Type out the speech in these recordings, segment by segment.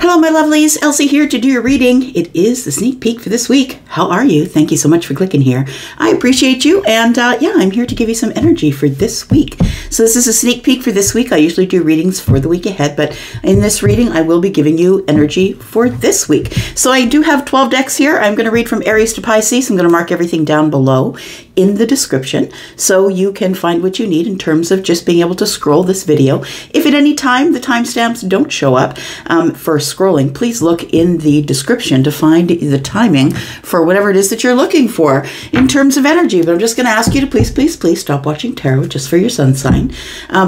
Hello, my lovelies. Elsie here to do your reading. It is the sneak peek for this week. How are you? Thank you so much for clicking here. I appreciate you. And yeah, I'm here to give you some energy for this week. So this is a sneak peek for this week. I usually do readings for the week ahead, but in this reading, I will be giving you energy for this week. So I do have 12 decks here. I'm going to read from Aries to Pisces. I'm going to mark everything down below in the description so you can find what you need in terms of just being able to scroll this video. If at any time the timestamps don't show up for scrolling, please look in the description to find the timing for whatever it is that you're looking for in terms of energy. But I'm just going to ask you to please stop watching tarot just for your sun sign,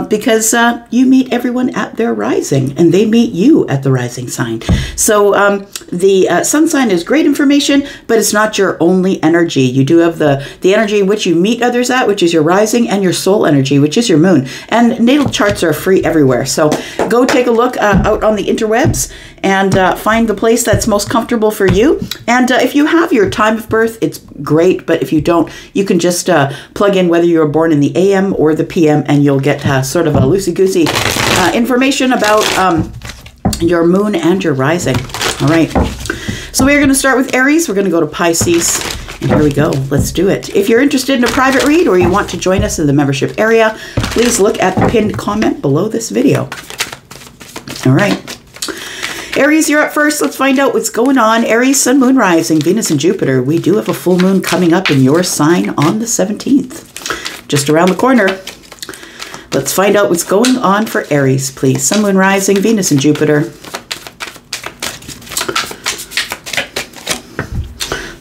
because you meet everyone at their rising and they meet you at the rising sign. So the sun sign is great information, but it's not your only energy. You do have the energy in which you meet others at, which is your rising, and your soul energy, which is your moon. And natal charts are free everywhere. So go take a look out on the interwebs and find the place that's most comfortable for you. And if you have your time of birth, it's great. But if you don't, you can just plug in whether you were born in the AM or the PM, and you'll get sort of a loosey-goosey information about your moon and your rising. All right. So we're going to start with Aries. We're going to go to Pisces. And here we go. Let's do it. If you're interested in a private read or you want to join us in the membership area, please look at the pinned comment below this video. All right. Aries, you're up first. Let's find out what's going on. Aries, Sun, Moon, Rising, Venus, and Jupiter. We do have a full moon coming up in your sign on the 17th. Just around the corner. Let's find out what's going on for Aries, please. Sun, Moon, Rising, Venus, and Jupiter.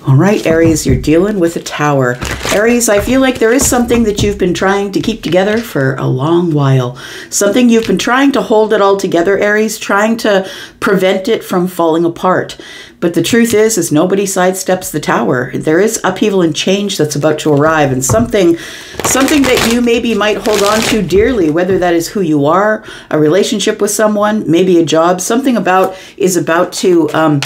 All right, Aries, you're dealing with a Tower. Aries, I feel like there is something that you've been trying to keep together for a long while. Something you've been trying to hold it all together, Aries, trying to prevent it from falling apart. But the truth is nobody sidesteps the Tower. There is upheaval and change that's about to arrive, and something that you maybe might hold on to dearly, whether that is who you are, a relationship with someone, maybe a job, something is about to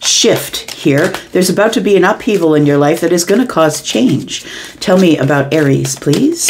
shift here. There's about to be an upheaval in your life that is going to cause change. Tell me about Aries, please.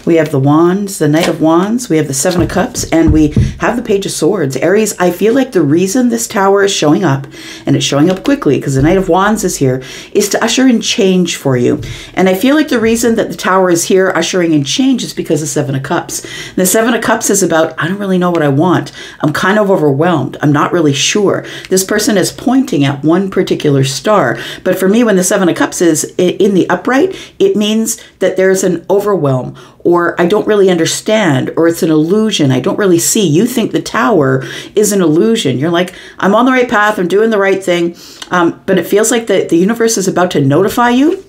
We have the Wands, the Knight of Wands, we have the Seven of Cups, and we have the Page of Swords. Aries, I feel like the reason this Tower is showing up, and it's showing up quickly because the Knight of Wands is here, is to usher in change for you. And I feel like the reason that the Tower is here ushering in change is because of the Seven of Cups. And the Seven of Cups is about, I don't really know what I want. I'm kind of overwhelmed. I'm not really sure. This person is pointing at one particular star. But for me, when the Seven of Cups is in the upright, it means that there's an overwhelm, or I don't really understand, or it's an illusion. I don't really see. You think the Tower is an illusion. You're like, I'm on the right path. I'm doing the right thing. But it feels like the universe is about to notify you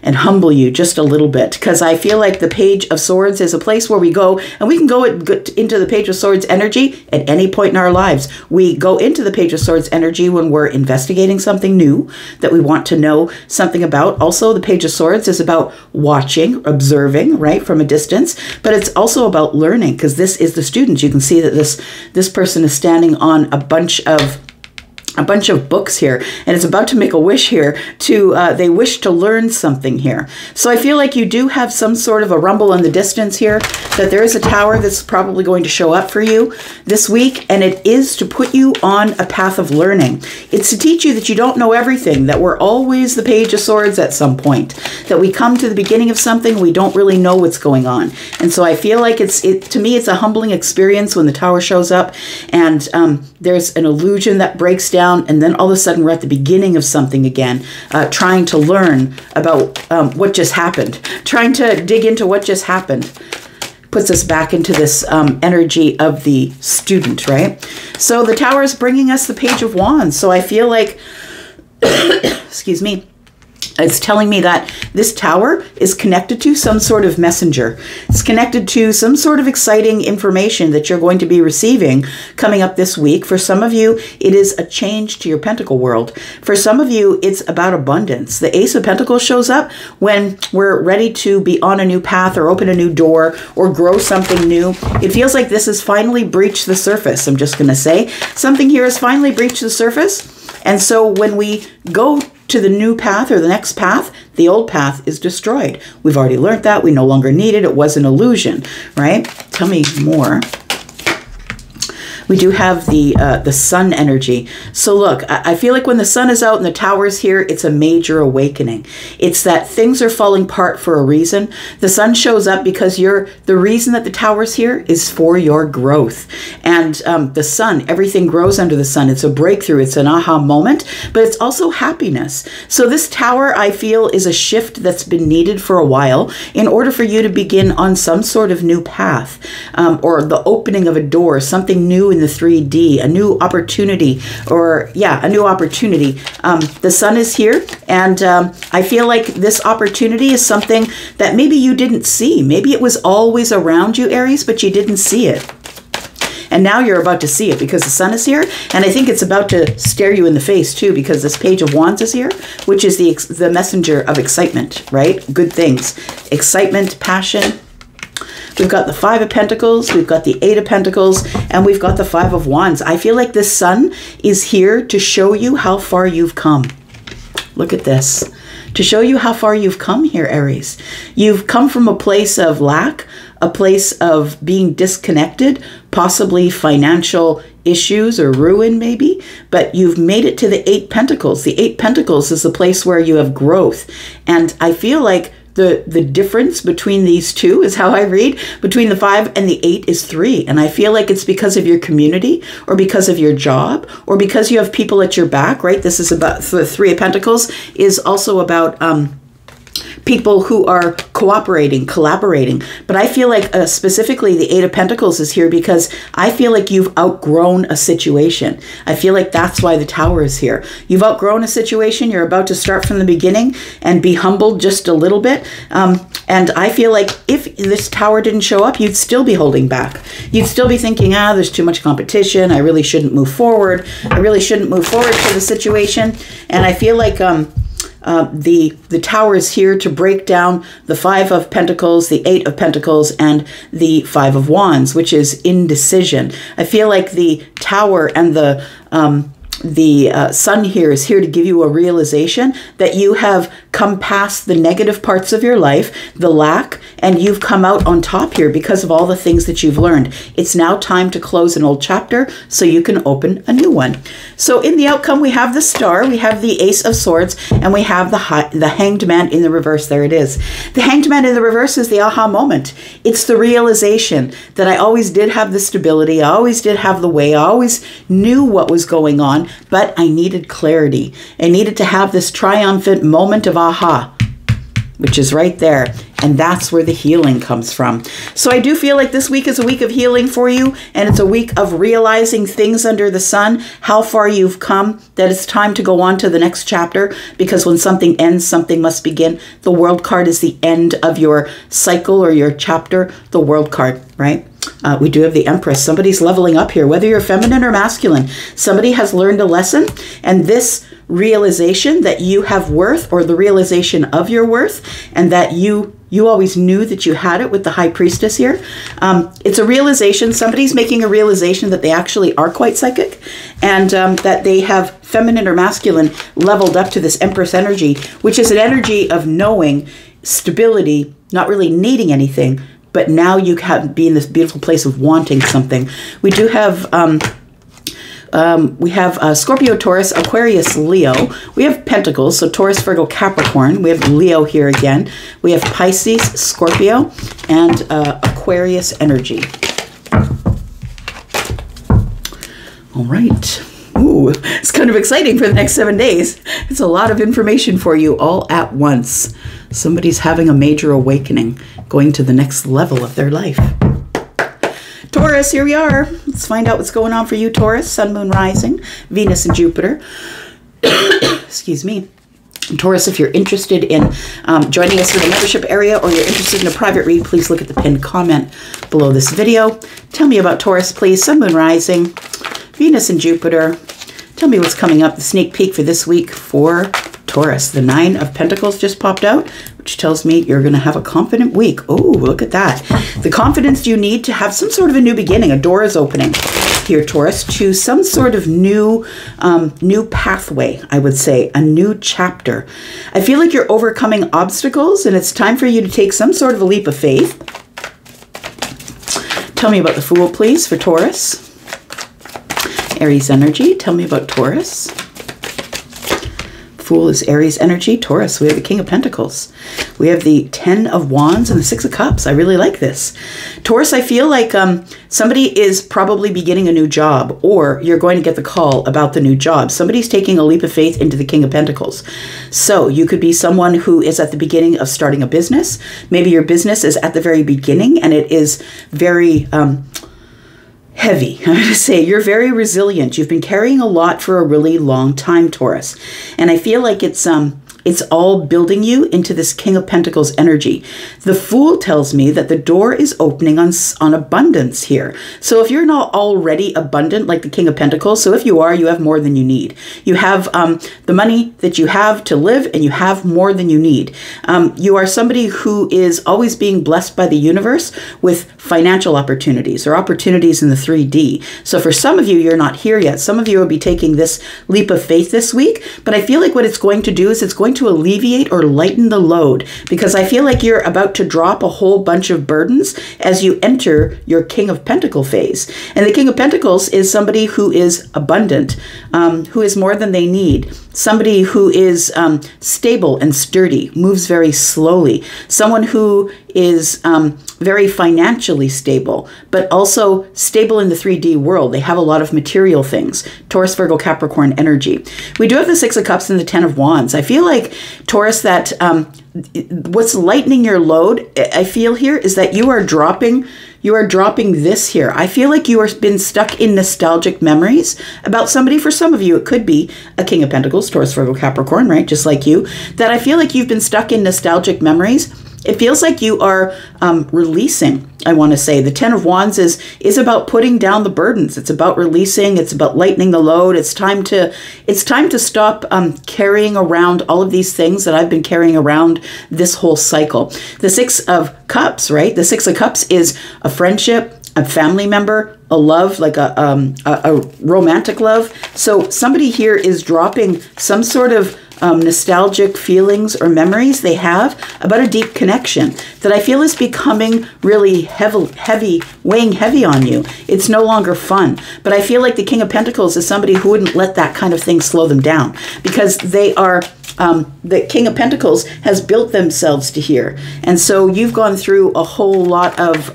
and humble you just a little bit, because I feel like the Page of Swords is a place where we go, and we can go into the Page of Swords energy at any point in our lives. We go into the Page of Swords energy when we're investigating something new that we want to know something about. Also, the Page of Swords is about watching, observing, right, from a distance, but it's also about learning, because this is the student. You can see that this person is standing on a bunch of books here, and it's about to make a wish here to, they wish to learn something here. So I feel like you do have some sort of a rumble in the distance here, that there is a Tower that's probably going to show up for you this week, and it is to put you on a path of learning. It's to teach you that you don't know everything, that we're always the Page of Swords at some point, that we come to the beginning of something, we don't really know what's going on. And so I feel like to me, it's a humbling experience when the Tower shows up, and there's an illusion that breaks down, and then all of a sudden we're at the beginning of something again, trying to learn about what just happened, trying to dig into what just happened. Puts us back into this energy of the student, right? So the Tower is bringing us the Page of Wands. So I feel like, excuse me, it's telling me that this Tower is connected to some sort of messenger. It's connected to some sort of exciting information that you're going to be receiving coming up this week. For some of you, it is a change to your Pentacle world. For some of you, it's about abundance. The Ace of Pentacles shows up when we're ready to be on a new path or open a new door or grow something new. It feels like this has finally breached the surface. I'm just going to say something here has finally breached the surface. And so when we go to the new path or the next path, the old path is destroyed. We've already learned that. We no longer need it. It was an illusion, right? Tell me more. We do have the sun energy. So look, I feel like when the sun is out and the tower is here, it's a major awakening. It's that things are falling apart for a reason. The sun shows up because the reason that the tower is here is for your growth. And the sun, everything grows under the sun. It's a breakthrough. It's an aha moment, but it's also happiness. So this tower, I feel, is a shift that's been needed for a while in order for you to begin on some sort of new path, or the opening of a door, something new in the 3D, a new opportunity, or yeah, a new opportunity. The sun is here, and I feel like this opportunity is something that maybe you didn't see. Maybe it was always around you, Aries, but you didn't see it. And now you're about to see it because the sun is here. And I think it's about to stare you in the face too, because this Page of Wands is here, which is the messenger of excitement, right? Good things, excitement, passion. We've got the Five of Pentacles, we've got the Eight of Pentacles, and we've got the Five of Wands. I feel like this sun is here to show you how far you've come. Look at this. To show you how far you've come here, Aries. You've come from a place of lack, a place of being disconnected, possibly financial issues or ruin maybe, but you've made it to the Eight Pentacles. The Eight Pentacles is the place where you have growth. And I feel like the difference between these two is how I read. Between the 5 and the 8 is 3. And I feel like it's because of your community or because of your job or because you have people at your back, right? This is about the 3 of Pentacles is also about people who are cooperating, collaborating. But I feel like specifically the Eight of Pentacles is here because I feel like you've outgrown a situation. I feel like that's why the Tower is here. You've outgrown a situation. You're about to start from the beginning and be humbled just a little bit. And I feel like if this Tower didn't show up, you'd still be holding back. You'd still be thinking, there's too much competition. I really shouldn't move forward. I really shouldn't move forward to the situation. And I feel like the Tower is here to break down the Five of Pentacles, the Eight of Pentacles, and the Five of Wands, which is indecision. I feel like the Tower and the sun here is here to give you a realization that you have come past the negative parts of your life, the lack, and you've come out on top here because of all the things that you've learned. It's now time to close an old chapter so you can open a new one. So in the outcome, we have the Star, we have the Ace of Swords, and we have the Hanged Man in the reverse. There it is. The Hanged Man in the reverse is the aha moment. It's the realization that I always did have the stability, I always did have the way, I always knew what was going on, but I needed clarity. I needed to have this triumphant moment of aha, which is right there. And that's where the healing comes from. So I do feel like this week is a week of healing for you. And it's a week of realizing things under the sun, how far you've come, that it's time to go on to the next chapter. Because when something ends, something must begin. The World card is the end of your cycle or your chapter. The World card, right? We do have the Empress. Somebody's leveling up here, whether you're feminine or masculine. Somebody has learned a lesson, and this realization that you have worth, or the realization of your worth, and that you always knew that you had it with the High Priestess here. It's a realization. Somebody's making a realization that they actually are quite psychic, and that they have feminine or masculine leveled up to this Empress energy, which is an energy of knowing, stability, not really needing anything, but now you can be in this beautiful place of wanting something. We do have Scorpio, Taurus, Aquarius, Leo. We have Pentacles, so Taurus, Virgo, Capricorn. We have Leo here again. We have Pisces, Scorpio, and Aquarius energy. All right. Ooh, it's kind of exciting for the next 7 days. It's a lot of information for you all at once. Somebody's having a major awakening, going to the next level of their life. Taurus, here we are. Let's find out what's going on for you, Taurus. Sun, Moon, Rising, Venus, and Jupiter. Excuse me. Taurus, if you're interested in joining us in the membership area or you're interested in a private read, please look at the pinned comment below this video. Tell me about Taurus, please. Sun, Moon, Rising, Venus, and Jupiter. Tell me what's coming up, the sneak peek for this week for Taurus. The Nine of Pentacles just popped out, which tells me you're going to have a confident week. Oh, look at that. The confidence you need to have some sort of a new beginning. A door is opening here, Taurus, to some sort of new pathway, I would say, a new chapter. I feel like you're overcoming obstacles, and it's time for you to take some sort of a leap of faith. Tell me about the Fool, please, for Taurus. Aries energy. Tell me about Taurus. Fool is Aries energy. Taurus, we have the King of Pentacles. We have the 10 of Wands and the 6 of Cups. I really like this. Taurus, I feel like somebody is probably beginning a new job, or you're going to get the call about the new job. Somebody's taking a leap of faith into the King of Pentacles. So you could be someone who is at the beginning of starting a business. Maybe your business is at the very beginning and it is very heavy. I'm going to say you're very resilient. You've been carrying a lot for a really long time, Taurus. And I feel like it's all building you into this King of Pentacles energy. The Fool tells me that the door is opening on abundance here. So if you're not already abundant like the King of Pentacles, so if you are, you have more than you need. You have the money that you have to live, and you have more than you need. You are somebody who is always being blessed by the universe with financial opportunities or opportunities in the 3D. So for some of you, you're not here yet. Some of you will be taking this leap of faith this week, but I feel like what it's going to do is it's going to alleviate or lighten the load, because I feel like you're about to drop a whole bunch of burdens as you enter your King of Pentacle phase. And the King of Pentacles is somebody who is abundant, who is more than they need, somebody who is stable and sturdy, moves very slowly, someone who is very financially stable, but also stable in the 3D world. They have a lot of material things. Taurus, Virgo, Capricorn energy. We do have the 6 of Cups and the 10 of Wands. I feel like, Taurus, that what's lightening your load, I feel here, is that you are dropping this here. I feel like you have been stuck in nostalgic memories about somebody. For some of you, it could be a King of Pentacles, Taurus, Virgo, Capricorn, right? Just like you, that I feel like you've been stuck in nostalgic memories. It feels like you are releasing, I want to say. The 10 of Wands is about putting down the burdens. It's about releasing. It's about lightening the load. It's time to stop carrying around all of these things that I've been carrying around this whole cycle. The 6 of Cups, right? The 6 of Cups is a friendship, a family member, a love, like a romantic love. So somebody here is dropping some sort of nostalgic feelings or memories they have about a deep connection that I feel is becoming really heavy, weighing heavy on you. It's no longer fun. But I feel like the King of Pentacles is somebody who wouldn't let that kind of thing slow them down, because they are, the King of Pentacles has built themselves to here. And so you've gone through a whole lot of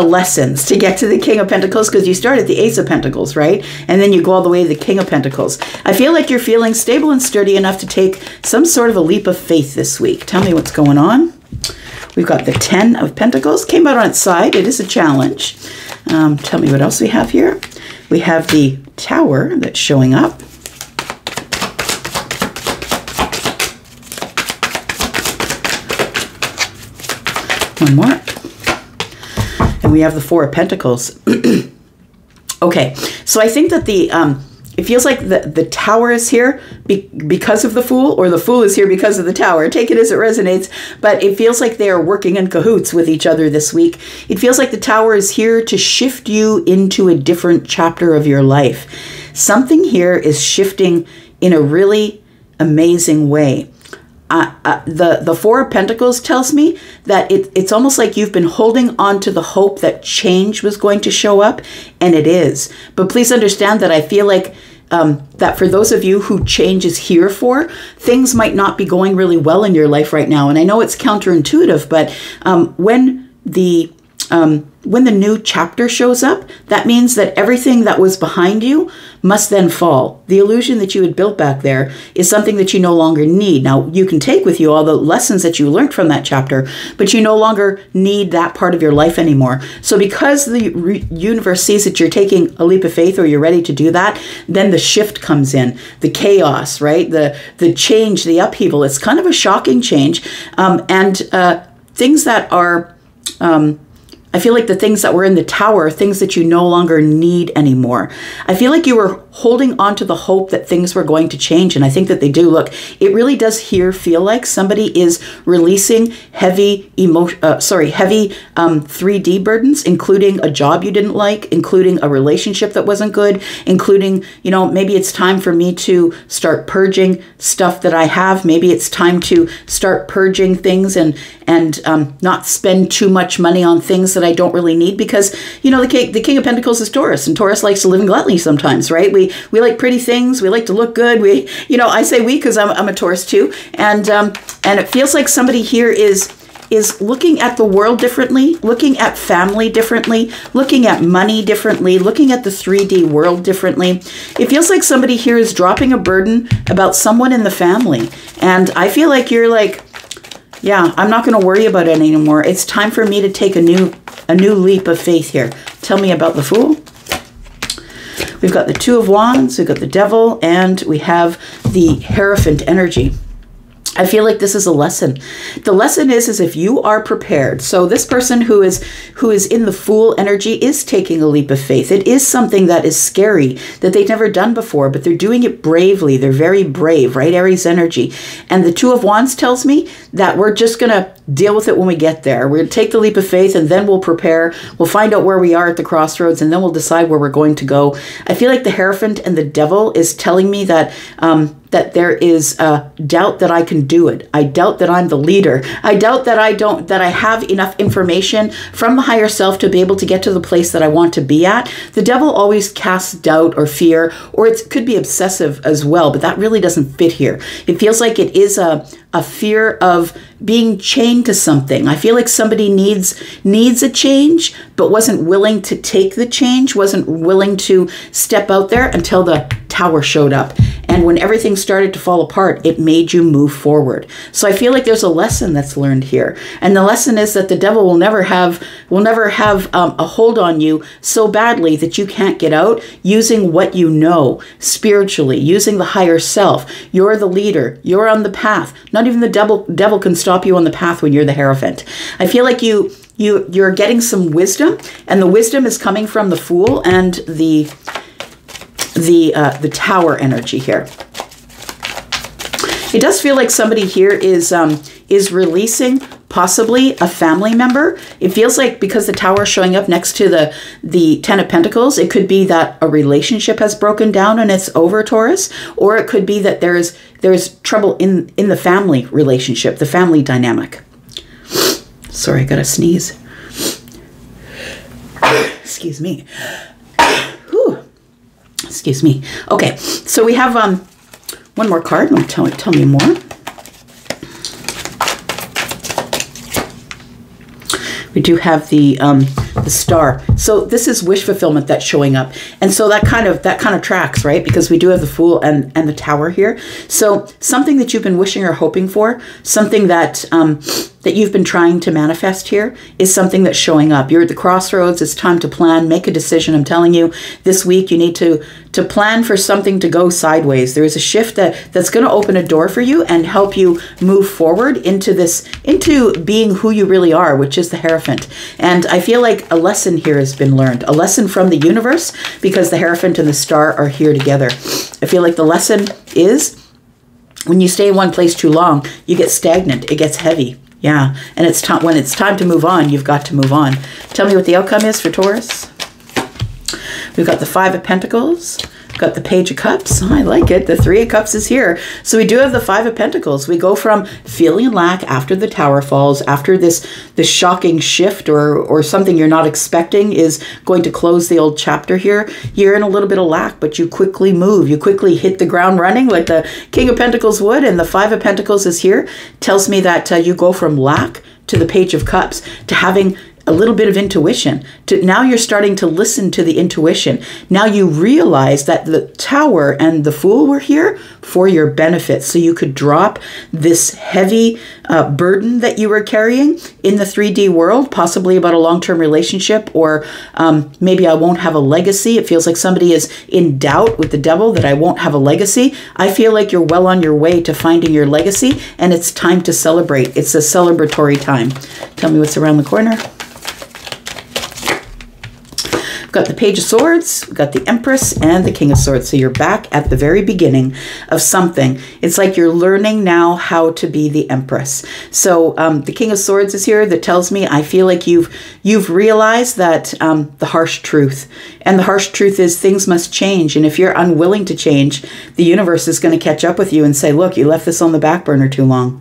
lessons to get to the King of Pentacles, because you start at the Ace of Pentacles, right? And then you go all the way to the King of Pentacles. I feel like you're feeling stable and sturdy enough to take some sort of a leap of faith this week. Tell me what's going on. We've got the 10 of Pentacles. Came out on its side. It is a challenge. Tell me what else we have here. We have the Tower that's showing up. One more. And we have the 4 of Pentacles. Okay, so I think that it feels like the Tower is here because of the Fool, or the Fool is here because of the Tower. Take it as it resonates, but it feels like they are working in cahoots with each other this week. It feels like the Tower is here to shift you into a different chapter of your life. Something here is shifting in a really amazing way. The 4 of Pentacles tells me that it's almost like you've been holding on to the hope that change was going to show up, and it is. But please understand that I feel like that for those of you who change is here for, things might not be going really well in your life right now. And I know it's counterintuitive, but when the new chapter shows up, that means that everything that was behind you must then fall. The illusion that you had built back there is something that you no longer need. Now, you can take with you all the lessons that you learned from that chapter, but you no longer need that part of your life anymore. So because the universe sees that you're taking a leap of faith, or you're ready to do that, then the shift comes in, the chaos, right? The change, the upheaval. It's kind of a shocking change. Things that are... I feel like the things that were in the Tower are things that you no longer need anymore. I feel like you were holding on to the hope that things were going to change, and I think that they do. Look, it really does here feel like somebody is releasing heavy 3D burdens, including a job you didn't like, including a relationship that wasn't good, including, maybe it's time for me to start purging stuff that I have. Maybe it's time to start purging things and not spend too much money on things that that I don't really need because, you know, the King of Pentacles is Taurus, and Taurus likes to live in gluttony sometimes, right? We like pretty things. We like to look good. I say we because I'm a Taurus too. And it feels like somebody here is looking at the world differently, looking at family differently, looking at money differently, looking at the 3D world differently. It feels like somebody here is dropping a burden about someone in the family. And I feel like you're like, yeah, I'm not going to worry about it anymore. It's time for me to take a new leap of faith here. Tell me about the Fool. We've got the Two of Wands, we've got the Devil, and we have the Hierophant energy. I feel like this is a lesson. The lesson is if you are prepared. So this person who is in the Fool energy is taking a leap of faith. It is something that is scary, that they've never done before, but they're doing it bravely. They're very brave, right? Aries energy. And the Two of Wands tells me that we're just going to deal with it when we get there. We're going to take the leap of faith, and then we'll prepare. We'll find out where we are at the crossroads, and then we'll decide where we're going to go. I feel like the Hierophant and the Devil is telling me that that there is a doubt that I can do it. I doubt that I'm the leader. I doubt that I have enough information from the higher self to be able to get to the place that I want to be at. The Devil always casts doubt or fear, or it could be obsessive as well, but that really doesn't fit here. It feels like it is a fear of being chained to something. I feel like somebody needs a change, but wasn't willing to take the change, wasn't willing to step out there until the Tower showed up. And when everything started to fall apart, it made you move forward. So I feel like there's a lesson that's learned here. And the lesson is that the Devil will never have a hold on you so badly that you can't get out, using what you know spiritually, using the higher self. You're the leader. You're on the path. Not even the devil can stop you on the path when you're the Hierophant. I feel like you're getting some wisdom, and the wisdom is coming from the Fool and the Tower energy here. It does feel like somebody here is releasing possibly a family member. It feels like because the Tower is showing up next to the Ten of Pentacles, it could be that a relationship has broken down and it's over, Taurus, or it could be that there's trouble in the family relationship, the family dynamic. Sorry, I gotta sneeze. Excuse me. Whew. Excuse me. Okay, so we have one more card. Tell me more. We do have the Star. So this is wish fulfillment that's showing up, and so that kind of tracks, right? Because we do have the Fool and the Tower here. So something that you've been wishing or hoping for, something that that you've been trying to manifest here, is something that's showing up. You're at the crossroads. It's time to plan, make a decision. I'm telling you, this week you need to plan for something to go sideways. There is a shift that's going to open a door for you and help you move forward into being who you really are, which is the Hierophant. And I feel like a lesson here has been learned, a lesson from the universe, because the Hierophant and the Star are here together. I feel like the lesson is when you stay in one place too long, you get stagnant. It gets heavy. Yeah, and when it's time to move on, you've got to move on. Tell me what the outcome is for Taurus. We've got the Five of Pentacles. We've got the Page of Cups. Oh, I like it. The Three of Cups is here. So we do have the Five of Pentacles. We go from feeling lack after the Tower falls, after this shocking shift or something you're not expecting is going to close the old chapter here. You're in a little bit of lack, but you quickly move. You quickly hit the ground running like the King of Pentacles would, and the Five of Pentacles is here. Tells me that you go from lack to the Page of Cups to having a little bit of intuition. Now you're starting to listen to the intuition. Now you realize that the Tower and the Fool were here for your benefit. So you could drop this heavy burden that you were carrying in the 3D world, possibly about a long-term relationship, or maybe I won't have a legacy. It feels like somebody is in doubt with the Devil that I won't have a legacy. I feel like you're well on your way to finding your legacy, and it's time to celebrate. It's a celebratory time. Tell me what's around the corner. Got the Page of Swords, we've got the Empress, and the King of Swords. So you're back at the very beginning of something. It's like you're learning now how to be the Empress. So the King of Swords is here. That tells me, I feel like you've realized that the harsh truth. And the harsh truth is things must change. And if you're unwilling to change, the universe is going to catch up with you and say, look, you left this on the back burner too long.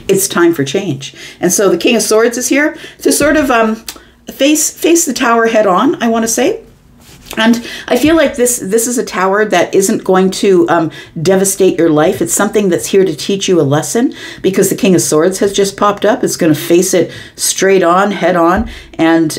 It's time for change. And so the King of Swords is here to sort of face the tower head on, I want to say. And I feel like this is a tower that isn't going to devastate your life. It's something that's here to teach you a lesson, because the King of Swords has just popped up. It's going to face it straight on, head on, and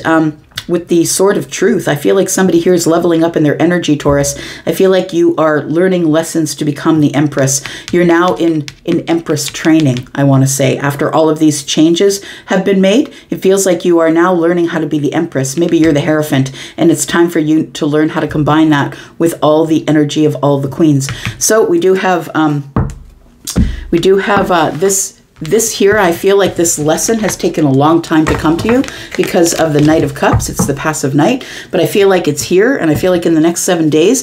with the Sword of Truth, I feel like somebody here is leveling up in their energy, Taurus. I feel like you are learning lessons to become the Empress. You're now in Empress training, I want to say. After all of these changes have been made, it feels like you are now learning how to be the Empress. Maybe you're the Hierophant, and it's time for you to learn how to combine that with all the energy of all the queens. So we do have this here. I feel like this lesson has taken a long time to come to you because of the Knight of Cups. It's the passive knight, but I feel like it's here, and I feel like in the next 7 days,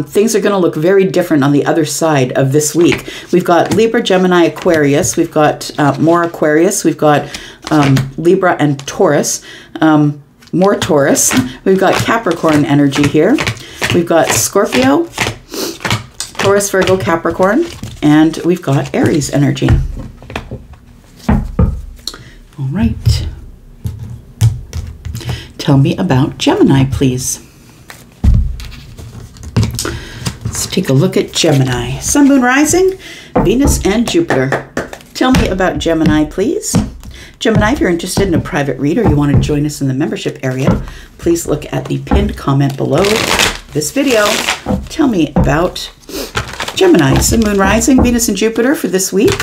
things are going to look very different on the other side of this week. We've got Libra, Gemini, Aquarius. We've got more Aquarius. We've got Libra and Taurus. More Taurus. We've got Capricorn energy here. We've got Scorpio, Taurus, Virgo, Capricorn, and we've got Aries energy. All right. Tell me about Gemini, please. Let's take a look at Gemini. Sun, Moon, Rising, Venus, and Jupiter. Tell me about Gemini, please. Gemini, if you're interested in a private read or you want to join us in the membership area, please look at the pinned comment below this video. Tell me about Gemini. Sun, Moon, Rising, Venus, and Jupiter for this week.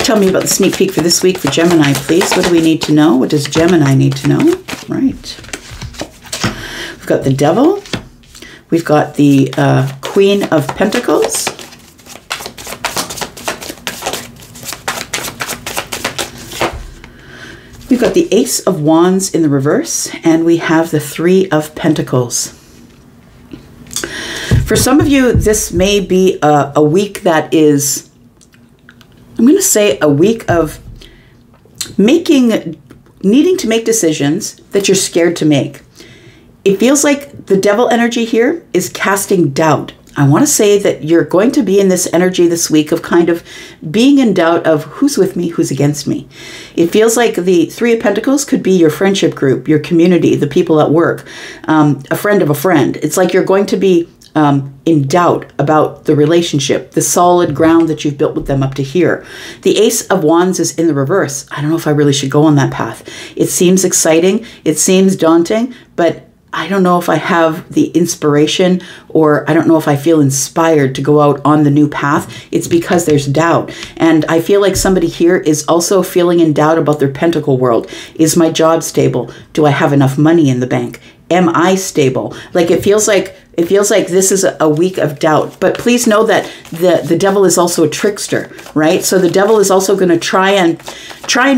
Tell me about the sneak peek for this week for Gemini, please. What do we need to know? What does Gemini need to know? Right. We've got the Devil. We've got the Queen of Pentacles. We've got the Ace of Wands in the reverse, and we have the Three of Pentacles. For some of you, this may be a week that is, I'm going to say, a week of needing to make decisions that you're scared to make. It feels like the Devil energy here is casting doubt. I want to say that you're going to be in this energy this week of kind of being in doubt of who's with me, who's against me. It feels like the Three of Pentacles could be your friendship group, your community, the people at work, a friend of a friend. It's like you're going to be in doubt about the relationship, the solid ground that you've built with them up to here. The Ace of Wands is in the reverse. I don't know if I really should go on that path. It seems exciting. It seems daunting, but I don't know if I have the inspiration, or I don't know if I feel inspired to go out on the new path. It's because there's doubt. And I feel like somebody here is also feeling in doubt about their pentacle world. Is my job stable? Do I have enough money in the bank? Am I stable? Like it feels like this is a week of doubt. But please know that the Devil is also a trickster, right? So the Devil is also going to try and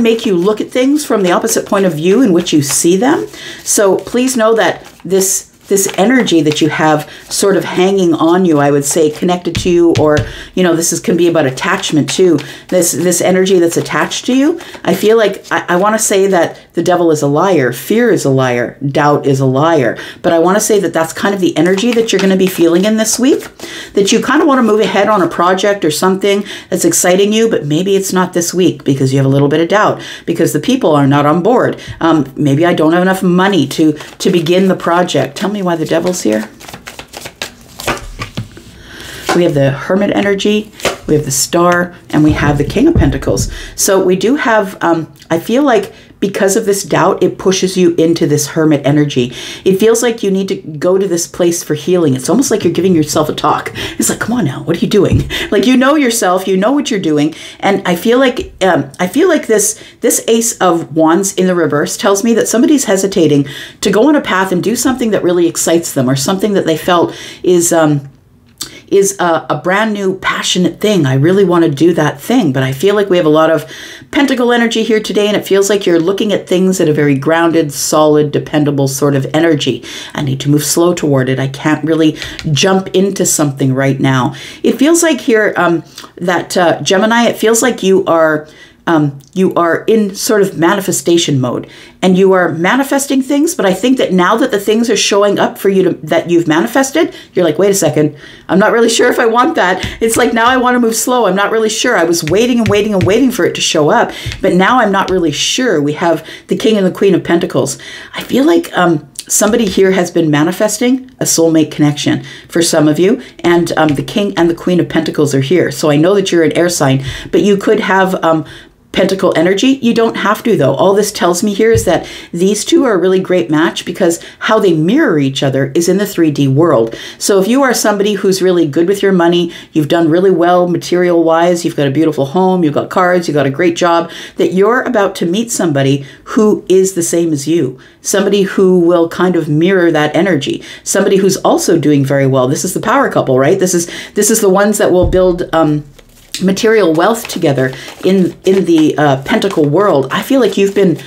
make you look at things from the opposite point of view in which you see them. So please know that this energy that you have sort of hanging on you, I would say, connected to you, or, you know, can be about attachment too. This energy that's attached to you, I feel like I want to say that the Devil is a liar. Fear is a liar. Doubt is a liar. But I want to say that that's kind of the energy that you're going to be feeling in this week, that you kind of want to move ahead on a project or something that's exciting you, but maybe it's not this week because you have a little bit of doubt, because the people are not on board. Maybe I don't have enough money to begin the project. Tell me why the Devil's here. We have the Hermit energy, we have the Star, and we have the King of Pentacles. So we do have, I feel like because of this doubt, it pushes you into this Hermit energy. It feels like you need to go to this place for healing. It's almost like you're giving yourself a talk. It's like, come on now, what are you doing? Like, you know yourself, you know what you're doing. And I feel like this Ace of Wands in the reverse tells me that somebody's hesitating to go on a path and do something that really excites them, or something that they felt is a brand new passionate thing. I really want to do that thing. But I feel like we have a lot of Pentacle energy here today, and it feels like you're looking at things at a very grounded, solid, dependable sort of energy. I need to move slow toward it. I can't really jump into something right now. It feels like here that Gemini, it feels like you are you are in sort of manifestation mode, and you are manifesting things. But I think that now that the things are showing up for you that you've manifested, you're like, wait a second, I'm not really sure if I want that. It's like, now I want to move slow. I'm not really sure. I was waiting and waiting and waiting for it to show up, but now I'm not really sure. We have the King and the Queen of Pentacles. I feel like somebody here has been manifesting a soulmate connection for some of you, and the King and the Queen of Pentacles are here. So I know that you're an air sign, but you could have Pentacle energy. You don't have to, though. All this tells me here is that these two are a really great match because how they mirror each other is in the 3D world. So if you are somebody who's really good with your money, you've done really well material-wise, you've got a beautiful home, you've got cars, you've got a great job, that you're about to meet somebody who is the same as you. Somebody who will kind of mirror that energy. Somebody who's also doing very well. This is the power couple, right? This is the ones that will build material wealth together in the pentacle world. I feel like you've been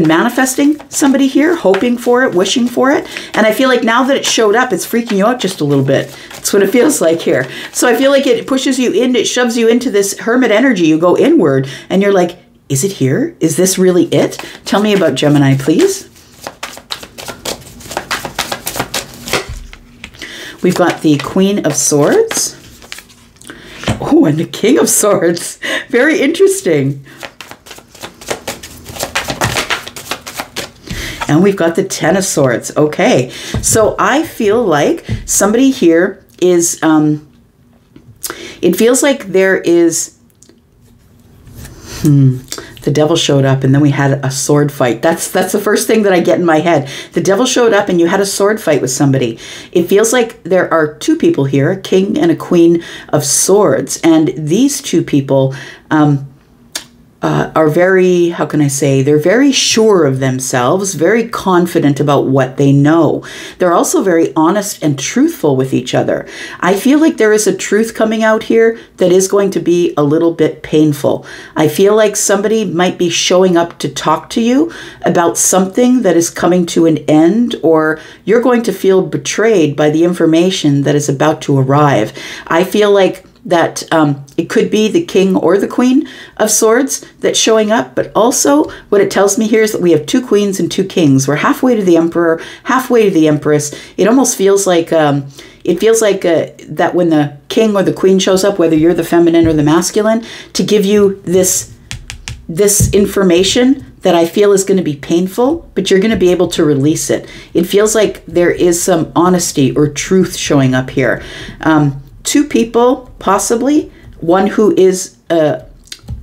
manifesting somebody here, hoping for it, wishing for it, and I feel like now that it showed up, it's freaking you out just a little bit. That's what it feels like here. So I feel like it pushes you in, it shoves you into this hermit energy. You go inward, and you're like, is it here? Is this really it? Tell me about Gemini, please. We've got the Queen of Swords. Oh, and the King of Swords. Very interesting. And we've got the Ten of Swords. Okay. So I feel like somebody here is, it feels like there is, the Devil showed up, and then we had a sword fight. That's the first thing that I get in my head. The Devil showed up and you had a sword fight with somebody. It feels like there are two people here, a King and a Queen of Swords. And these two people are very, how can I say, they're very sure of themselves, very confident about what they know. They're also very honest and truthful with each other. I feel like there is a truth coming out here that is going to be a little bit painful. I feel like somebody might be showing up to talk to you about something that is coming to an end, or you're going to feel betrayed by the information that is about to arrive. I feel like that it could be the King or the Queen of Swords that's showing up, but also what it tells me here is that we have two queens and two kings. We're halfway to the Emperor, halfway to the Empress. It almost feels like, that when the King or the Queen shows up, whether you're the feminine or the masculine, to give you this information that I feel is going to be painful, but you're going to be able to release it. It feels like there is some honesty or truth showing up here. Two people, possibly, one who is an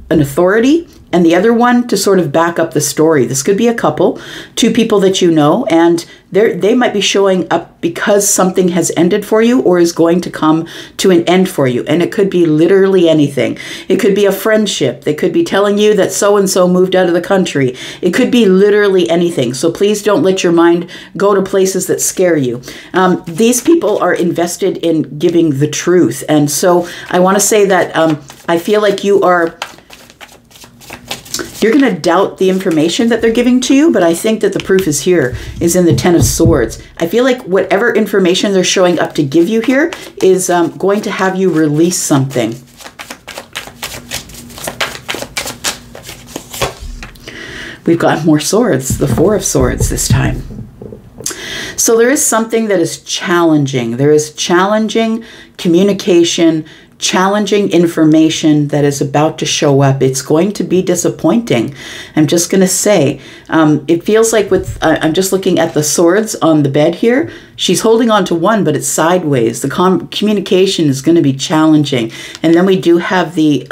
authority and the other one to sort of back up the story. This could be a couple, two people that you know, and they might be showing up because something has ended for you or is going to come to an end for you. And it could be literally anything. It could be a friendship. They could be telling you that so-and-so moved out of the country. It could be literally anything. So please don't let your mind go to places that scare you. These people are invested in giving the truth. And so I want to say that I feel like you're going to doubt the information that they're giving to you, but I think that the proof is here, is in the Ten of Swords. I feel like whatever information they're showing up to give you here is going to have you release something. We've got more swords, the Four of Swords this time. So there is something that is challenging. There is challenging communication, challenging information that is about to show up. It's going to be disappointing. I'm just going to say, it feels like with, I'm just looking at the swords on the bed here. She's holding on to one, but it's sideways. The communication is going to be challenging. And then we do have the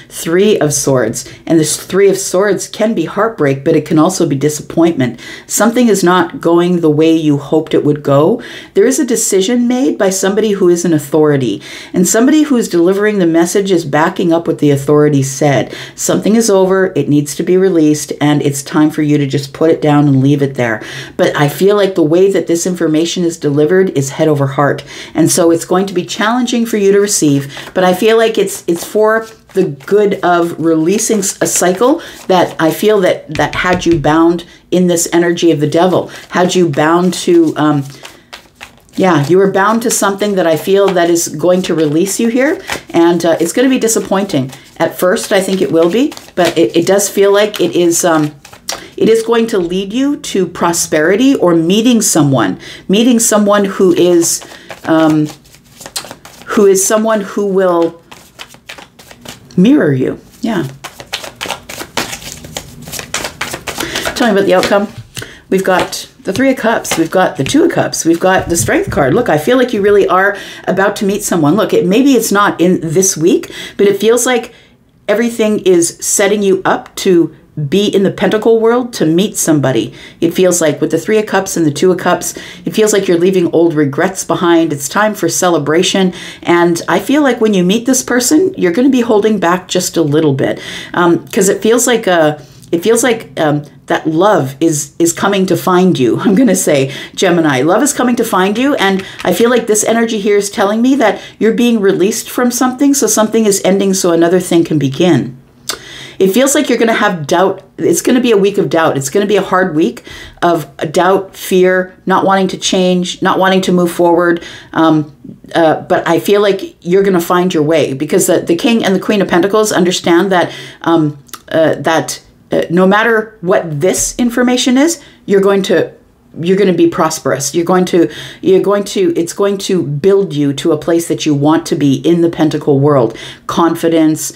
Three of Swords. And this Three of Swords can be heartbreak, but it can also be disappointment. Something is not going the way you hoped it would go. There is a decision made by somebody who is an authority. And somebody who is delivering the message is backing up what the authority said. Something is over, it needs to be released, and it's time for you to just put it down and leave it there. But I feel like the way that this information is delivered is head over heart. And so it's going to be challenging for you to receive, but I feel like it's for the good of releasing a cycle that I feel that had you bound in this energy of the devil, had you bound to Yeah, you are bound to something that I feel that is going to release you here, and it's going to be disappointing. At first, I think it will be, but it does feel like it is going to lead you to prosperity or meeting someone who is someone who will mirror you. Yeah. Tell me about the outcome. We've got the Three of Cups. We've got the Two of Cups. We've got the Strength card. Look, I feel like you really are about to meet someone. Look, maybe it's not in this week, but it feels like everything is setting you up to be in the Pentacle world, to meet somebody. It feels like with the Three of Cups and the Two of Cups, it feels like you're leaving old regrets behind. It's time for celebration. And I feel like when you meet this person, you're going to be holding back just a little bit, because it feels like that love is coming to find you. I'm going to say, Gemini, love is coming to find you. And I feel like this energy here is telling me that you're being released from something. So something is ending so another thing can begin. It feels like you're going to have doubt. It's going to be a week of doubt. It's going to be a hard week of doubt, fear, not wanting to change, not wanting to move forward. But I feel like you're going to find your way, because the King and the Queen of Pentacles understand that no matter what this information is, you're going to be prosperous. It's going to build you to a place that you want to be in the Pentacle world. Confidence,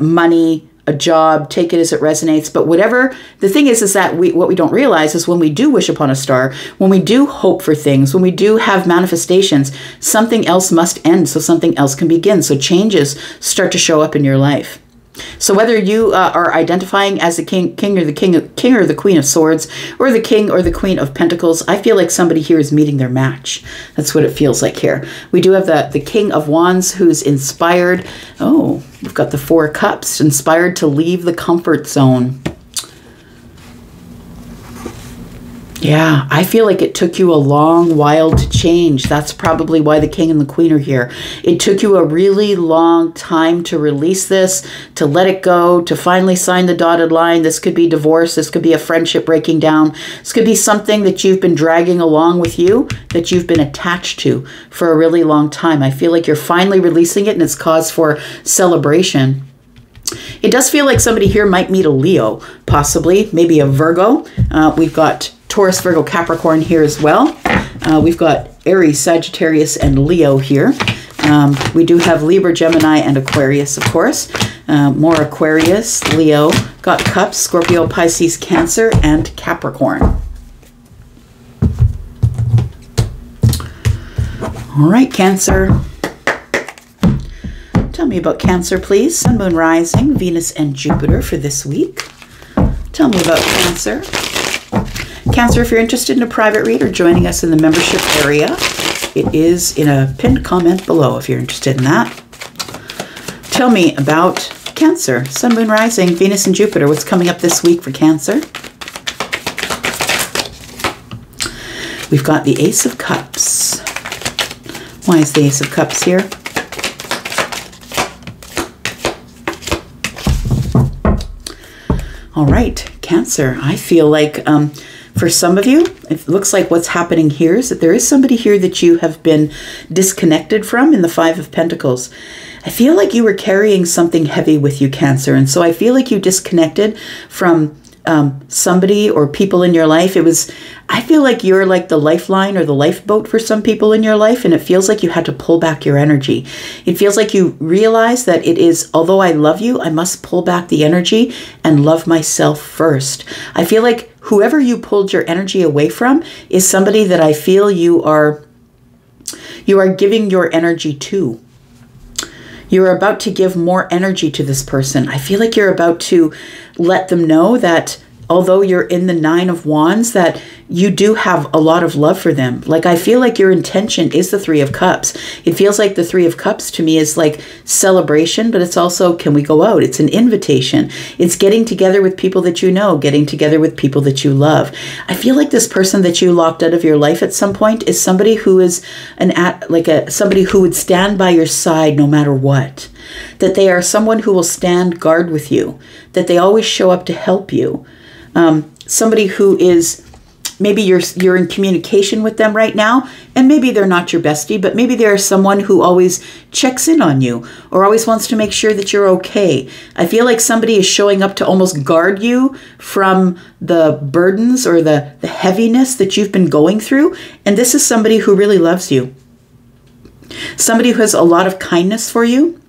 money, a job, take it as it resonates. But whatever, the thing is that what we don't realize is when we do wish upon a star, when we do hope for things, when we do have manifestations, something else must end so something else can begin. So changes start to show up in your life. So whether you are identifying as the king or the Queen of Swords, or the King or the Queen of Pentacles, I feel like somebody here is meeting their match. That's what it feels like here. We do have the King of Wands, who's inspired. Oh, we've got the Four of Cups, inspired to leave the comfort zone. Yeah, I feel like it took you a long while to change. That's probably why the King and the Queen are here. It took you a really long time to release this, to let it go, to finally sign the dotted line. This could be divorce. This could be a friendship breaking down. This could be something that you've been dragging along with you, that you've been attached to for a really long time. I feel like you're finally releasing it, and it's cause for celebration. It does feel like somebody here might meet a Leo, possibly, maybe a Virgo. We've got Taurus, Virgo, Capricorn here as well. We've got Aries, Sagittarius, and Leo here. We do have Libra, Gemini, and Aquarius, of course. More Aquarius, Leo, got Cups, Scorpio, Pisces, Cancer, and Capricorn. All right, Cancer. Tell me about Cancer, please. Sun, Moon, Rising, Venus, and Jupiter for this week. Tell me about Cancer. Cancer, if you're interested in a private read or joining us in the membership area, it is in a pinned comment below if you're interested in that. Tell me about Cancer. Sun, Moon, Rising, Venus, and Jupiter. What's coming up this week for Cancer? We've got the Ace of Cups. Why is the Ace of Cups here? All right, Cancer. I feel like for some of you, it looks like what's happening here is that there is somebody here that you have been disconnected from in the Five of Pentacles. I feel like you were carrying something heavy with you, Cancer. And so I feel like you disconnected from somebody or people in your life. I feel like you're like the lifeline or the lifeboat for some people in your life, and it feels like you had to pull back your energy. It feels like you realize that it is, although I love you, I must pull back the energy and love myself first. I feel like whoever you pulled your energy away from is somebody that I feel you are giving your energy to. You're about to give more energy to this person. I feel like you're about to let them know that although you're in the Nine of Wands, that you do have a lot of love for them. Like, I feel like your intention is the Three of Cups. It feels like the Three of Cups to me is like celebration, but it's also, can we go out? It's an invitation. It's getting together with people that you know, getting together with people that you love. I feel like this person that you locked out of your life at some point is somebody who is somebody who would stand by your side no matter what. That they are someone who will stand guard with you. That they always show up to help you. Somebody who is maybe you're in communication with them right now, and maybe they're not your bestie, but maybe they're someone who always checks in on you or always wants to make sure that you're okay. I feel like somebody is showing up to almost guard you from the burdens or the heaviness that you've been going through, and this is somebody who really loves you. Somebody who has a lot of kindness for you.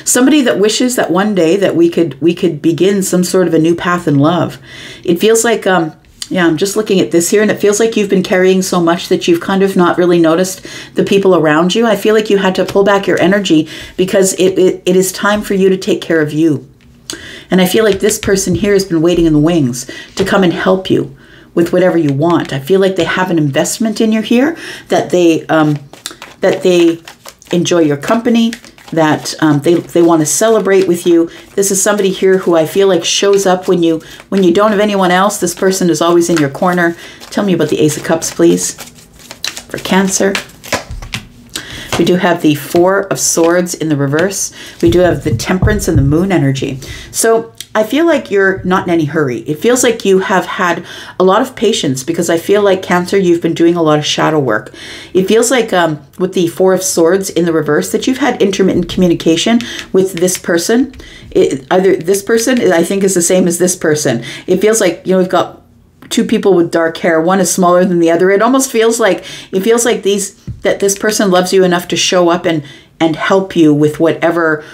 Somebody that wishes that one day that we could begin some sort of a new path in love. It feels like, yeah, I'm just looking at this here, and it feels like you've been carrying so much that you've kind of not really noticed the people around you. I feel like you had to pull back your energy because it is time for you to take care of you. And I feel like this person here has been waiting in the wings to come and help you with whatever you want. I feel like they have an investment in you here, that they enjoy your company, that they want to celebrate with you. This is somebody here who I feel like shows up when you don't have anyone else. This person is always in your corner. Tell me about the Ace of Cups, please, for Cancer. We do have the Four of Swords in the reverse. We do have the Temperance and the Moon energy. So I feel like you're not in any hurry. It feels like you have had a lot of patience, because I feel like, Cancer, you've been doing a lot of shadow work. It feels like with the Four of Swords in the reverse that you've had intermittent communication with this person. Either this person, I think, is the same as this person. It feels like, we've got two people with dark hair. One is smaller than the other. It almost feels like, that this person loves you enough to show up and help you with whatever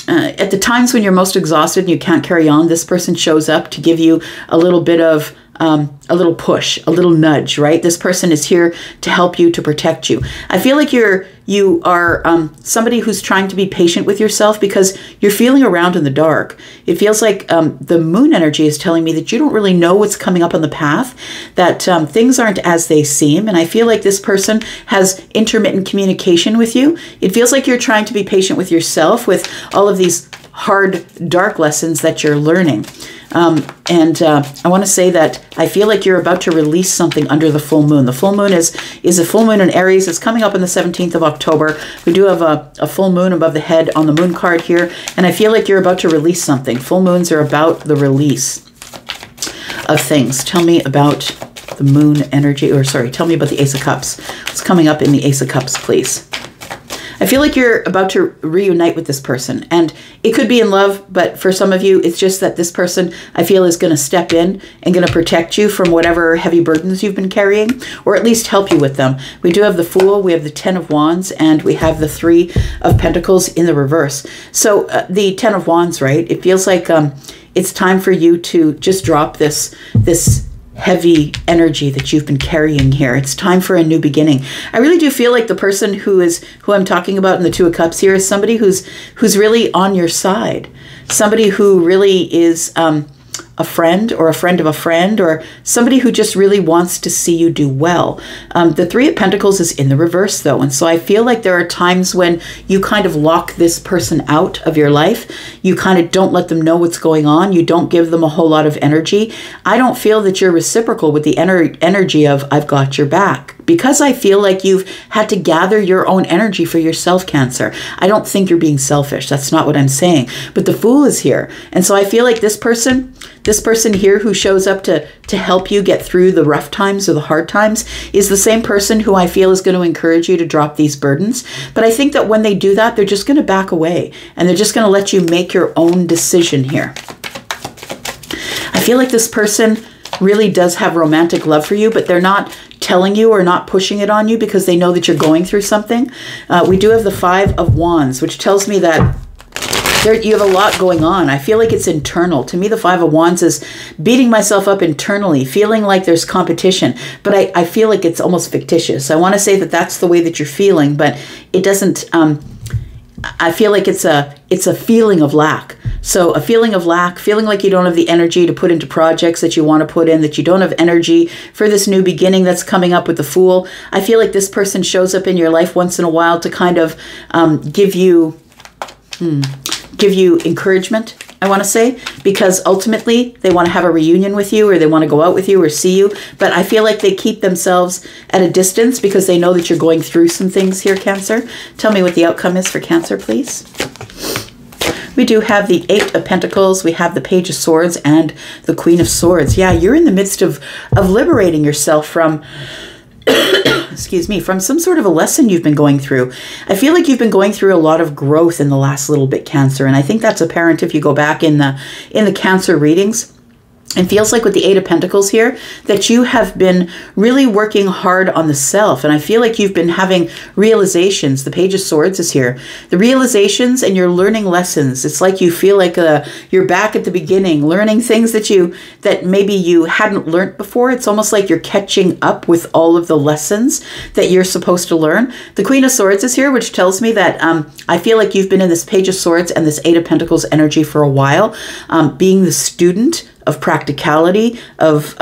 at the times when you're most exhausted and you can't carry on, this person shows up to give you a little bit of a little push, a little nudge, right? This person is here to help you, to protect you. I feel like you are somebody who's trying to be patient with yourself because you're feeling around in the dark. It feels like the Moon energy is telling me that you don't really know what's coming up on the path, that things aren't as they seem. And I feel like this person has intermittent communication with you. It feels like you're trying to be patient with yourself with all of these hard, dark lessons that you're learning. I want to say that I feel like you're about to release something under the full moon. The full moon is a full moon in Aries. It's coming up on the 17th of October. We do have a full moon above the head on the moon card here, and I feel like you're about to release something. Full moons are about the release of things. Tell me about the Moon energy, or sorry, tell me about the Ace of Cups. What's coming up in the Ace of Cups, please? I feel like you're about to reunite with this person, and it could be in love, but for some of you, it's just that this person, I feel, is going to step in and going to protect you from whatever heavy burdens you've been carrying, or at least help you with them. We do have the Fool, we have the Ten of Wands, and we have the Three of Pentacles in the reverse. So the Ten of Wands, right? It feels like it's time for you to just drop this heavy energy that you've been carrying here. It's time for a new beginning. I really do feel like the person who I'm talking about in the Two of Cups here is somebody who's really on your side. Somebody who really is a friend or a friend of a friend, or somebody who just really wants to see you do well. The Three of Pentacles is in the reverse though. And so I feel like there are times when you kind of lock this person out of your life. You kind of don't let them know what's going on. You don't give them a whole lot of energy. I don't feel that you're reciprocal with the energy of I've got your back, because I feel like you've had to gather your own energy for yourself, Cancer. I don't think you're being selfish. That's not what I'm saying. But the Fool is here. And so I feel like this person here who shows up to help you get through the rough times or the hard times is the same person who I feel is going to encourage you to drop these burdens. But I think that when they do that, they're just going to back away, and they're just going to let you make your own decision here. I feel like this person really does have romantic love for you, but they're not telling you or not pushing it on you because they know that you're going through something. We do have the Five of Wands, which tells me that you have a lot going on. I feel like it's internal. To me, the Five of Wands is beating myself up internally, feeling like there's competition, but I feel like it's almost fictitious. I want to say that that's the way that you're feeling, but it doesn't, I feel like it's a feeling of lack. So a feeling of lack, feeling like you don't have the energy to put into projects that you want to put in, that you don't have energy for this new beginning that's coming up with the Fool. I feel like this person shows up in your life once in a while to kind of give you encouragement, I want to say, because ultimately they want to have a reunion with you, or they want to go out with you or see you. But I feel like they keep themselves at a distance because they know that you're going through some things here, Cancer. Tell me what the outcome is for Cancer, please. We do have the Eight of Pentacles, we have the Page of Swords, and the Queen of Swords. Yeah, you're in the midst of liberating yourself from excuse me, from some sort of a lesson you've been going through. I feel like you've been going through a lot of growth in the last little bit, Cancer, and I think that's apparent if you go back in the Cancer readings. It feels like with the Eight of Pentacles here that you have been really working hard on the self. And I feel like you've been having realizations. The Page of Swords is here. The realizations, and you're learning lessons. It's like you feel like you're back at the beginning, learning things that maybe you hadn't learned before. It's almost like you're catching up with all of the lessons that you're supposed to learn. The Queen of Swords is here, which tells me that I feel like you've been in this Page of Swords and this Eight of Pentacles energy for a while, being the student of practicality, of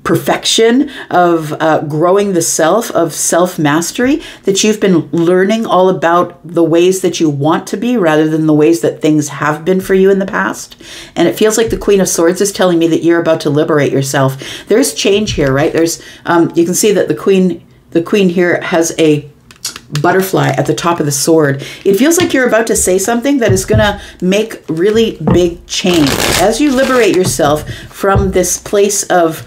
perfection, of growing the self, of self-mastery, that you've been learning all about the ways that you want to be rather than the ways that things have been for you in the past. And it feels like the Queen of Swords is telling me that you're about to liberate yourself. There's change here, right? There's you can see that the queen here has a butterfly at the top of the sword. It feels like you're about to say something that is going to make really big change. As you liberate yourself from this place of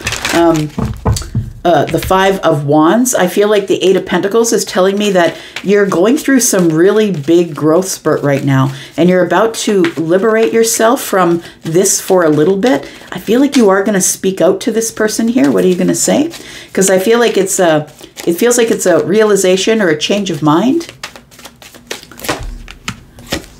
the Five of Wands, I feel like the Eight of Pentacles is telling me that you're going through some really big growth spurt right now, and you're about to liberate yourself from this for a little bit. I feel like you are going to speak out to this person here. What are you going to say? Because I feel like it feels like it's a realization or a change of mind.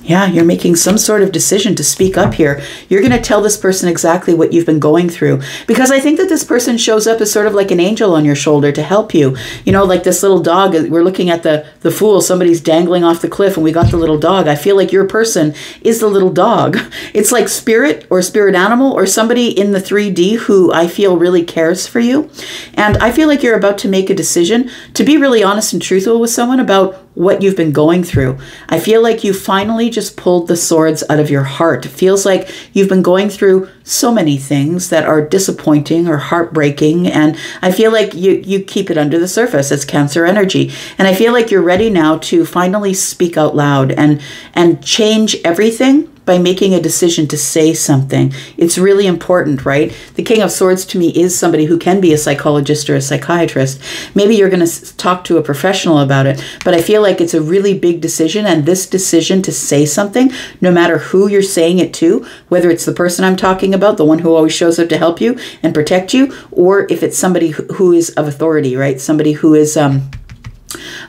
Yeah, you're making some sort of decision to speak up here. You're going to tell this person exactly what you've been going through. Because I think that this person shows up as sort of like an angel on your shoulder to help you. You know, like this little dog. We're looking at the Fool. Somebody's dangling off the cliff and we got the little dog. I feel like your person is the little dog. It's like spirit or spirit animal or somebody in the 3D who I feel really cares for you. And I feel like you're about to make a decision to be really honest and truthful with someone about what you've been going through. I feel like you finally just pulled the swords out of your heart. It feels like you've been going through so many things that are disappointing or heartbreaking, and I feel like you keep it under the surface. It's Cancer energy. And I feel like you're ready now to finally speak out loud and change everything by making a decision to say something. It's really important, right? The King of Swords to me is somebody who can be a psychologist or a psychiatrist. Maybe you're going to talk to a professional about it, but I feel like it's a really big decision, and this decision to say something, no matter who you're saying it to, whether it's the person I'm talking about, the one who always shows up to help you and protect you, or if it's somebody who is of authority, right? Somebody who is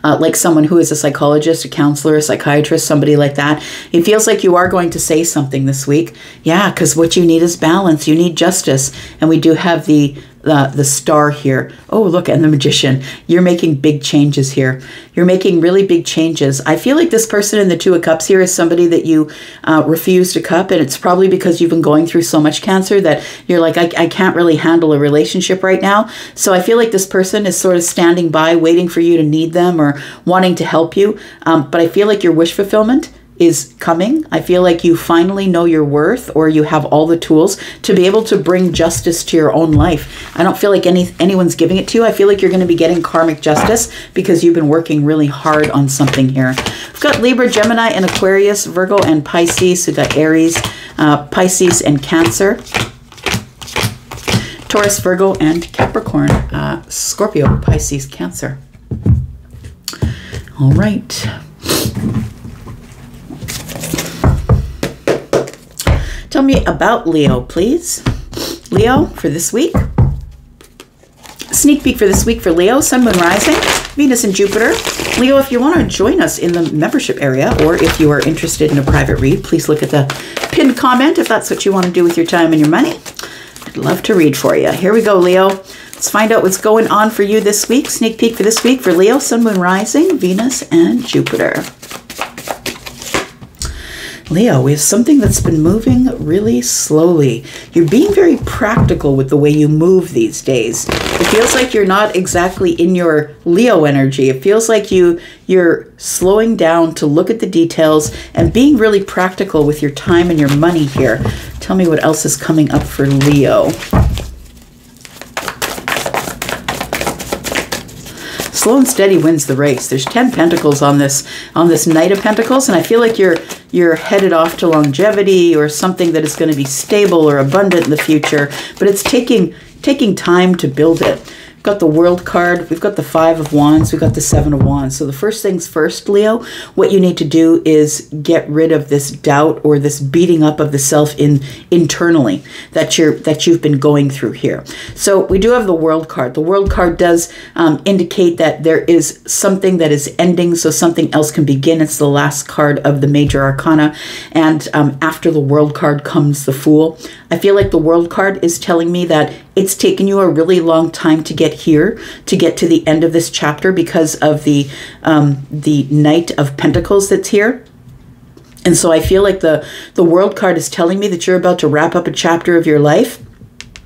like someone who is a psychologist, a counselor, a psychiatrist, somebody like that. It feels like you are going to say something this week. Yeah, because what you need is balance. You need justice. And we do have the Star here. Oh, look, and the Magician. You're making big changes here. You're making really big changes. I feel like this person in the Two of Cups here is somebody that you refuse to cup, and it's probably because you've been going through so much, Cancer, that you're like, I can't really handle a relationship right now. So I feel like this person is sort of standing by, waiting for you to need them or wanting to help you. But I feel like your wish fulfillment is coming. I feel like you finally know your worth, or you have all the tools to be able to bring justice to your own life. I don't feel like anyone's giving it to you. I feel like you're going to be getting karmic justice because you've been working really hard on something here. We've got Libra, Gemini, and Aquarius, Virgo, and Pisces. We've got Aries, Pisces, and Cancer, Taurus, Virgo, and Capricorn, Scorpio, Pisces, Cancer. All right. Tell me about Leo, please. Leo, for this week. Sneak peek for this week for Leo, Sun, Moon, Rising, Venus, and Jupiter. Leo, if you want to join us in the membership area, or if you are interested in a private read, please look at the pinned comment if that's what you want to do with your time and your money. I'd love to read for you. Here we go, Leo. Let's find out what's going on for you this week. Sneak peek for this week for Leo, Sun, Moon, Rising, Venus, and Jupiter. Leo, we have something that's been moving really slowly. You're being very practical with the way you move these days. It feels like you're not exactly in your Leo energy. It feels like you're slowing down to look at the details and being really practical with your time and your money here. Tell me what else is coming up for Leo. slow and steady wins the race. There's 10 pentacles on this Knight of Pentacles, and I feel like you're headed off to longevity or something that is going to be stable or abundant in the future, but it's taking time to build it. We've got the World card, we've got the Five of Wands, we've got the Seven of Wands. So the first things first, Leo, what you need to do is get rid of this doubt or this beating up of the self internally that you've been going through here. So we do have the World card. The World card does indicate that there is something that is ending, so something else can begin. It's the last card of the major arcana, and after the World card comes the Fool. I feel like the World card is telling me that it's taken you a really long time to get here, to get to the end of this chapter because of the Knight of Pentacles that's here. And so I feel like the World card is telling me that you're about to wrap up a chapter of your life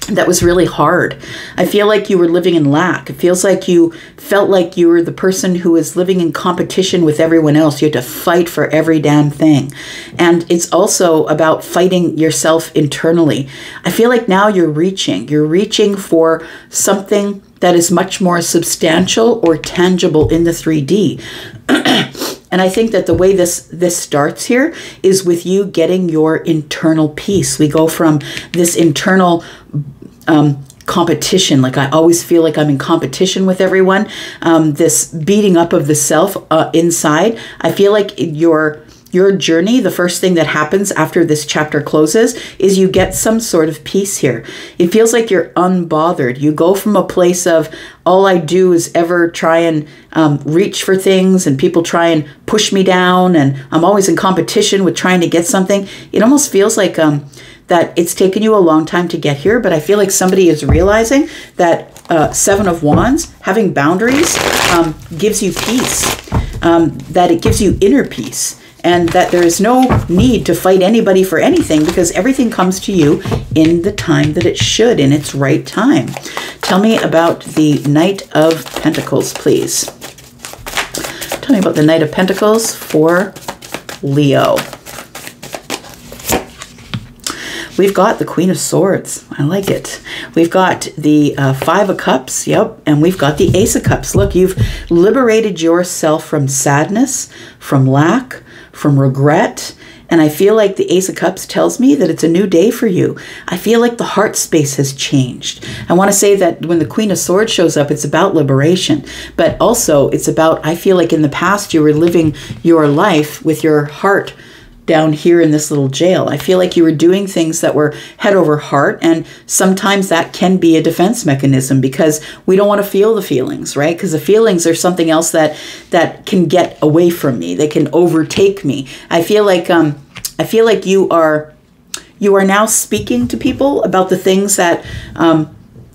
that was really hard. I feel like you were living in lack. It feels like you felt like you were the person who was living in competition with everyone else. You had to fight for every damn thing. And it's also about fighting yourself internally. I feel like now you're reaching for something that is much more substantial or tangible in the 3D. And I think that the way this starts here is with you getting your internal peace. We go from this internal competition, like I always feel like I'm in competition with everyone, this beating up of the self inside. I feel like your journey, the first thing that happens after this chapter closes is you get some sort of peace here. It feels like you're unbothered. You go from a place of all I do is ever try and reach for things, and people try and push me down, and I'm always in competition with trying to get something. It almost feels like that it's taken you a long time to get here, but I feel like somebody is realizing that Seven of Wands, having boundaries, gives you peace, that it gives you inner peace. And that there is no need to fight anybody for anything because everything comes to you in the time that it should, in its right time. Tell me about the Knight of Pentacles, please. Tell me about the Knight of Pentacles for Leo. We've got the Queen of Swords. I like it. We've got the Five of Cups. Yep. And we've got the Ace of Cups. Look, you've liberated yourself from sadness, from lack, from regret. And I feel like the Ace of Cups tells me that it's a new day for you. I feel like the heart space has changed. I want to say that when the Queen of Swords shows up, it's about liberation. But also it's about, I feel like in the past you were living your life with your heart down here in this little jail. I feel like you were doing things that were head over heart, and sometimes that can be a defense mechanism because we don't want to feel the feelings, right? Because the feelings are something else that can get away from me. They can overtake me. I feel like you are now speaking to people about the things that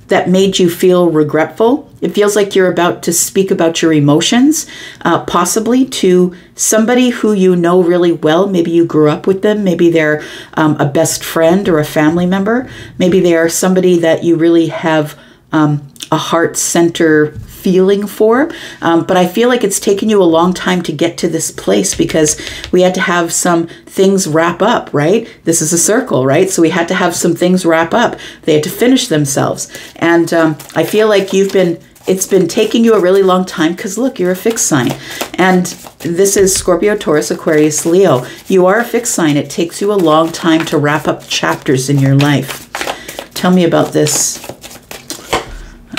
that made you feel regretful. It feels like you're about to speak about your emotions, possibly to somebody who you know really well. Maybe you grew up with them. Maybe they're a best friend or a family member. Maybe they are somebody that you really have a heart center feeling for. But I feel like it's taken you a long time to get to this place because we had to have some things wrap up, right? This is a circle, right? So we had to have some things wrap up. They had to finish themselves. And I feel like it's been taking you a really long time because look, you're a fixed sign. And this is Scorpio, Taurus, Aquarius, Leo. You are a fixed sign. It takes you a long time to wrap up chapters in your life. Tell me about this.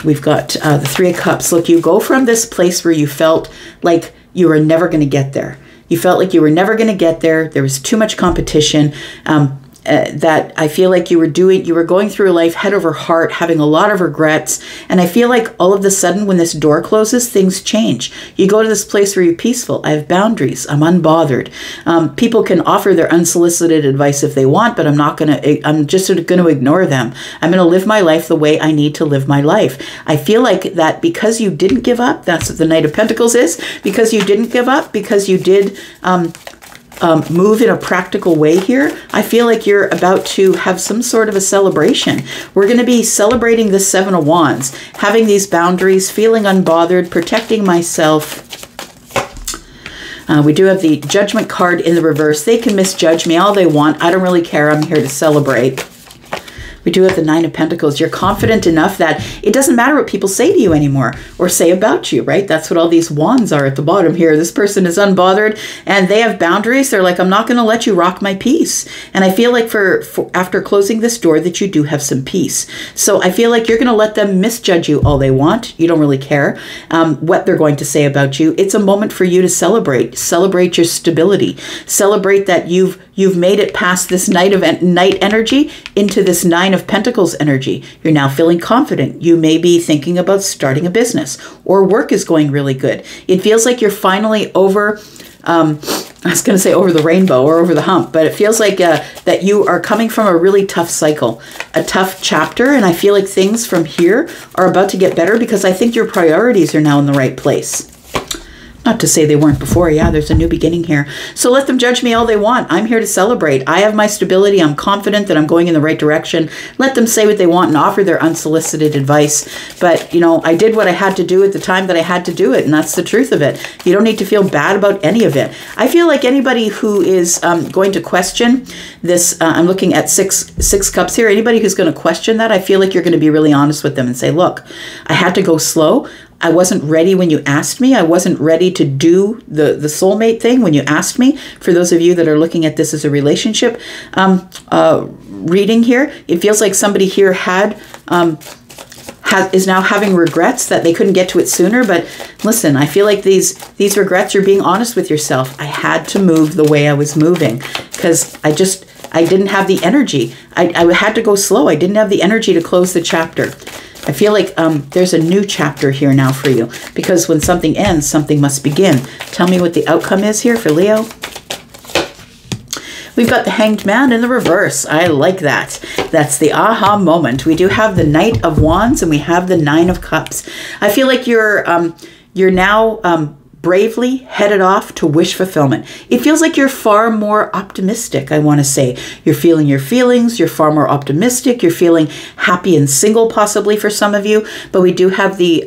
We've got the Three of Cups. Look, you go from this place where you felt like you were never going to get there. You felt like you were never going to get there. There was too much competition. That I feel like you were going through life head over heart, having a lot of regrets. And I feel like all of a sudden when this door closes, things change. You go to this place where you're peaceful. I have boundaries. I'm unbothered. People can offer their unsolicited advice if they want, but I'm just sort of going to ignore them. I'm going to live my life the way I need to live my life. I feel like that because you didn't give up, that's what the Knight of Pentacles is, because you didn't give up, because you did move in a practical way here, I feel like you're about to have some sort of a celebration. We're going to be celebrating the Seven of Wands, having these boundaries, feeling unbothered, protecting myself. We do have the Judgment card in the reverse. They can misjudge me all they want. I don't really care. I'm here to celebrate. We do have the Nine of Pentacles. You're confident enough that it doesn't matter what people say to you anymore or say about you, right? That's what all these wands are at the bottom here. This person is unbothered and they have boundaries. They're like, I'm not going to let you rock my peace. And I feel like for after closing this door that you do have some peace. So I feel like you're going to let them misjudge you all they want. You don't really care what they're going to say about you. It's a moment for you to celebrate your stability, celebrate that you've made it past this night energy into this Nine of Pentacles energy. You're now feeling confident. You may be thinking about starting a business, or work is going really good. It feels like you're finally over, I was going to say over the rainbow or over the hump, but it feels like that you are coming from a really tough cycle, a tough chapter. And I feel like things from here are about to get better because I think your priorities are now in the right place. Not to say they weren't before. Yeah, there's a new beginning here. So let them judge me all they want. I'm here to celebrate. I have my stability. I'm confident that I'm going in the right direction. Let them say what they want and offer their unsolicited advice. But, you know, I did what I had to do at the time that I had to do it, and that's the truth of it. You don't need to feel bad about any of it. I feel like anybody who is going to question this, I'm looking at six cups here. Anybody who's going to question that, I feel like you're going to be really honest with them and say, look, I had to go slow. I wasn't ready when you asked me. I wasn't ready to do the soulmate thing when you asked me. For those of you that are looking at this as a relationship reading here, it feels like somebody here is now having regrets that they couldn't get to it sooner. But listen, I feel like these regrets, you're being honest with yourself. I had to move the way I was moving because I didn't have the energy. I had to go slow. I didn't have the energy to close the chapter. I feel like there's a new chapter here now for you, because when something ends, something must begin. Tell me what the outcome is here for Leo. We've got the Hanged Man in the reverse. I like that. That's the aha moment. We do have the Knight of Wands and we have the Nine of Cups. I feel like you're now bravely headed off to wish fulfillment. It feels like you're far more optimistic, I want to say. You're feeling your feelings. You're far more optimistic. You're feeling happy and single possibly for some of you. But we do have the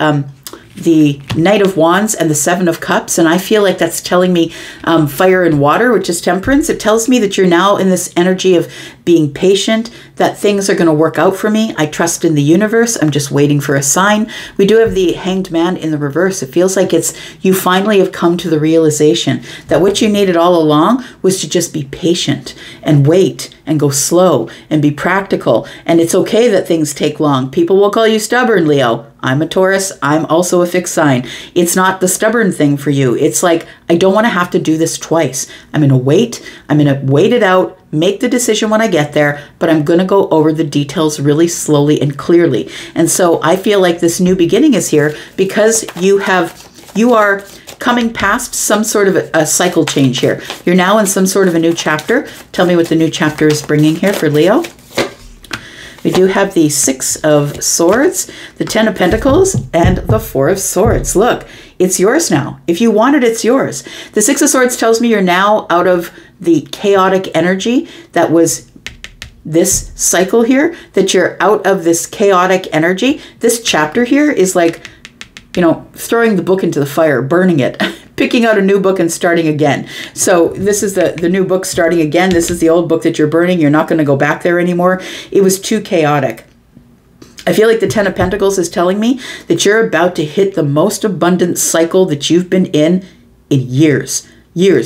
Knight of Wands and the Seven of Cups. And I feel like that's telling me fire and water, which is temperance. It tells me that you're now in this energy of being patient, that things are going to work out for me. I trust in the universe. I'm just waiting for a sign. We do have the Hanged Man in the reverse. It feels like you finally have come to the realization that what you needed all along was to just be patient and wait and go slow and be practical. And it's okay that things take long. People will call you stubborn, Leo. I'm a Taurus. I'm also a fixed sign. It's not the stubborn thing for you. It's like, I don't want to have to do this twice. I'm going to wait. I'm going to wait it out, make the decision when I get there, but I'm going to go over the details really slowly and clearly. And so I feel like this new beginning is here because you are coming past some sort of a cycle change here. You're now in some sort of a new chapter. Tell me what the new chapter is bringing here for Leo. We do have the Six of Swords, the Ten of Pentacles, and the Four of Swords. Look, it's yours now. If you want it, it's yours. The Six of Swords tells me you're now out of the chaotic energy that was this cycle here, that you're out of this chaotic energy. This chapter here is like, you know, throwing the book into the fire, burning it, picking out a new book and starting again. So this is the new book starting again. This is the old book that you're burning. You're not going to go back there anymore. It was too chaotic. I feel like the Ten of Pentacles is telling me that you're about to hit the most abundant cycle that you've been in years.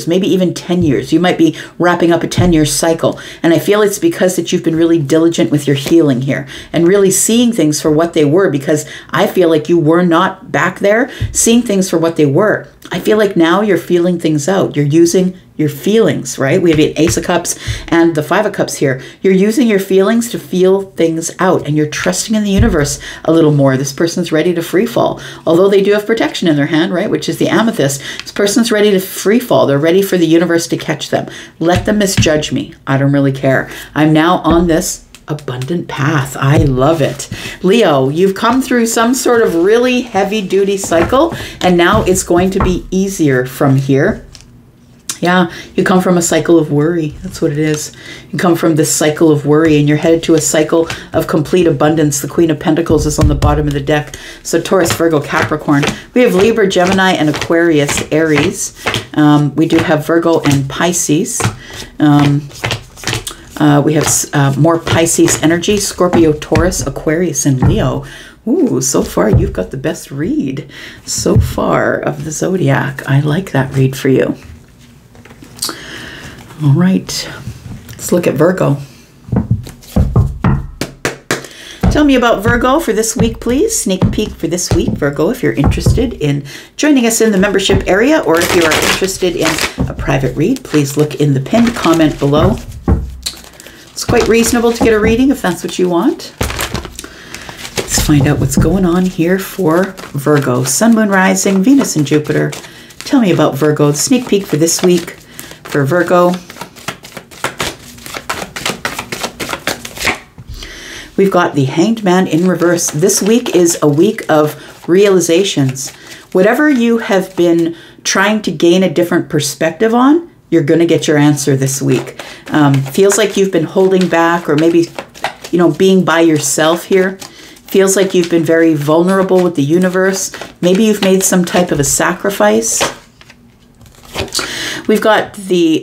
Maybe even 10 years. You might be wrapping up a 10-year cycle. And I feel it's because that you've been really diligent with your healing here and really seeing things for what they were, because I feel like you were not back there seeing things for what they were. I feel like now you're feeling things out. You're using your feelings, right? We have an Ace of Cups and the Five of Cups here. You're using your feelings to feel things out, and you're trusting in the universe a little more. This person's ready to free fall. Although they do have protection in their hand, right? Which is the Amethyst. This person's ready to free fall. They're ready for the universe to catch them. Let them misjudge me. I don't really care. I'm now on this abundant path. I love it. Leo, you've come through some sort of really heavy duty cycle, and now it's going to be easier from here. Yeah, you come from a cycle of worry. That's what it is. You come from this cycle of worry and you're headed to a cycle of complete abundance. The Queen of Pentacles is on the bottom of the deck. So Taurus, Virgo, Capricorn. We have Libra, Gemini, and Aquarius, Aries. We do have Virgo and Pisces. We have more Pisces energy, Scorpio, Taurus, Aquarius, and Leo. Ooh, so far you've got the best read so far of the zodiac. I like that read for you. All right, let's look at Virgo. Tell me about Virgo for this week, please. Sneak peek for this week, Virgo, if you're interested in joining us in the membership area, or if you are interested in a private read, please look in the pinned comment below. It's quite reasonable to get a reading if that's what you want. Let's find out what's going on here for Virgo. Sun, Moon, Rising, Venus, and Jupiter. Tell me about Virgo. The sneak peek for this week for Virgo. We've got the Hanged Man in reverse. This week is a week of realizations. Whatever you have been trying to gain a different perspective on, you're going to get your answer this week. Feels like you've been holding back, or maybe, you know, being by yourself here. Feels like you've been very vulnerable with the universe. Maybe you've made some type of a sacrifice. We've got the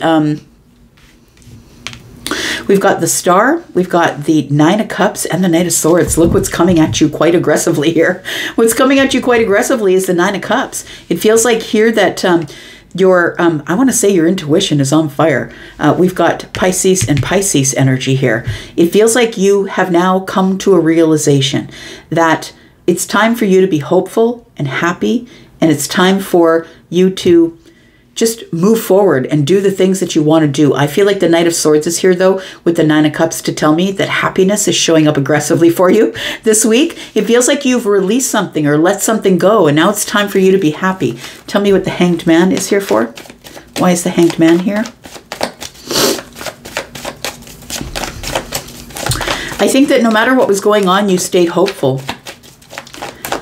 Star, we've got the Nine of Cups, and the Knight of Swords. Look what's coming at you quite aggressively here. What's coming at you quite aggressively is the Nine of Cups. It feels like here that I want to say your intuition is on fire. We've got Pisces and Pisces energy here. It feels like you have now come to a realization that it's time for you to be hopeful and happy, and it's time for you to just move forward and do the things that you want to do. I feel like the Knight of Swords is here, though, with the Nine of Cups to tell me that happiness is showing up aggressively for you this week. It feels like you've released something or let something go, and now it's time for you to be happy. Tell me what the Hanged Man is here for. Why is the Hanged Man here? I think that no matter what was going on, you stayed hopeful.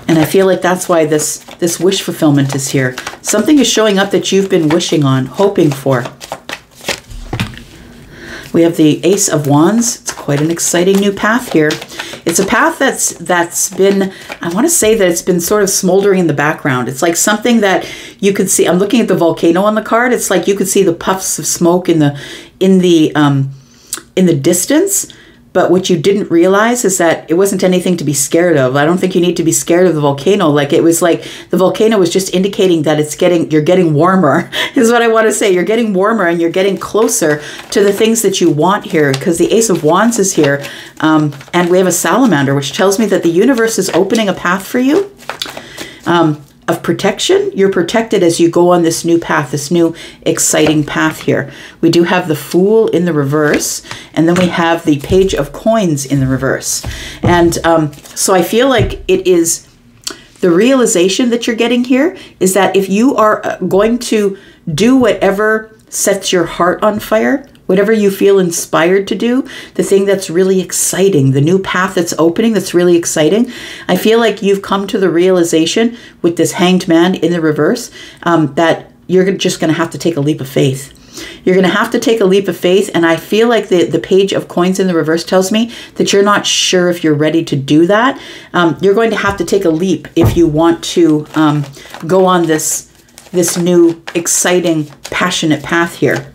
And I feel like that's why this wish fulfillment is here. Something is showing up that you've been wishing on, hoping for. We have the Ace of Wands. It's quite an exciting new path here. It's a path that's been, I want to say that it's been sort of smoldering in the background. It's like something that you could see. I'm looking at the volcano on the card. It's like you could see the puffs of smoke in the distance. But what you didn't realize is that it wasn't anything to be scared of. I don't think you need to be scared of the volcano. Like, it was like the volcano was just indicating that you're getting warmer, is what I want to say. You're getting warmer and you're getting closer to the things that you want here, because the Ace of Wands is here. And we have a salamander, which tells me that the universe is opening a path for you. Of protection. You're protected as you go on this new path, this new exciting path here. We do have the Fool in the reverse, and then we have the Page of Coins in the reverse. And so I feel like it is the realization that you're getting here is that if you are going to do whatever sets your heart on fire, whatever you feel inspired to do, the thing that's really exciting, the new path that's opening that's really exciting, I feel like you've come to the realization with this Hanged Man in the reverse that you're just going to have to take a leap of faith. You're going to have to take a leap of faith, and I feel like the Page of Coins in the reverse tells me that you're not sure if you're ready to do that. You're going to have to take a leap if you want to go on this new, exciting, passionate path here.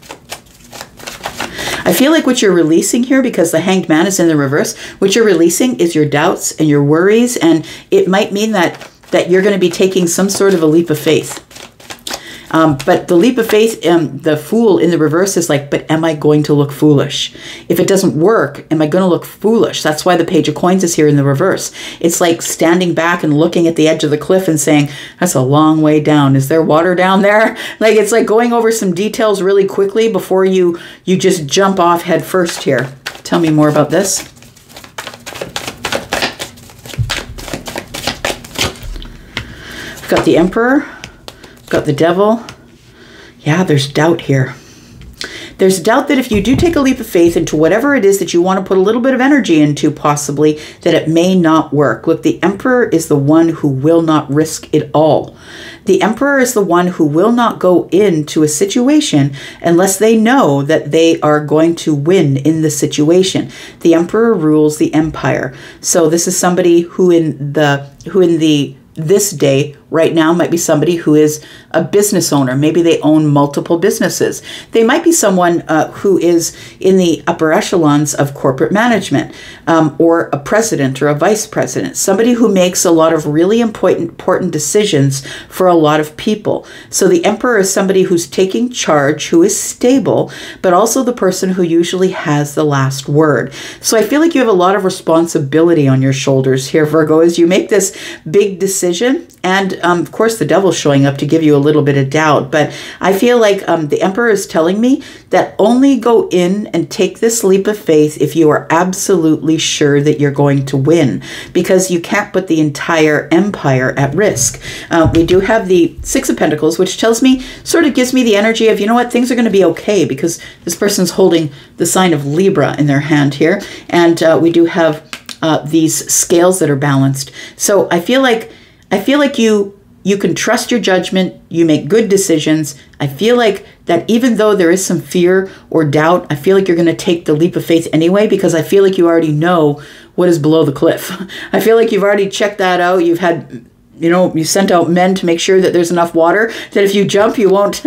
I feel like what you're releasing here, because the Hanged Man is in the reverse, what you're releasing is your doubts and your worries, and it might mean that you're going to be taking some sort of a leap of faith. But the leap of faith, the Fool in the reverse is like, but am I going to look foolish? If it doesn't work, am I going to look foolish? That's why the Page of Coins is here in the reverse. It's like standing back and looking at the edge of the cliff and saying, that's a long way down. Is there water down there? Like, it's like going over some details really quickly before you just jump off head first here. Tell me more about this. We've got the Emperor. Got the Devil. Yeah, there's doubt here. There's doubt that if you do take a leap of faith into whatever it is that you want to put a little bit of energy into, possibly, that it may not work. Look, the Emperor is the one who will not risk it all. The Emperor is the one who will not go into a situation unless they know that they are going to win in the situation. The Emperor rules the empire. So this is somebody who in this day right now might be somebody who is a business owner. Maybe they own multiple businesses. They might be someone who is in the upper echelons of corporate management, or a president or a vice president, somebody who makes a lot of really important decisions for a lot of people. So the Emperor is somebody who's taking charge, who is stable, but also the person who usually has the last word. So I feel like you have a lot of responsibility on your shoulders here, Virgo, as you make this big decision. And of course, the devil's showing up to give you a little bit of doubt. But I feel like the Emperor is telling me that only go in and take this leap of faith if you are absolutely sure that you're going to win, because you can't put the entire empire at risk. We do have the Six of Pentacles, which tells me, sort of gives me the energy of, you know what, things are going to be okay, because this person's holding the sign of Libra in their hand here. And we do have these scales that are balanced. So I feel like you can trust your judgment. You make good decisions. I feel like that even though there is some fear or doubt, I feel like you're going to take the leap of faith anyway, because I feel like you already know what is below the cliff. I feel like you've already checked that out. You've had, you know, you sent out men to make sure that there's enough water, that if you jump, you won't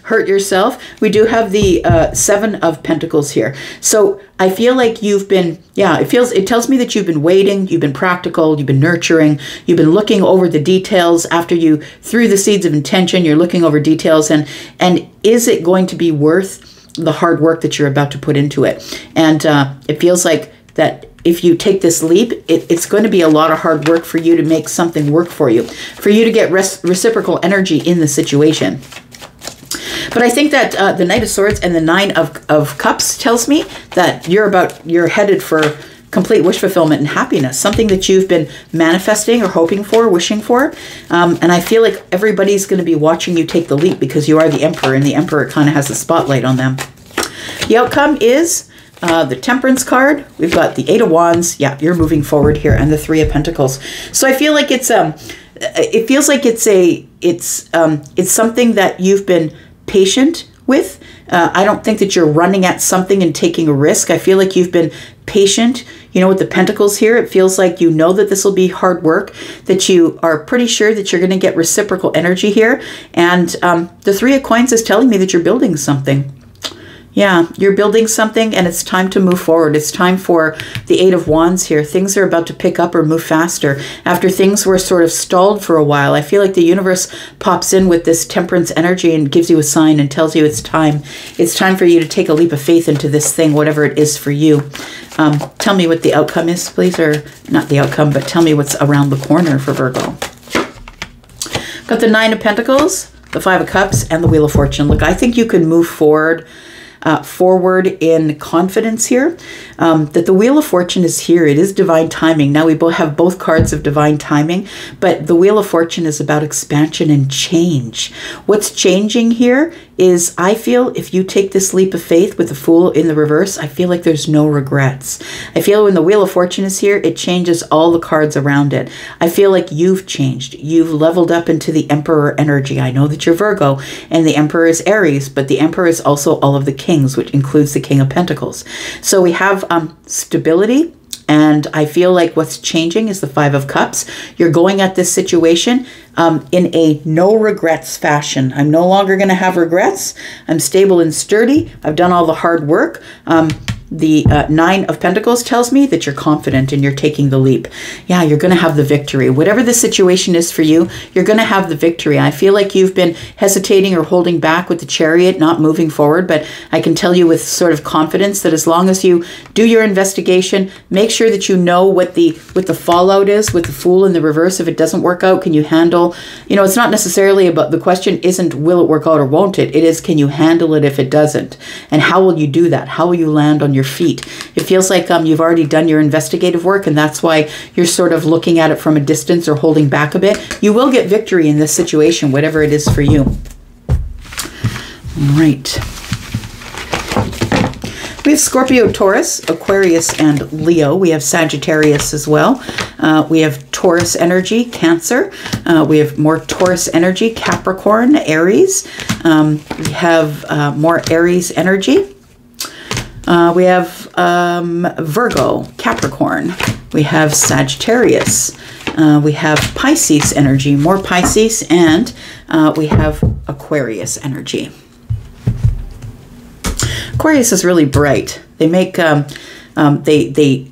hurt yourself. We do have the Seven of Pentacles here. So I feel like you've been, it tells me that you've been waiting, you've been practical, you've been nurturing, you've been looking over the details after you threw the seeds of intention. You're looking over details, and is it going to be worth the hard work that you're about to put into it? And it feels like that if you take this leap, it's going to be a lot of hard work for you to make something work for you to get reciprocal energy in the situation. But I think that the Knight of Swords and the Nine of Cups tells me that you're headed for complete wish fulfillment and happiness, something that you've been manifesting or hoping for, wishing for. And I feel like everybody's going to be watching you take the leap, because you are the Emperor, and the Emperor kind of has the spotlight on them. The outcome is the Temperance card. We've got the Eight of Wands. Yeah, you're moving forward here, and the Three of Pentacles. So I feel like it's it feels like it's something that you've been patient with. I don't think that you're running at something and taking a risk. I feel like you've been patient. You know, with the Pentacles here, it feels like you know that this will be hard work, that you are pretty sure that you're going to get reciprocal energy here. And the Three of Coins is telling me that you're building something. Yeah, you're building something, and it's time to move forward. It's time for the Eight of Wands here. Things are about to pick up or move faster. After things were sort of stalled for a while, I feel like the universe pops in with this Temperance energy and gives you a sign and tells you it's time. It's time for you to take a leap of faith into this thing, whatever it is for you. Tell me what the outcome is, please, or not the outcome, but tell me what's around the corner for Virgo. Got the Nine of Pentacles, the Five of Cups, and the Wheel of Fortune. Look, I think you can move forward in confidence here, that the Wheel of Fortune is here. It is divine timing. Now we both have both cards of divine timing, but the Wheel of Fortune is about expansion and change. What's changing here is, I feel, if you take this leap of faith with the Fool in the reverse, I feel like there's no regrets. I feel when the Wheel of Fortune is here, it changes all the cards around it. I feel like you've changed. You've leveled up into the Emperor energy. I know that you're Virgo, and the Emperor is Aries, but the Emperor is also all of the kings, which includes the King of Pentacles. So we have stability. And I feel like what's changing is the Five of Cups. You're going at this situation in a no regrets fashion. I'm no longer going to have regrets. I'm stable and sturdy. I've done all the hard work. The Nine of Pentacles tells me that you're confident and you're taking the leap. Yeah, you're going to have the victory. Whatever the situation is for you, you're going to have the victory. I feel like you've been hesitating or holding back with the Chariot, not moving forward, but I can tell you with sort of confidence that as long as you do your investigation, make sure that you know what the fallout is with the Fool in the reverse. If it doesn't work out, can you handle, you know, it's not necessarily about, the question isn't will it work out or won't it? It is, can you handle it if it doesn't? And how will you do that? How will you land on your feet? It feels like you've already done your investigative work, and that's why you're sort of looking at it from a distance or holding back a bit. You will get victory in this situation, whatever it is for you. All right. We have Scorpio, Taurus, Aquarius, and Leo. We have Sagittarius as well. We have Taurus energy, Cancer. We have more Taurus energy, Capricorn, Aries. We have more Aries energy. We have Virgo, Capricorn. We have Sagittarius, We have Pisces energy, more Pisces, and we have Aquarius energy. Aquarius is really bright. They make, they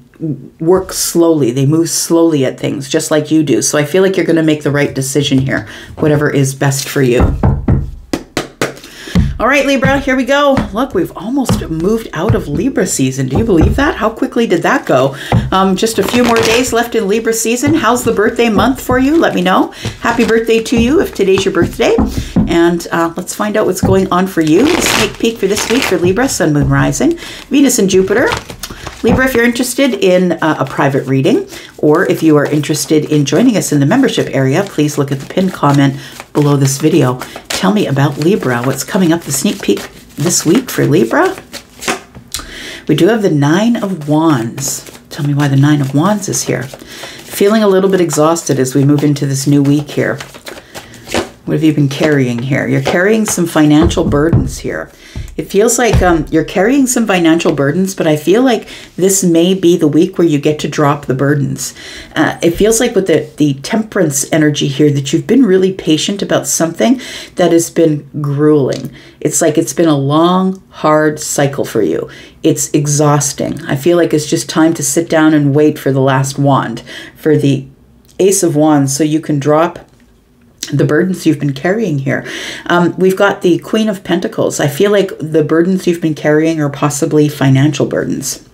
work slowly. They move slowly at things, just like you do. So I feel like you're going to make the right decision here, whatever is best for you. All right, Libra, here we go. Look, we've almost moved out of Libra season. Do you believe that? How quickly did that go? Just a few more days left in Libra season. How's the birthday month for you? Let me know. Happy birthday to you if today's your birthday. And let's find out what's going on for you. A sneak peek for this week for Libra, Sun, Moon, Rising, Venus, and Jupiter. Libra, if you're interested in a private reading, or if you are interested in joining us in the membership area, please look at the pinned comment below this video. Tell me about Libra. What's coming up the sneak peek this week for Libra? We do have the Nine of Wands. Tell me why the Nine of Wands is here. Feeling a little bit exhausted as we move into this new week here. What have you been carrying here? You're carrying some financial burdens here. It feels like you're carrying some financial burdens, but I feel like this may be the week where you get to drop the burdens. It feels like with the temperance energy here that you've been really patient about something that has been grueling. It's like it's been a long, hard cycle for you. It's exhausting. I feel like it's just time to sit down and wait for the last wand, for the Ace of Wands, so you can drop the burdens you've been carrying here. We've got the Queen of Pentacles. I feel like the burdens you've been carrying are possibly financial burdens,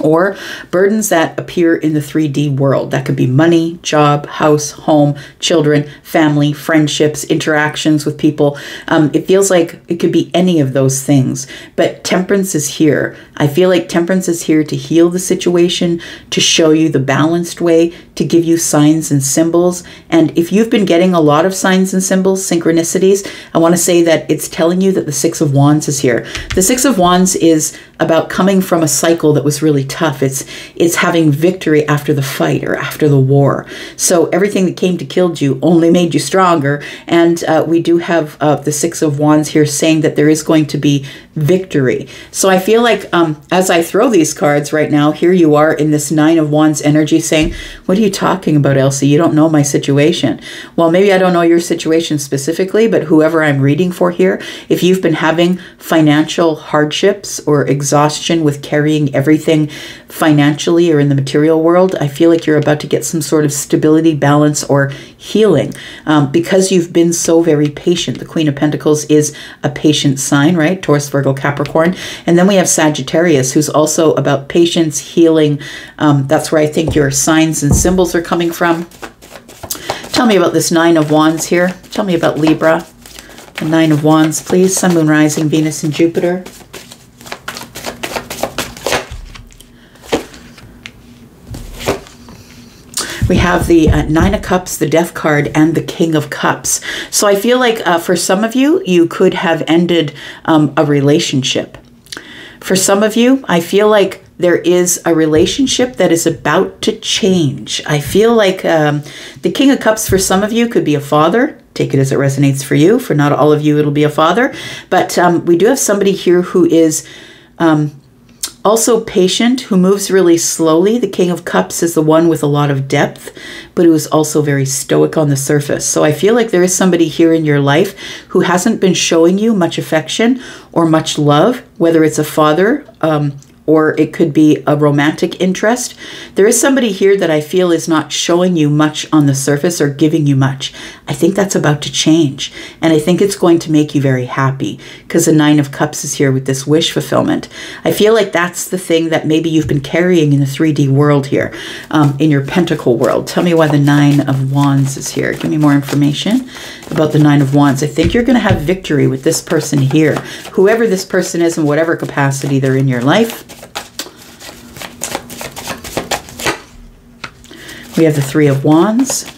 or burdens that appear in the 3D world. That could be money, job, house, home, children, family, friendships, interactions with people. It feels like it could be any of those things, but Temperance is here. I feel like Temperance is here to heal the situation, to show you the balanced way, to give you signs and symbols. And if you've been getting a lot of signs and symbols, synchronicities, I want to say that it's telling you that the Six of Wands is here. The Six of Wands is about coming from a cycle that was really tough. It's having victory after the fight or after the war. So everything that came to kill you only made you stronger. And we do have the Six of Wands here saying that there is going to be victory. So I feel like as I throw these cards right now, here you are in this Nine of Wands energy saying, what are you talking about, Elsie? You don't know my situation. Well, maybe I don't know your situation specifically, but whoever I'm reading for here, if you've been having financial hardships or exhaustion with carrying everything financially or in the material world, I feel like you're about to get some sort of stability, balance, or healing because you've been so very patient. The Queen of Pentacles is a patient sign, right? Taurus, Virgo, Capricorn. And then we have Sagittarius, who's also about patience, healing. That's where I think your signs and symbols are coming from. Tell me about this Nine of Wands here. Tell me about Libra. The Nine of Wands, please. Sun, Moon, Rising, Venus, and Jupiter. We have the Nine of Cups, the Death card, and the King of Cups. So I feel like for some of you, you could have ended a relationship. For some of you, I feel like there is a relationship that is about to change. I feel like the King of Cups for some of you could be a father. Take it as it resonates for you. For not all of you, it'll be a father. But we do have somebody here who is also patient, who moves really slowly. The King of Cups is the one with a lot of depth, but who is also very stoic on the surface. So I feel like there is somebody here in your life who hasn't been showing you much affection or much love, whether it's a father, or it could be a romantic interest. There is somebody here that I feel is not showing you much on the surface or giving you much. I think that's about to change. And I think it's going to make you very happy because the Nine of Cups is here with this wish fulfillment. I feel like that's the thing that maybe you've been carrying in the 3D world here, in your pentacle world. Tell me why the Nine of Wands is here. Give me more information about the Nine of Wands. I think you're going to have victory with this person here, whoever this person is in whatever capacity they're in your life. We have the Three of Wands.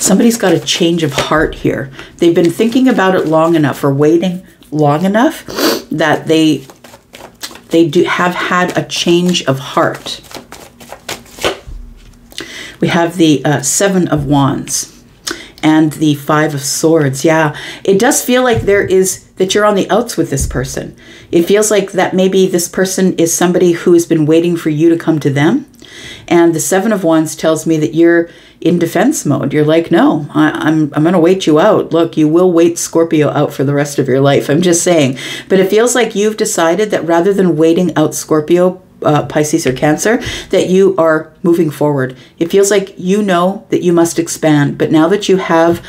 Somebody's got a change of heart here. They've been thinking about it long enough or waiting long enough that they do have had a change of heart. We have the Seven of Wands and the Five of Swords. Yeah, it does feel like that you're on the outs with this person. It feels like that maybe this person is somebody who has been waiting for you to come to them. And the Seven of Wands tells me that you're in defense mode. You're like, no, I'm going to wait you out. Look, you will wait Scorpio out for the rest of your life. I'm just saying. But it feels like you've decided that rather than waiting out Scorpio, Pisces or Cancer, that you are moving forward. It feels like you know that you must expand, but now that you have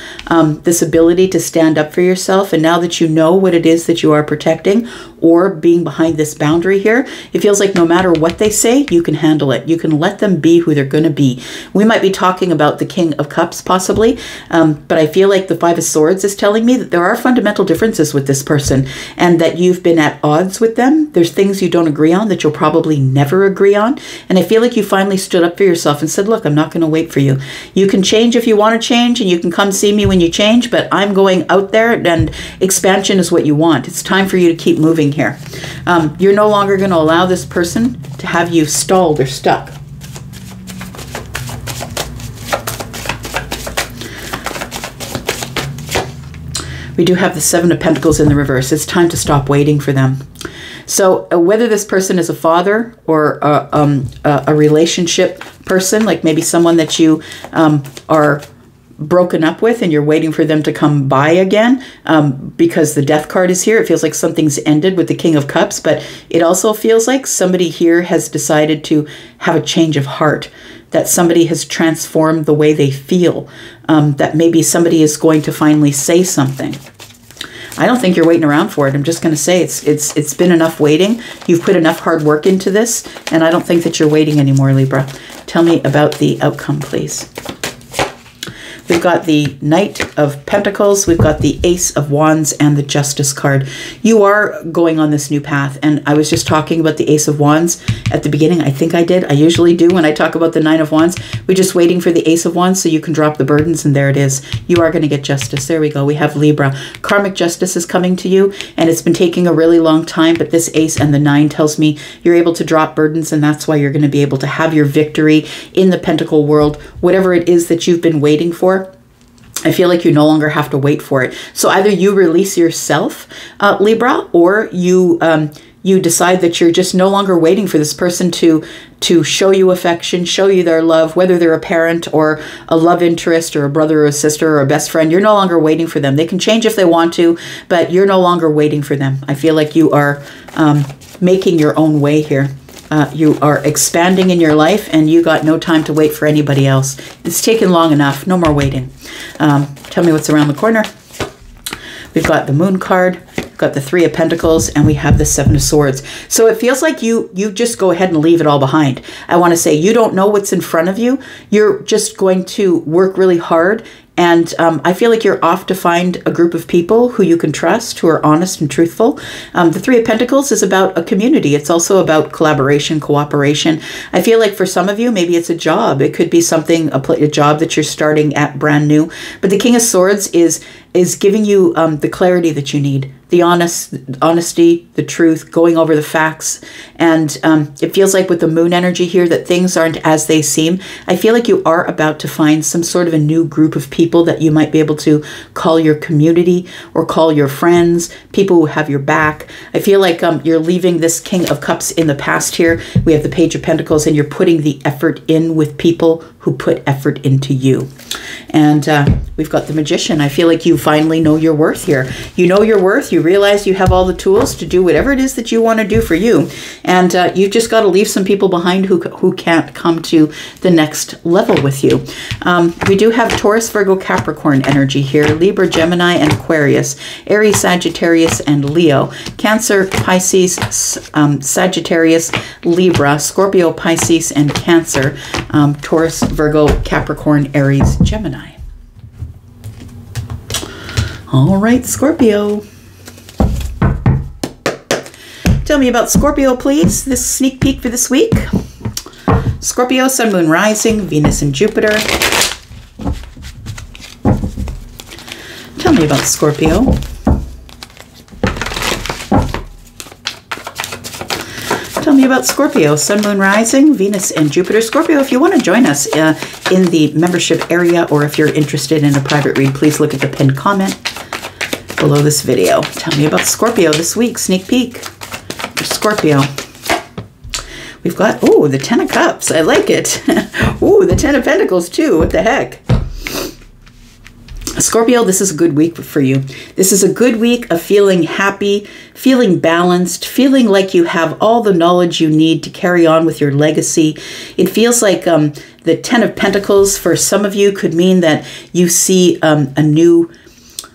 this ability to stand up for yourself, and now that you know what it is that you are protecting or being behind this boundary here, it feels like no matter what they say, you can handle it. You can let them be who they're going to be. We might be talking about the King of Cups possibly, but I feel like the Five of Swords is telling me that there are fundamental differences with this person and that you've been at odds with them. There's things you don't agree on that you'll probably never agree on. And I feel like you finally stood up for yourself and said, look, I'm not going to wait for you. You can change if you want to change, and you can come see me when you change, but I'm going out there, and expansion is what you want. It's time for you to keep moving here. You're no longer going to allow this person to have you stalled or stuck. We do have the Seven of Pentacles in the reverse. It's time to stop waiting for them. So whether this person is a father or a relationship person, like maybe someone that you are broken up with and you're waiting for them to come by again, because the Death card is here. It feels like something's ended with the King of Cups, but it also feels like somebody here has decided to have a change of heart, that somebody has transformed the way they feel, that maybe somebody is going to finally say something. I don't think you're waiting around for it. I'm just going to say it's been enough waiting. You've put enough hard work into this, and I don't think that you're waiting anymore, Libra. Tell me about the outcome, please. We've got the Knight of Pentacles, we've got the Ace of Wands, and the Justice card. You are going on this new path, and I was just talking about the Ace of Wands at the beginning. I think I did. I usually do when I talk about the Nine of Wands. We're just waiting for the Ace of Wands so you can drop the burdens, and there it is. You are going to get justice. There we go. We have Libra. Karmic justice is coming to you, and it's been taking a really long time, but this Ace and the Nine tells me you're able to drop burdens, and that's why you're going to be able to have your victory in the Pentacle world, whatever it is that you've been waiting for. I feel like you no longer have to wait for it. So either you release yourself, Libra, or you decide that you're just no longer waiting for this person to show you affection, show you their love, whether they're a parent or a love interest or a brother or a sister or a best friend. You're no longer waiting for them. They can change if they want to, but you're no longer waiting for them. I feel like you are making your own way here. You are expanding in your life, and you got no time to wait for anybody else. It's taken long enough. No more waiting. Tell me what's around the corner. We've got the Moon card, we've got the Three of Pentacles, and we have the Seven of Swords. So it feels like you just go ahead and leave it all behind. I want to say you don't know what's in front of you. You're just going to work really hard. And I feel like you're off to find a group of people who you can trust, who are honest and truthful. The Three of Pentacles is about a community. It's also about collaboration, cooperation. I feel like for some of you, maybe it's a job. It could be something, a job that you're starting at brand new. But the King of Swords is giving you the clarity that you need. The honesty, the truth, going over the facts. And it feels like with the Moon energy here that things aren't as they seem. I feel like you are about to find some sort of a new group of people that you might be able to call your community or call your friends, people who have your back. I feel like you're leaving this King of Cups in the past here. We have the Page of Pentacles, and you're putting the effort in with people who put effort into you. And we've got the Magician. I feel like you finally know your worth here. You know your worth. You realize you have all the tools to do whatever it is that you want to do for you. And you've just got to leave some people behind who can't come to the next level with you. We do have Taurus, Virgo, Capricorn energy here. Libra, Gemini, and Aquarius. Aries, Sagittarius, and Leo. Cancer, Pisces, Sagittarius, Libra, Scorpio, Pisces, and Cancer. Taurus, Virgo, Capricorn, Aries, Gemini. All right, Scorpio. Tell me about Scorpio, please. This sneak peek for this week. Scorpio, Sun, Moon, Rising, Venus, and Jupiter. Tell me about Scorpio. Tell me about Scorpio, Sun, Moon, Rising, Venus, and Jupiter. Scorpio, if you want to join us in the membership area, or if you're interested in a private read, please look at the pinned comment below this video. Tell me about Scorpio this week, sneak peek for Scorpio. We've got, oh, the Ten of Cups. I like it. Ooh, the Ten of Pentacles too. What the heck? Scorpio, this is a good week for you. This is a good week of feeling happy, feeling balanced, feeling like you have all the knowledge you need to carry on with your legacy. It feels like the Ten of Pentacles for some of you could mean that you see a new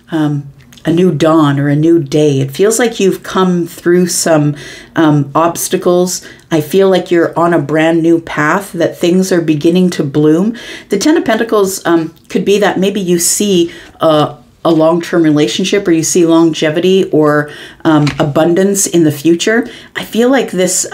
dawn or a new day. It feels like you've come through some obstacles. I feel like you're on a brand new path, that things are beginning to bloom. The Ten of Pentacles could be that maybe you see a long-term relationship, or you see longevity or abundance in the future. I feel like this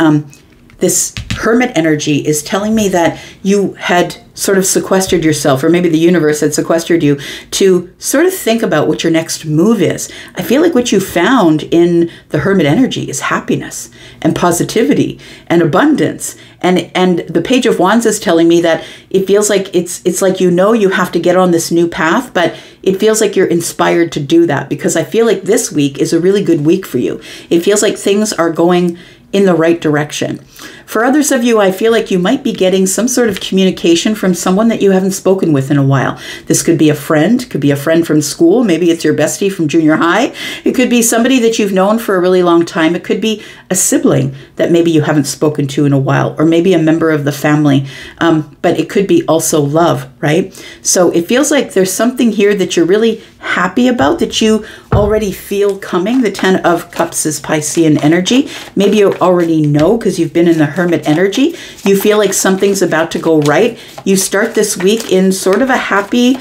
Hermit energy is telling me that you had sort of sequestered yourself, or maybe the universe had sequestered you to sort of think about what your next move is. I feel like what you found in the Hermit energy is happiness and positivity and abundance. And the Page of Wands is telling me that it feels like it's like, you know, you have to get on this new path, but it feels like you're inspired to do that, because I feel like this week is a really good week for you. It feels like things are going in the right direction. For others of you, I feel like you might be getting some sort of communication from someone that you haven't spoken with in a while. This could be a friend, could be a friend from school. Maybe it's your bestie from junior high. It could be somebody that you've known for a really long time. It could be a sibling that maybe you haven't spoken to in a while, or maybe a member of the family. But it could be also love, right? So it feels like there's something here that you're really happy about, that you already feel coming. The Ten of Cups is Piscean energy. Maybe you already know because you've been in the Hermit energy. You feel like something's about to go right. You start this week in sort of a happy,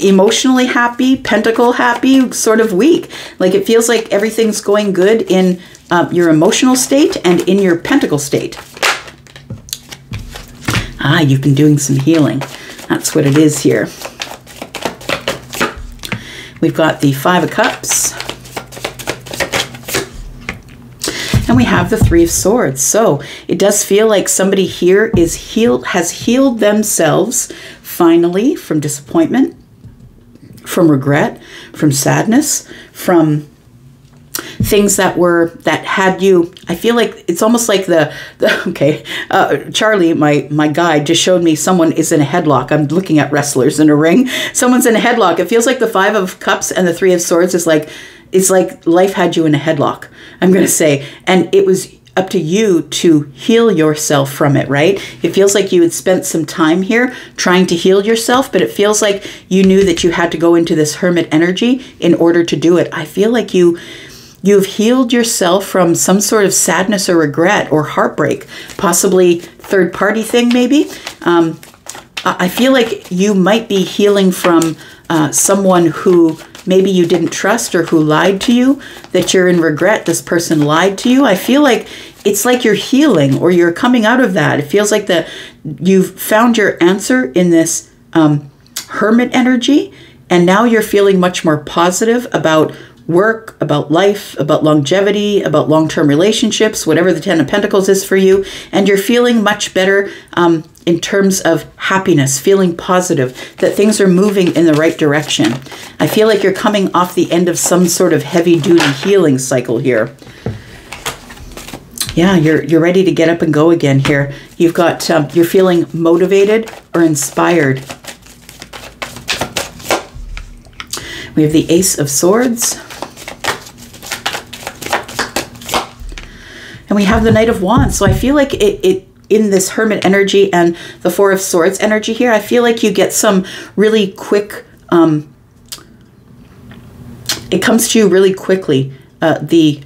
emotionally happy, pentacle happy sort of week. Like it feels like everything's going good in your emotional state and in your pentacle state. Ah, you've been doing some healing. That's what it is here. We've got the Five of Cups. And we have the Three of Swords. So it does feel like somebody here has healed themselves finally from disappointment, from regret, from sadness, from things that had you. I feel like it's almost like Charlie, my guide, just showed me someone is in a headlock. I'm looking at wrestlers in a ring. Someone's in a headlock. It feels like the Five of Cups and the Three of Swords is like, it's like life had you in a headlock, I'm going to say. And it was up to you to heal yourself from it, right? It feels like you had spent some time here trying to heal yourself, but it feels like you knew that you had to go into this Hermit energy in order to do it. I feel like you've healed yourself from some sort of sadness or regret or heartbreak, possibly third party thing maybe. I feel like you might be healing from someone who maybe you didn't trust, or who lied to you, that you're in regret. This person lied to you. I feel like it's like you're healing, or you're coming out of that. It feels like you've found your answer in this Hermit energy, and now you're feeling much more positive about work, about life, about longevity, about long-term relationships, whatever the Ten of Pentacles is for you. And you're feeling much better in terms of happiness, feeling positive, that things are moving in the right direction. I feel like you're coming off the end of some sort of heavy-duty healing cycle here. Yeah, you're ready to get up and go again here. You've got, you're feeling motivated or inspired. We have the Ace of Swords. And we have the Knight of Wands. So I feel like it in this Hermit energy and the Four of Swords energy here, I feel like you get some really quick, it comes to you really quickly. The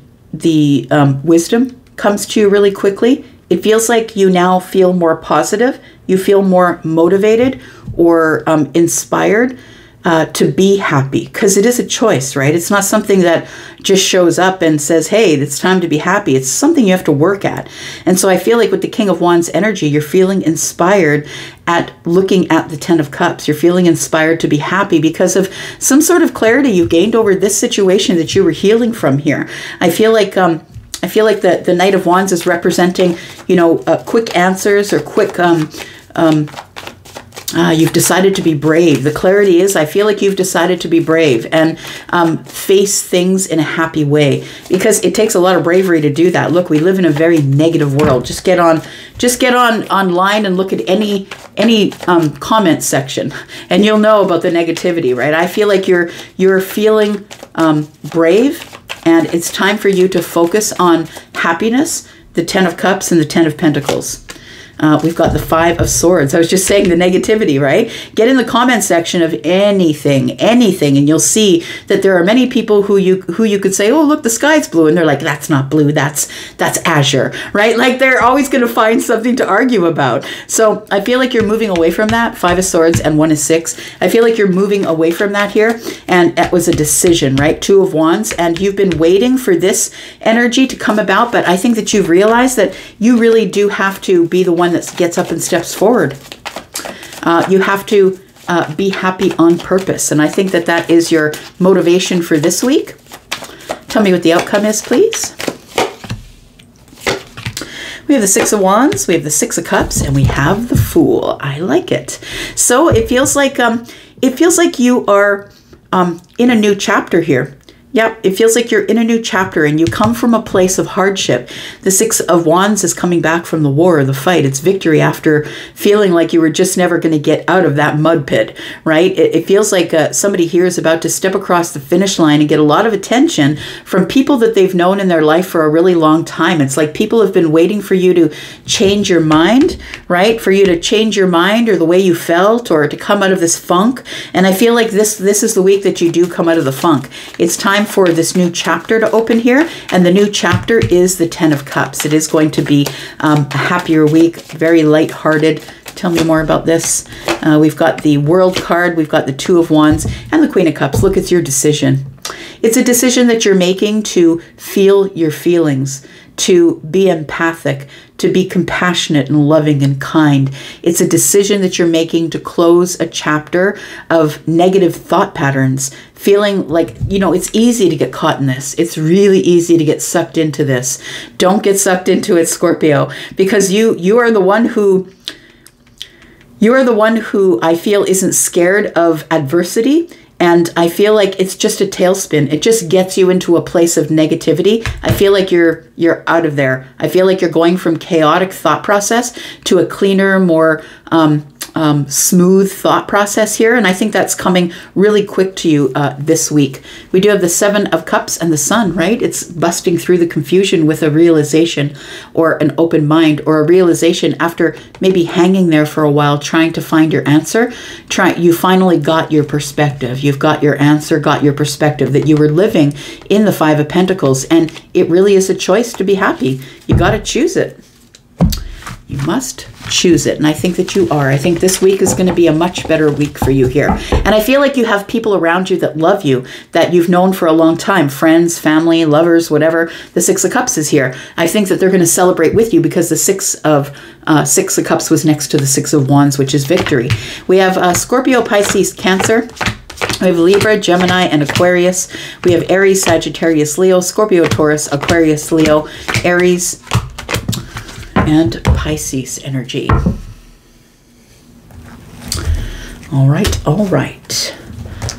wisdom comes to you really quickly. It feels like you now feel more positive. You feel more motivated or inspired to be happy, because it is a choice, right? It's not something that just shows up and says, hey, it's time to be happy. It's something you have to work at. And so I feel like with the King of Wands energy, you're feeling inspired at looking at the Ten of Cups. You're feeling inspired to be happy because of some sort of clarity you gained over this situation that you were healing from here. I feel like the Knight of Wands is representing, quick answers or quick You've decided to be brave. The clarity is, I feel like you've decided to be brave and face things in a happy way, because it takes a lot of bravery to do that. Look, we live in a very negative world. Just get on online and look at any comment section, and you'll know about the negativity, right? I feel like you're feeling brave, and it's time for you to focus on happiness, the 10 of Cups and the 10 of Pentacles. We've got the 5 of Swords. I was just saying the negativity, right? Get in the comment section of anything, and you'll see that there are many people who you could say, oh, look, the sky's blue. And they're like, that's not blue, that's azure, right? Like, they're always going to find something to argue about. So I feel like you're moving away from that. 5 of Swords and 1 of 6. I feel like you're moving away from that here. And that was a decision, right? 2 of Wands. And you've been waiting for this energy to come about. But I think that you've realized that you really do have to be the one that gets up and steps forward. You have to be happy on purpose. And I think that that is your motivation for this week. Tell me what the outcome is, please. We have the 6 of Wands, we have the 6 of Cups, and we have the Fool. I like it. So it feels like you are in a new chapter here. Yep, it feels like you're in a new chapter and you come from a place of hardship. The 6 of Wands is coming back from the war or the fight. It's victory after feeling like you were just never going to get out of that mud pit, right? It feels like somebody here is about to step across the finish line and get a lot of attention from people that they've known in their life for a really long time. It's like people have been waiting for you to change your mind, right? For you to change your mind or the way you felt, or to come out of this funk. And I feel like this is the week that you do come out of the funk. It's time for this new chapter to open here, and the new chapter is the 10 of Cups. It is going to be a happier week, very lighthearted. Tell me more about this. We've got the World card, we've got the 2 of Wands, and the Queen of Cups. Look, it's your decision. It's a decision that you're making to feel your feelings, to be empathic, to be compassionate and loving and kind. It's a decision that you're making to close a chapter of negative thought patterns, feeling like, you know, it's easy to get caught in this. It's really easy to get sucked into this. Don't get sucked into it, Scorpio, because you are the one who I feel isn't scared of adversity. And I feel like it's just a tailspin. It just gets you into a place of negativity. I feel like you're out of there. I feel like you're going from chaotic thought process to a cleaner, more smooth thought process here. And I think that's coming really quick to you this week. We do have the 7 of Cups and the Sun, right? It's busting through the confusion with a realization or an open mind, or a realization after maybe hanging there for a while trying to find your answer. You finally got your perspective. You've got your answer, got your perspective, that you were living in the 5 of Pentacles. And it really is a choice to be happy. You got to choose it. You must choose it. And I think that you are. I think this week is going to be a much better week for you here. And I feel like you have people around you that love you, that you've known for a long time, friends, family, lovers, whatever. The 6 of Cups is here. I think that they're going to celebrate with you, because the 6 of Cups was next to the 6 of Wands, which is victory. We have Scorpio, Pisces, Cancer. We have Libra, Gemini, and Aquarius. We have Aries, Sagittarius, Leo, Scorpio, Taurus, Aquarius, Leo, Aries, and Pisces energy. All right, all right.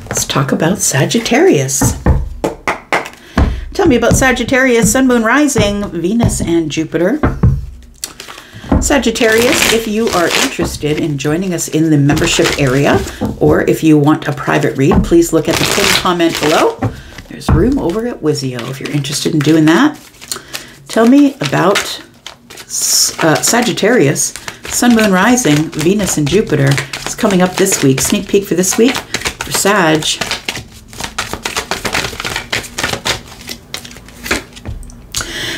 Let's talk about Sagittarius. Tell me about Sagittarius, Sun, Moon, Rising, Venus, and Jupiter. Sagittarius, if you are interested in joining us in the membership area, or if you want a private read, please look at the pinned comment below. There's room over at Wizio if you're interested in doing that. Tell me about Sagittarius, Sun, Moon, Rising, Venus, and Jupiter. It's coming up this week. Sneak peek for this week for Sag.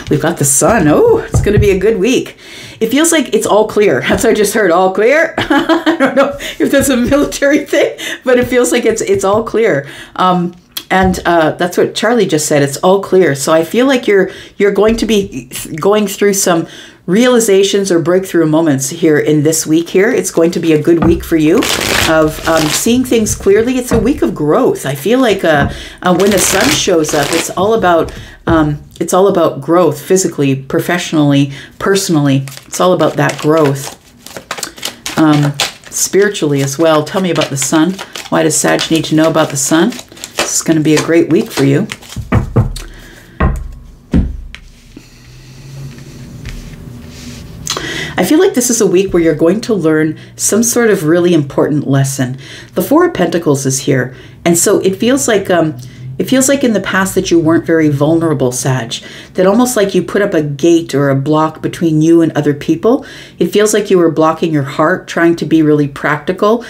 We've got the Sun. Oh, it's going to be a good week. It feels like it's all clear. That's what I just heard, all clear. I don't know if that's a military thing, but it feels like it's all clear. And that's what Charlie just said. It's all clear. So I feel like you're going to be going through some realizations or breakthrough moments here in this week here. It's going to be a good week for you of seeing things clearly. It's a week of growth. I feel like when the Sun shows up, it's all about growth, physically, professionally, personally. It's all about that growth. spiritually as well. Tell me about the sun. Why does Sag need to know about the sun? This is going to be a great week for you. I feel like this is a week where you're going to learn some sort of really important lesson. The Four of Pentacles is here, and so it feels like in the past that you weren't very vulnerable, Sag. That almost like you put up a gate or a block between you and other people. It feels like you were blocking your heart, trying to be really practical,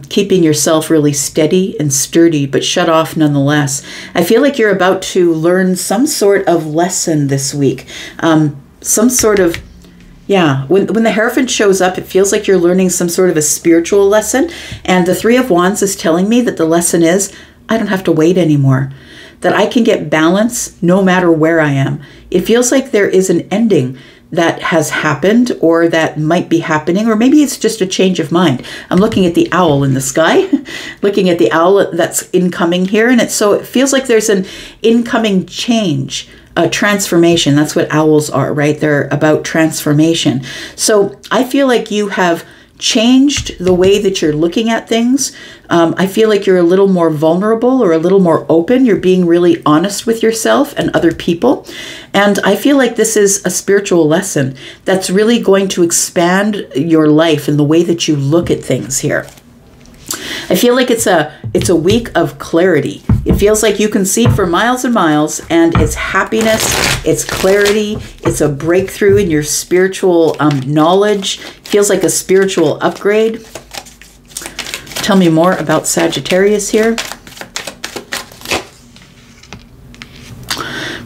keeping yourself really steady and sturdy, but shut off nonetheless. I feel like you're about to learn some sort of lesson this week. Some sort of, yeah, when the Hierophant shows up, it feels like you're learning some sort of a spiritual lesson. And the Three of Wands is telling me that the lesson is, I don't have to wait anymore. That I can get balance no matter where I am. It feels like there is an ending that has happened or that might be happening, or maybe it's just a change of mind. I'm looking at the owl in the sky, looking at the owl that's incoming here. And so it feels like there's an incoming change. A transformation. That's what owls are, right? They're about transformation. So I feel like you have changed the way that you're looking at things. I feel like you're a little more vulnerable or a little more open. You're being really honest with yourself and other people. And I feel like this is a spiritual lesson that's really going to expand your life and the way that you look at things here. I feel like it's a week of clarity. It feels like you can see for miles and miles, and it's happiness, it's clarity, it's a breakthrough in your spiritual knowledge. It feels like a spiritual upgrade. Tell me more about Sagittarius here.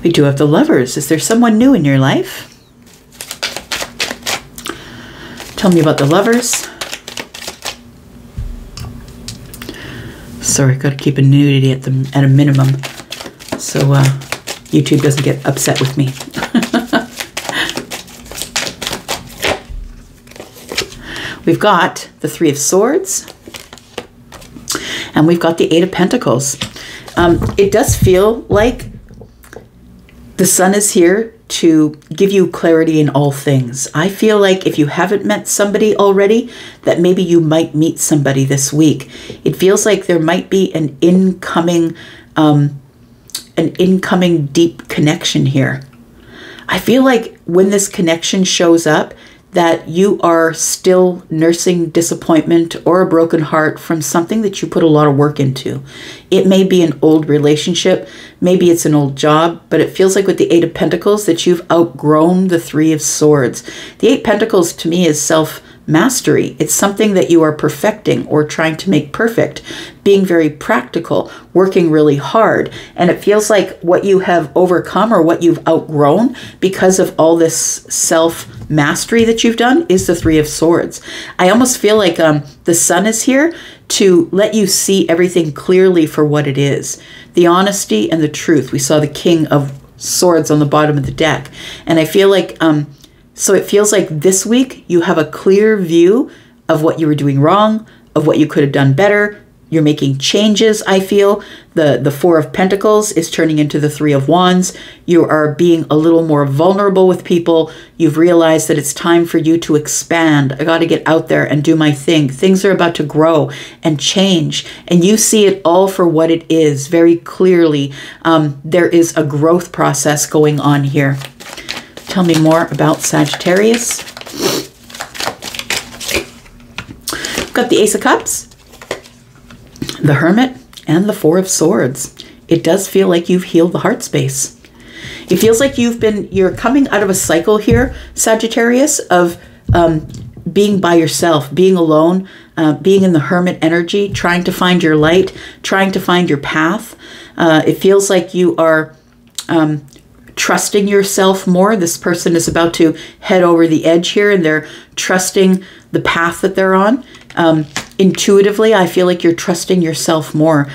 We do have the Lovers. Is there someone new in your life? Tell me about the Lovers. Sorry, got to keep a nudity at a minimum, so YouTube doesn't get upset with me. We've got the Three of Swords, and we've got the Eight of Pentacles. It does feel like the Sun is here to give you clarity in all things. I feel like if you haven't met somebody already, that maybe you might meet somebody this week. It feels like there might be an incoming deep connection here. I feel like when this connection shows up, that you are still nursing disappointment or a broken heart from something that you put a lot of work into. It may be an old relationship, maybe it's an old job, but it feels like with the Eight of Pentacles that you've outgrown the Three of Swords. The Eight Pentacles to me is self-mastery. It's something that you are perfecting or trying to make perfect, being very practical, working really hard. And it feels like what you have overcome or what you've outgrown because of all this self-mastery that you've done is the Three of Swords. I almost feel like the Sun is here to let you see everything clearly for what it is. The honesty and the truth. We saw the King of Swords on the bottom of the deck. And I feel like, so it feels like this week you have a clear view of what you were doing wrong, of what you could have done better. You're making changes, I feel. The Four of Pentacles is turning into the Three of Wands. You are being a little more vulnerable with people. You've realized that it's time for you to expand. I got to get out there and do my thing. Things are about to grow and change. And you see it all for what it is very clearly. There is a growth process going on here. Tell me more about Sagittarius. We've got the Ace of Cups, the Hermit, and the Four of Swords. It does feel like you've healed the heart space. It feels like you're coming out of a cycle here, Sagittarius, of being by yourself, being alone, being in the Hermit energy, trying to find your light, trying to find your path. It feels like you are trusting yourself more. This person is about to head over the edge here, and they're trusting the path that they're on. Intuitively, I feel like you're trusting yourself more.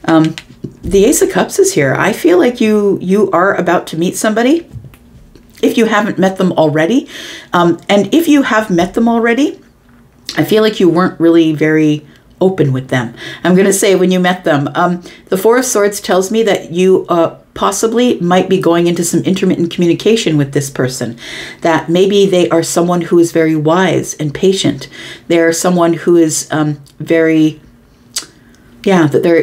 The Ace of Cups is here. I feel like you are about to meet somebody if you haven't met them already. And if you have met them already, I feel like you weren't really very open with them. I'm going to say when you met them, the Four of Swords tells me that you possibly might be going into some intermittent communication with this person. That maybe they are someone who is very wise and patient. They're someone who is that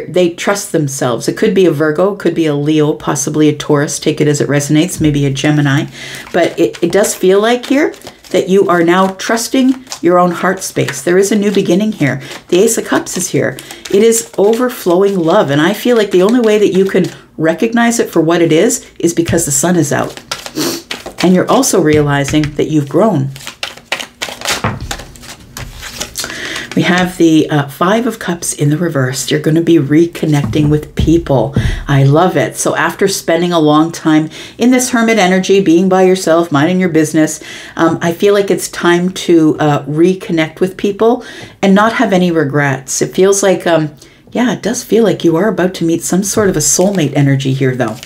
they trust themselves. It could be a Virgo, could be a Leo, possibly a Taurus, take it as it resonates, maybe a Gemini. But it does feel like here that you are now trusting your own heart space. There is a new beginning here. The Ace of Cups is here. It is overflowing love. And I feel like the only way that you can recognize it for what it is because the sun is out. And you're also realizing that you've grown. We have the Five of Cups in the reverse. You're going to be reconnecting with people. I love it. So after spending a long time in this hermit energy, being by yourself, minding your business, I feel like it's time to reconnect with people and not have any regrets. It feels like, it does feel like you are about to meet some sort of a soulmate energy here, though.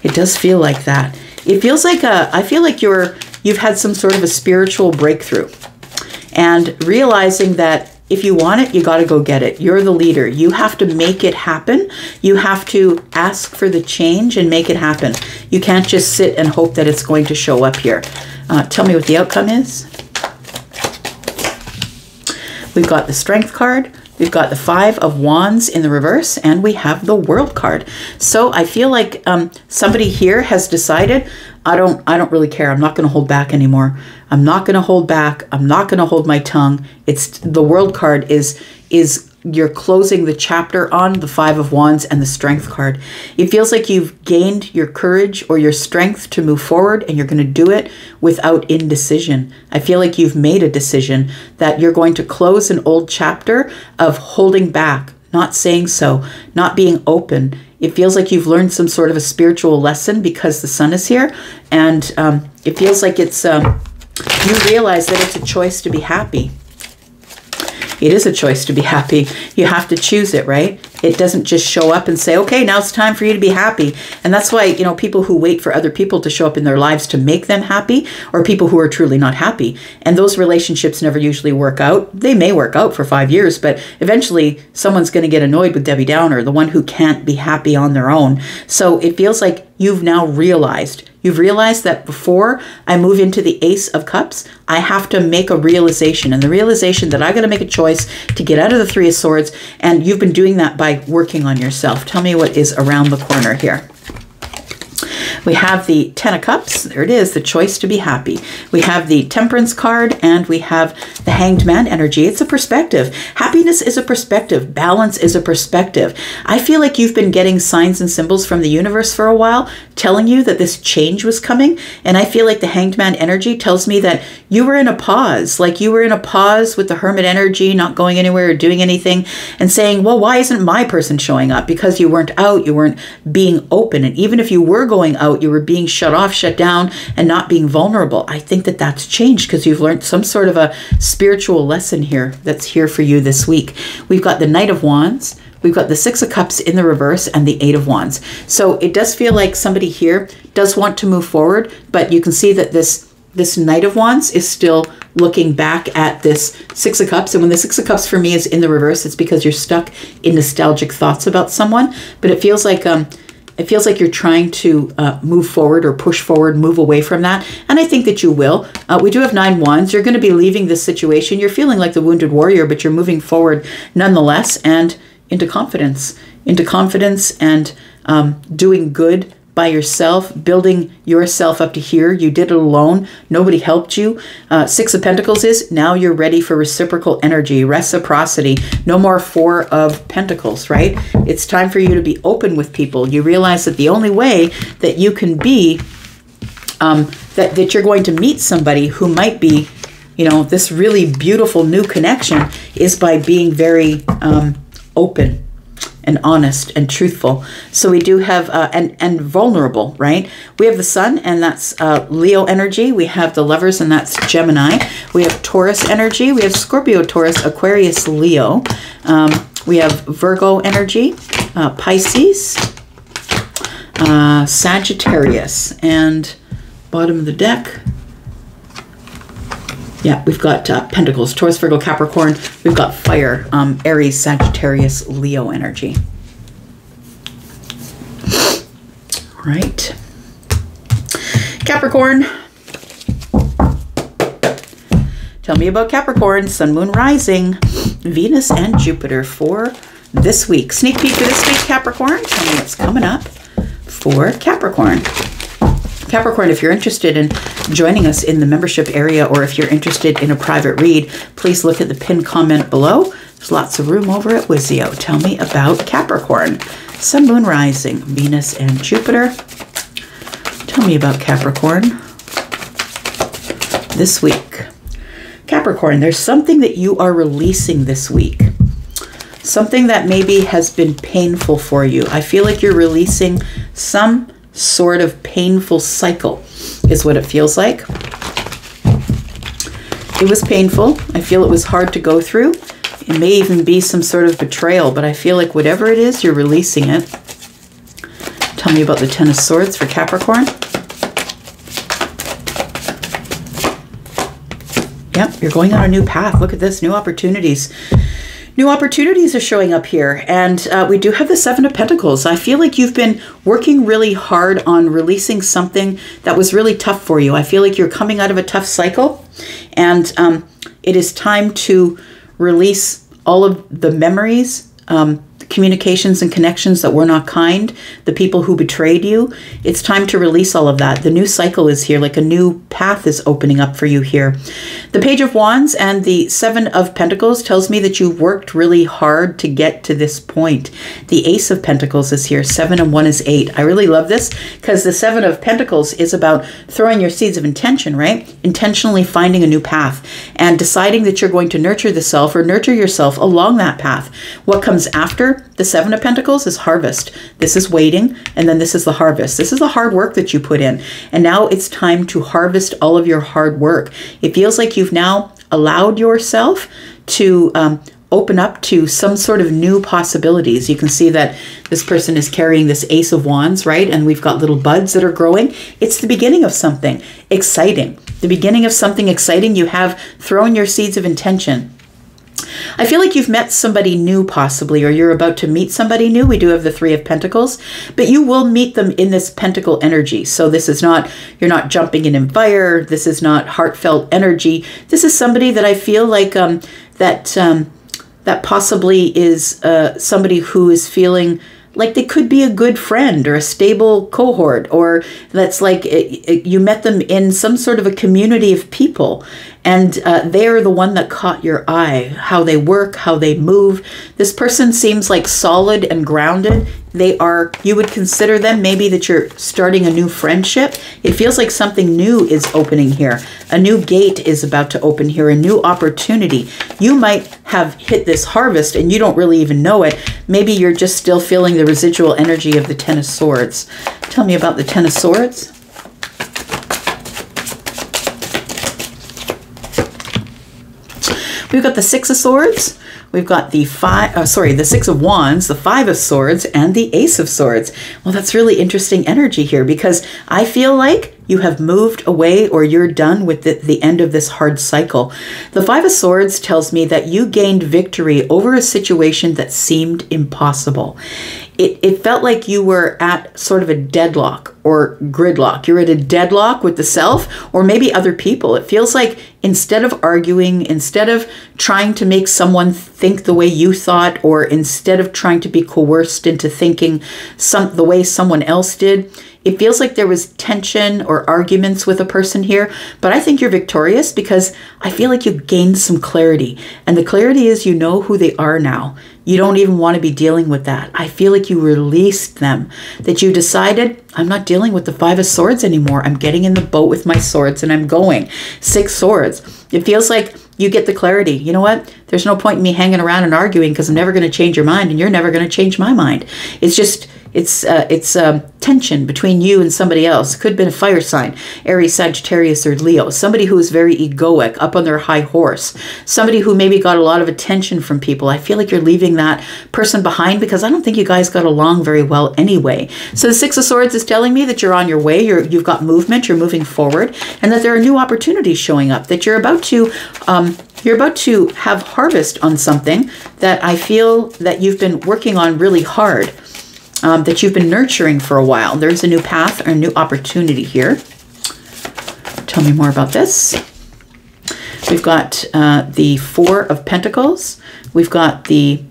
It does feel like that. It feels like, I feel like you've had some sort of a spiritual breakthrough and realizing that if you want it, you got to go get it. You're the leader. You have to make it happen. You have to ask for the change and make it happen. You can't just sit and hope that it's going to show up here. Tell me what the outcome is. We've got the Strength card. We've got the Five of Wands in the reverse, and we have the World card. So I feel like somebody here has decided, I don't really care. I'm not going to hold back anymore. I'm not going to hold back. I'm not going to hold my tongue. It's the World card is you're closing the chapter on the Five of Wands and the Strength card. It feels like you've gained your courage or your strength to move forward, and you're going to do it without indecision. I feel like you've made a decision that you're going to close an old chapter of holding back, not saying so, not being open. It feels like you've learned some sort of a spiritual lesson because the sun is here, and it feels like it's you realize that it's a choice to be happy. It is a choice to be happy. You have to choose it, right? It doesn't just show up and say, okay, now it's time for you to be happy. And that's why, people who wait for other people to show up in their lives to make them happy are people who are truly not happy. And those relationships never usually work out. They may work out for 5 years, but eventually someone's going to get annoyed with Debbie Downer, the one who can't be happy on their own. So it feels like you've now realized. You've realized that before I move into the Ace of Cups, I have to make a realization. And the realization that I got to make a choice to get out of the Three of Swords. And you've been doing that by working on yourself. Tell me what is around the corner here. We have the Ten of Cups. There it is, the choice to be happy. We have the Temperance card, and we have the Hanged Man energy. It's a perspective. Happiness is a perspective. Balance is a perspective. I feel like you've been getting signs and symbols from the universe for a while, telling you that this change was coming. And I feel like the Hanged Man energy tells me that you were in a pause, like you were in a pause with the Hermit energy, not going anywhere or doing anything, and saying, well, why isn't my person showing up? Because you weren't out, you weren't being open. And even if you were going out, you were being shut off, shut down, and not being vulnerable. I think that that's changed because you've learned some sort of a spiritual lesson here that's here for you this week. We've got the Knight of Wands. We've got the Six of Cups in the reverse and the Eight of Wands. So it does feel like somebody here does want to move forward, but you can see that this Knight of Wands is still looking back at this Six of Cups. And when the Six of Cups for me is in the reverse, it's because you're stuck in nostalgic thoughts about someone. But it feels like you're trying to move forward or push forward, move away from that. And I think that you will. We do have 9 Wands. You're going to be leaving this situation. You're feeling like the wounded warrior, but you're moving forward nonetheless and into confidence and doing good by yourself, building yourself up to here. You did it alone. Nobody helped you. Six of Pentacles is now you're ready for reciprocal energy, reciprocity. No more Four of Pentacles, right? It's time for you to be open with people. You realize that the only way that you can be, that you're going to meet somebody who might be, this really beautiful new connection is by being very open and honest and truthful. So we do have, and vulnerable, right? We have the Sun, and that's Leo energy. We have the Lovers, and that's Gemini. We have Taurus energy. We have Scorpio, Taurus, Aquarius, Leo. We have Virgo energy, Pisces, Sagittarius, and bottom of the deck, yeah, we've got Pentacles, Taurus, Virgo, Capricorn. We've got Fire, Aries, Sagittarius, Leo energy. right. Capricorn. Tell me about Capricorn, Sun, Moon, Rising, Venus, and Jupiter for this week. Sneak peek for this week, Capricorn. Tell me what's coming up for Capricorn. Capricorn, if you're interested in joining us in the membership area, or if you're interested in a private read, please look at the pinned comment below. There's lots of room over at Wizio. Tell me about Capricorn, Sun, Moon, Rising, Venus, and Jupiter. Tell me about Capricorn this week. Capricorn, there's something that you are releasing this week. Something that maybe has been painful for you. I feel like you're releasing some sort of painful cycle, is what it feels like. It was painful. I feel it was hard to go through. It may even be some sort of betrayal, but I feel like whatever it is, you're releasing it. Tell me about the Ten of Swords for Capricorn. Yep, you're going on a new path. Look at this, new opportunities. New opportunities are showing up here, and we do have the Seven of Pentacles. I feel like you've been working really hard on releasing something that was really tough for you. I feel like you're coming out of a tough cycle, and it is time to release all of the memories, communications and connections that were not kind, the people who betrayed you. It's time to release all of that. The new cycle is here, like a new path is opening up for you here. The Page of Wands and the Seven of Pentacles tells me that you've worked really hard to get to this point. The Ace of Pentacles is here. 7 and 1 is 8. I really love this because the Seven of Pentacles is about throwing your seeds of intention, right? Intentionally finding a new path and deciding that you're going to nurture the self or nurture yourself along that path. What comes after the Seven of Pentacles is harvest. This is waiting, and then this is the harvest. This is the hard work that you put in, and now it's time to harvest all of your hard work. It feels like you've now allowed yourself to open up to some sort of new possibilities. You can see that this person is carrying this Ace of Wands, right? And we've got little buds that are growing. It's the beginning of something exciting. The beginning of something exciting. You have thrown your seeds of intention. I feel like you've met somebody new possibly, or you're about to meet somebody new. We do have the Three of Pentacles, but you will meet them in this pentacle energy. So this is not, you're not jumping in fire. This is not heartfelt energy. This is somebody that I feel like that possibly is somebody who is feeling like they could be a good friend or a stable cohort, or that's like you met them in some sort of a community of people, and they're the one that caught your eye, how they work, how they move. This person seems like solid and grounded. They are, you would consider them maybe that you're starting a new friendship. It feels like something new is opening here. A new gate is about to open here, a new opportunity. You might have hit this harvest and you don't really even know it. Maybe you're just still feeling the residual energy of the Ten of Swords. Tell me about the Ten of Swords. We've got the Six of Swords. We've got the the Six of Wands, the Five of Swords, and the Ace of Swords. Well, that's really interesting energy here, because I feel like you have moved away, or you're done with the end of this hard cycle. The Five of Swords tells me that you gained victory over a situation that seemed impossible. It felt like you were at sort of a deadlock or gridlock. You're at a deadlock with the self, or maybe other people. It feels like instead of arguing, instead of trying to make someone think the way you thought, or instead of trying to be coerced into thinking the way someone else did, it feels like there was tension or arguments with a person here. But I think you're victorious, because I feel like you gained some clarity. And the clarity is, you know who they are now. You don't even want to be dealing with that. I feel like you released them, that you decided, I'm not dealing with the Five of Swords anymore. I'm getting in the boat with my swords and I'm going. Six Swords. It feels like you get the clarity. You know what? There's no point in me hanging around and arguing, because I'm never going to change your mind and you're never going to change my mind. It's just, it's tension between you and somebody else. Could have been a fire sign, Aries, Sagittarius, or Leo. Somebody who is very egoic, up on their high horse. Somebody who maybe got a lot of attention from people. I feel like you're leaving that person behind, because I don't think you guys got along very well anyway. So the Six of Swords is telling me that you're on your way. You've got movement. You're moving forward, and that there are new opportunities showing up. That you're about to have harvest on something that I feel that you've been working on really hard. that you've been nurturing for a while. There's a new path or a new opportunity here. Tell me more about this. We've got the Four of Pentacles. We've got the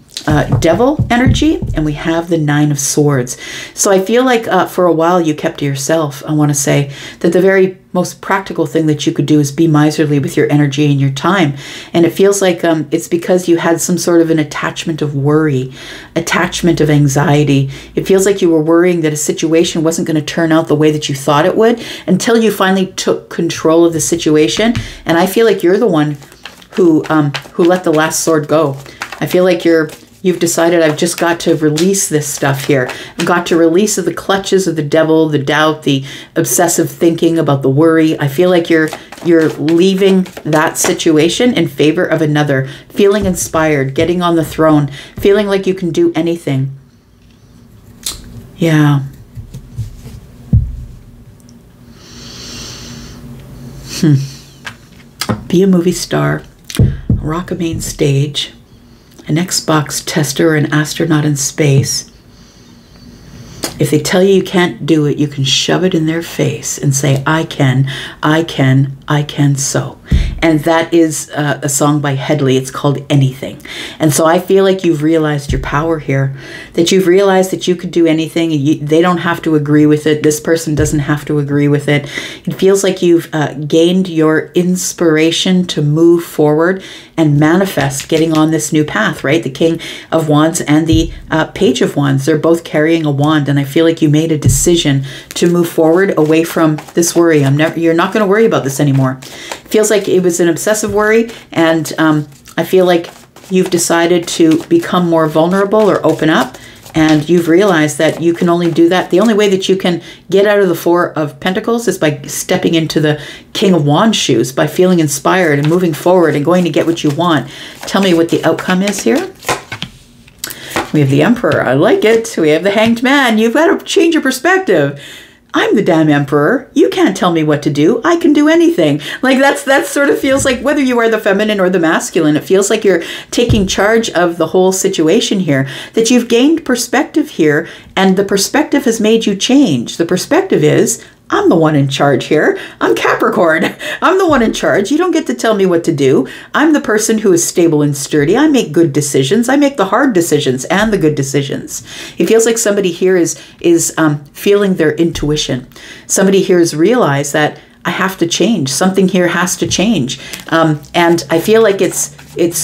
Devil energy, and we have the Nine of Swords. So I feel like for a while you kept to yourself. I want to say that the very most practical thing that you could do is be miserly with your energy and your time. And it feels like it's because you had some sort of an attachment of worry, attachment of anxiety. It feels like you were worrying that a situation wasn't going to turn out the way that you thought it would until you finally took control of the situation. And I feel like you're the one who let the last sword go. I feel like you've decided, I've just got to release this stuff here. I've got to release the clutches of the devil, the doubt, the obsessive thinking about the worry. I feel like you're leaving that situation in favor of another, feeling inspired, getting on the throne, feeling like you can do anything. Yeah. Be a movie star, rock a main stage, an Xbox tester, or an astronaut in space. If they tell you you can't do it, you can shove it in their face and say, I can, I can, I can so. And that is a song by Headley. It's called Anything. And so I feel like you've realized your power here, that you've realized that you could do anything. They don't have to agree with it. This person doesn't have to agree with it. It feels like you've gained your inspiration to move forward and manifest getting on this new path, right? The King of Wands and the Page of Wands, they're both carrying a wand. And I feel like you made a decision to move forward away from this worry. You're not going to worry about this anymore. It feels like it was an obsessive worry, and I feel like you've decided to become more vulnerable or open up, and you've realized that you can only do that. The only way that you can get out of the Four of Pentacles is by stepping into the King of Wands shoes, by feeling inspired and moving forward and going to get what you want. Tell me what the outcome is here. We have the Emperor. I like it. We have the Hanged Man. You've got to change your perspective. I'm the damn emperor. You can't tell me what to do. I can do anything. Like that sort of feels like, whether you are the feminine or the masculine, it feels like you're taking charge of the whole situation here, that you've gained perspective here, and the perspective has made you change. The perspective is, I'm the one in charge here. I'm Capricorn. I'm the one in charge. You don't get to tell me what to do. I'm the person who is stable and sturdy. I make good decisions. I make the hard decisions and the good decisions. It feels like somebody here is feeling their intuition. Somebody here has realized that I have to change. Something here has to change. And I feel like it's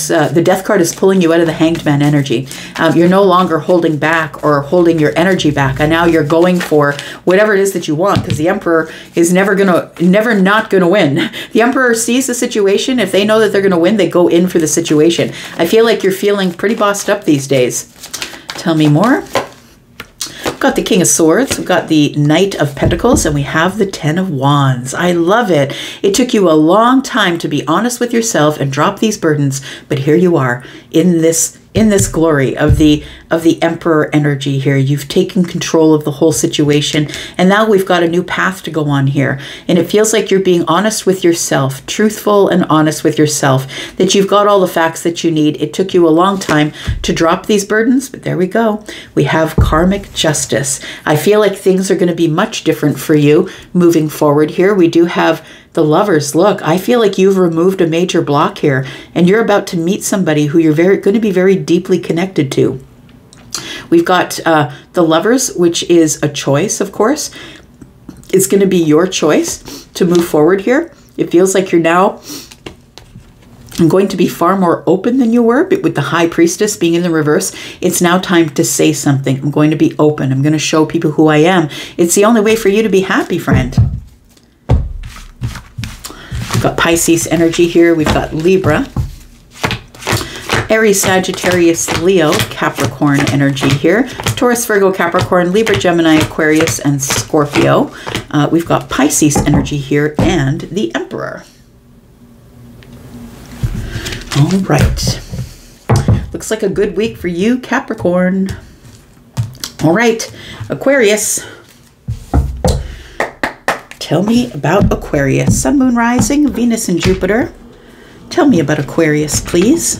the Death card is pulling you out of the Hanged Man energy. You're no longer holding back or holding your energy back. And now you're going for whatever it is that you want, because the Emperor is never not going to win. The Emperor sees the situation. If they know that they're going to win, they go in for the situation. I feel like you're feeling pretty bossed up these days. Tell me more. We've got the King of Swords, we've got the Knight of Pentacles, and we have the Ten of Wands. I love it. It took you a long time to be honest with yourself and drop these burdens, but here you are in this glory of the Emperor energy here. You've taken control of the whole situation, and now we've got a new path to go on here. And it feels like you're being honest with yourself, truthful and honest with yourself, that you've got all the facts that you need. It took you a long time to drop these burdens, but there we go. We have karmic justice. I feel like things are going to be much different for you moving forward here. We do have the Lovers. Look, I feel like you've removed a major block here, and you're about to meet somebody who you're going to be very deeply connected to. We've got the Lovers, which is a choice, of course. It's going to be your choice to move forward here. It feels like you're now going to be far more open than you were, but with the High Priestess being in the reverse, it's now time to say something. I'm going to be open. I'm going to show people who I am. It's the only way for you to be happy, friend. We've got Pisces energy here. We've got Libra, Aries, Sagittarius, Leo, Capricorn energy here. Taurus, Virgo, Capricorn, Libra, Gemini, Aquarius, and Scorpio. We've got Pisces energy here and the Emperor. All right. Looks like a good week for you, Capricorn. All right, Aquarius. Tell me about Aquarius. Sun, Moon, Rising, Venus, and Jupiter. Tell me about Aquarius, please.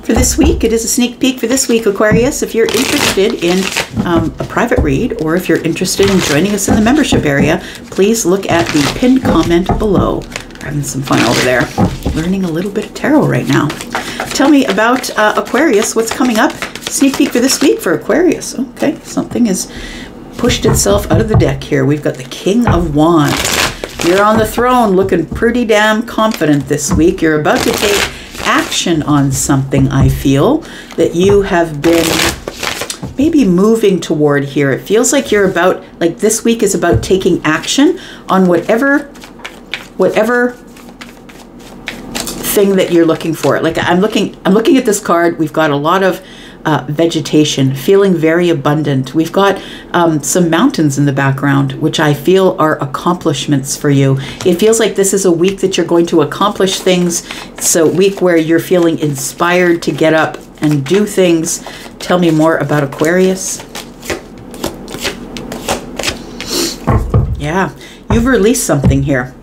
for this week. It is a sneak peek for this week, Aquarius. If you're interested in a private read, or if you're interested in joining us in the membership area, please look at the pinned comment below. We're having some fun over there, learning a little bit of tarot right now. Tell me about Aquarius, what's coming up? Sneak peek for this week for Aquarius. Okay, something has pushed itself out of the deck here. We've got the King of Wands. You're on the throne looking pretty damn confident this week. You're about to take action on something, I feel, that you have been maybe moving toward here. It feels like you're about, like this week is about taking action on whatever thing that you're looking for. Like I'm looking at this card. We've got a lot of vegetation, feeling very abundant. We've got some mountains in the background, which I feel are accomplishments for you. It feels like this is a week that you're going to accomplish things. It's a week where you're feeling inspired to get up and do things. Tell me more about Aquarius. Yeah, you've released something here.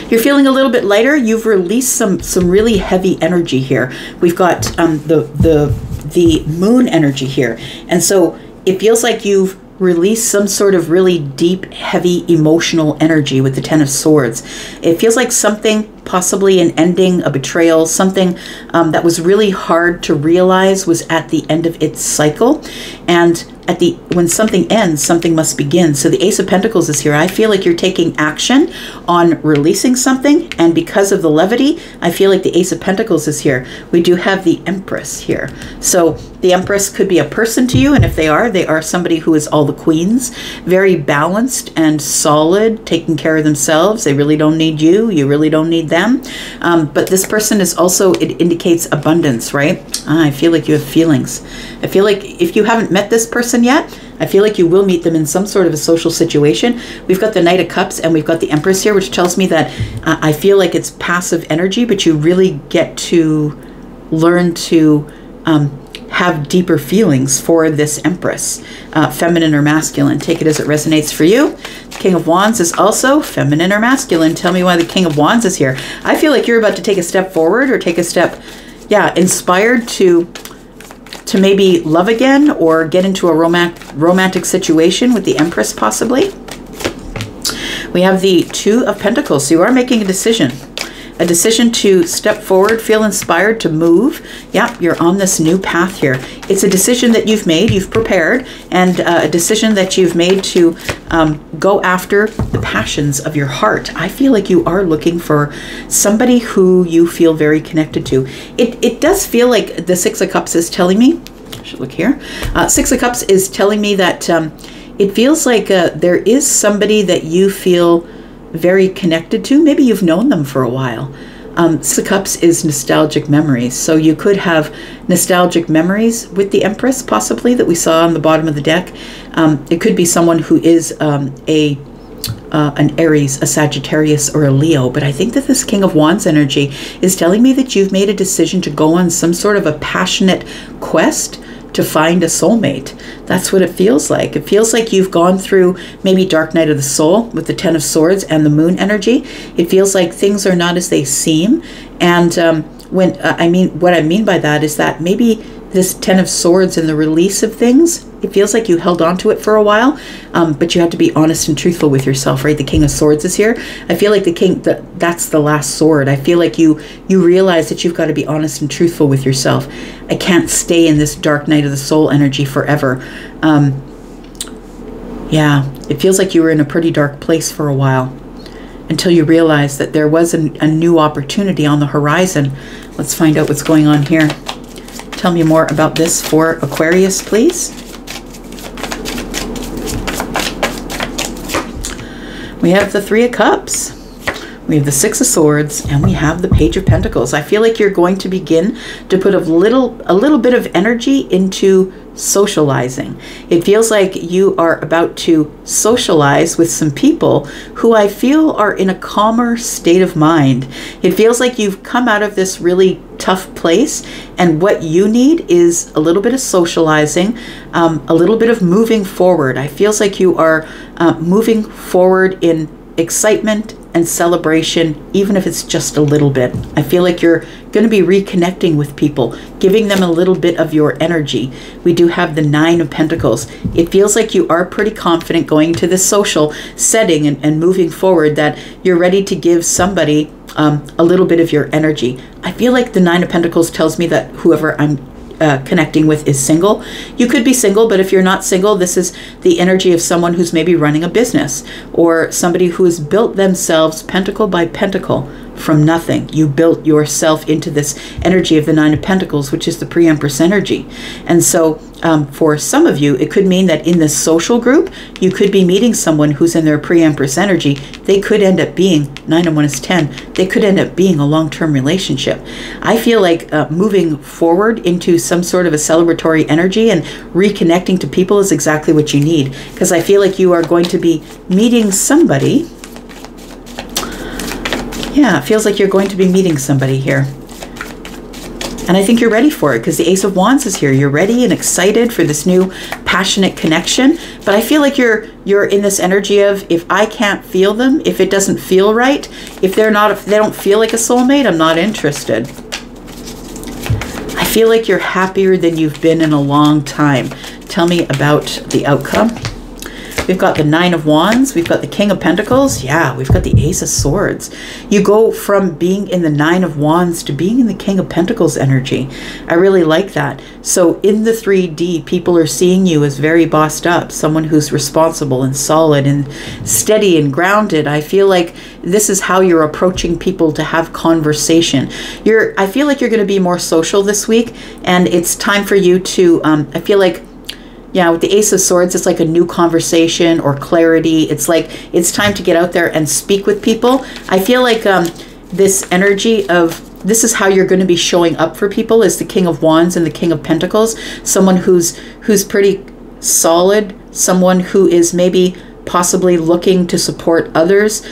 You're feeling a little bit lighter. You've released some really heavy energy here. We've got the moon energy here. And so it feels like you've released some sort of really deep, heavy emotional energy with the Ten of Swords. It feels like something, possibly an ending, a betrayal, something that was really hard to realize was at the end of its cycle. And when something ends, something must begin. So the Ace of Pentacles is here. I feel like you're taking action on releasing something, and because of the levity, I feel like the Ace of Pentacles is here. We do have the Empress here. So the Empress could be a person to you, and if they are somebody who is all the queens, very balanced and solid, taking care of themselves. They really don't need you. You really don't need them. But this person is also, it indicates abundance, right? I feel like you have feelings. I feel like if you haven't met this person yet, I feel like you will meet them in some sort of a social situation. We've got the Knight of Cups and we've got the Empress here, which tells me that I feel like it's passive energy, but you really get to learn to have deeper feelings for this Empress, feminine or masculine. Take it as it resonates for you. The King of Wands is also feminine or masculine. Tell me why the King of Wands is here. I feel like you're about to take a step forward, or take a step, yeah, inspired to maybe love again, or get into a romantic situation with the Empress possibly. We have the Two of Pentacles. So you are making a decision to step forward, feel inspired to move. Yeah, you're on this new path here. It's a decision that you've made, you've prepared, and a decision that you've made to go after the passions of your heart. I feel like you are looking for somebody who you feel very connected to. It does feel like the Six of Cups is telling me, I should look here. Six of Cups is telling me that it feels like there is somebody that you feel very connected to. Maybe you've known them for a while. Six of Cups is nostalgic memories. So you could have nostalgic memories with the Empress, possibly, that we saw on the bottom of the deck. It could be someone who is an Aries, a Sagittarius, or a Leo. But I think that this King of Wands energy is telling me that you've made a decision to go on some sort of a passionate quest to find a soulmate. That's what it feels like. It feels like you've gone through maybe dark night of the soul with the Ten of Swords and the moon energy. It feels like things are not as they seem. And what I mean by that is that maybe this Ten of Swords and the release of things, it feels like you held on to it for a while, but you had to be honest and truthful with yourself, right? The King of Swords is here. I feel like that's the last sword. I feel like you realize that you've got to be honest and truthful with yourself. I can't stay in this dark night of the soul energy forever. Yeah, it feels like you were in a pretty dark place for a while, until you realized that there was a new opportunity on the horizon. Let's find out what's going on here. Tell me more about this for Aquarius, please. We have the Three of Cups. We have the Six of Swords, and we have the Page of Pentacles. I feel like you're going to begin to put a little bit of energy into socializing. It feels like you are about to socialize with some people who I feel are in a calmer state of mind. It feels like you've come out of this really tough place, and what you need is a little bit of socializing, a little bit of moving forward. I feels like you are moving forward in excitement and celebration, even if it's just a little bit. I feel like you're going to be reconnecting with people, giving them a little bit of your energy. We do have the Nine of Pentacles. It feels like you are pretty confident going to this social setting and moving forward, that you're ready to give somebody a little bit of your energy. I feel like the Nine of Pentacles tells me that whoever I'm connecting with is single. You could be single, but if you're not single, this is the energy of someone who's maybe running a business, or somebody who has built themselves pentacle by pentacle from nothing. You built yourself into this energy of the Nine of Pentacles, which is the pre-Empress energy. And so for some of you, it could mean that in this social group, you could be meeting someone who's in their pre-Empress energy. They could end up being, 9 and 1 is 10, they could end up being a long-term relationship. I feel like moving forward into some sort of a celebratory energy and reconnecting to people is exactly what you need, because I feel like you are going to be meeting somebody. Yeah, it feels like you're going to be meeting somebody here. And I think you're ready for it, because the Ace of Wands is here. You're ready and excited for this new passionate connection. But I feel like you're in this energy of, if I can't feel them, if it doesn't feel right, if they don't feel like a soulmate, I'm not interested. I feel like you're happier than you've been in a long time. Tell me about the outcome. We've got the Nine of Wands. We've got the King of Pentacles. Yeah, we've got the Ace of Swords. You go from being in the Nine of Wands to being in the King of Pentacles energy. I really like that. So in the 3D, people are seeing you as very bossed up, someone who's responsible and solid and steady and grounded. I feel like this is how you're approaching people to have conversation. I feel like you're going to be more social this week, and it's time for you to, I feel like, yeah, with the Ace of Swords, it's like a new conversation or clarity. It's like it's time to get out there and speak with people. I feel like this energy of, this is how you're going to be showing up for people, is the King of Wands and the King of Pentacles. Someone who's pretty solid, someone who is maybe possibly looking to support others,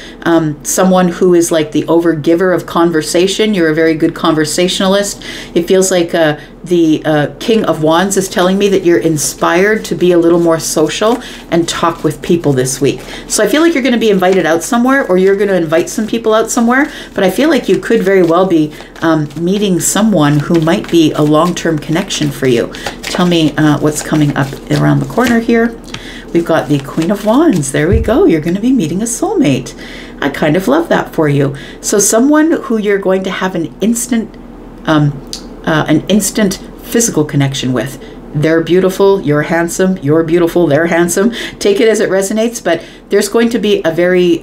someone who is like the overgiver of conversation. You're a very good conversationalist. It feels like the King of Wands is telling me that you're inspired to be a little more social and talk with people this week. So I feel like you're going to be invited out somewhere, or you're going to invite some people out somewhere, but I feel like you could very well be meeting someone who might be a long-term connection for you. Tell me what's coming up around the corner here. We've got the Queen of Wands. There we go. You're going to be meeting a soulmate. I kind of love that for you. So someone who you're going to have an instant physical connection with. They're beautiful. You're handsome. You're beautiful. They're handsome. Take it as it resonates. But there's going to be a very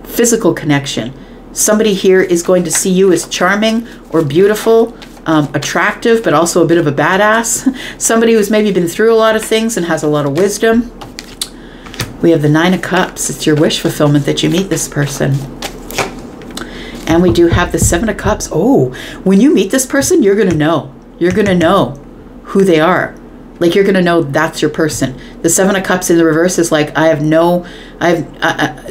physical connection. Somebody here is going to see you as charming or beautiful, attractive, but also a bit of a badass. Somebody who's maybe been through a lot of things and has a lot of wisdom. We have the Nine of Cups. It's your wish fulfillment that you meet this person. And we do have the Seven of Cups. Oh, when you meet this person, you're going to know. You're going to know who they are. Like, you're going to know that's your person. The Seven of Cups in the reverse is like,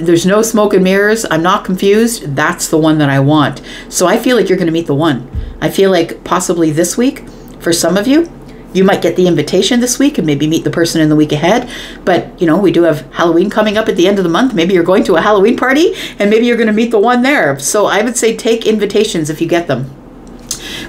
there's no smoke and mirrors. I'm not confused. That's the one that I want. So I feel like you're going to meet the one. I feel like possibly this week, for some of you, you might get the invitation this week and maybe meet the person in the week ahead. But, you know, we do have Halloween coming up at the end of the month. Maybe you're going to a Halloween party and maybe you're going to meet the one there. So I would say take invitations if you get them.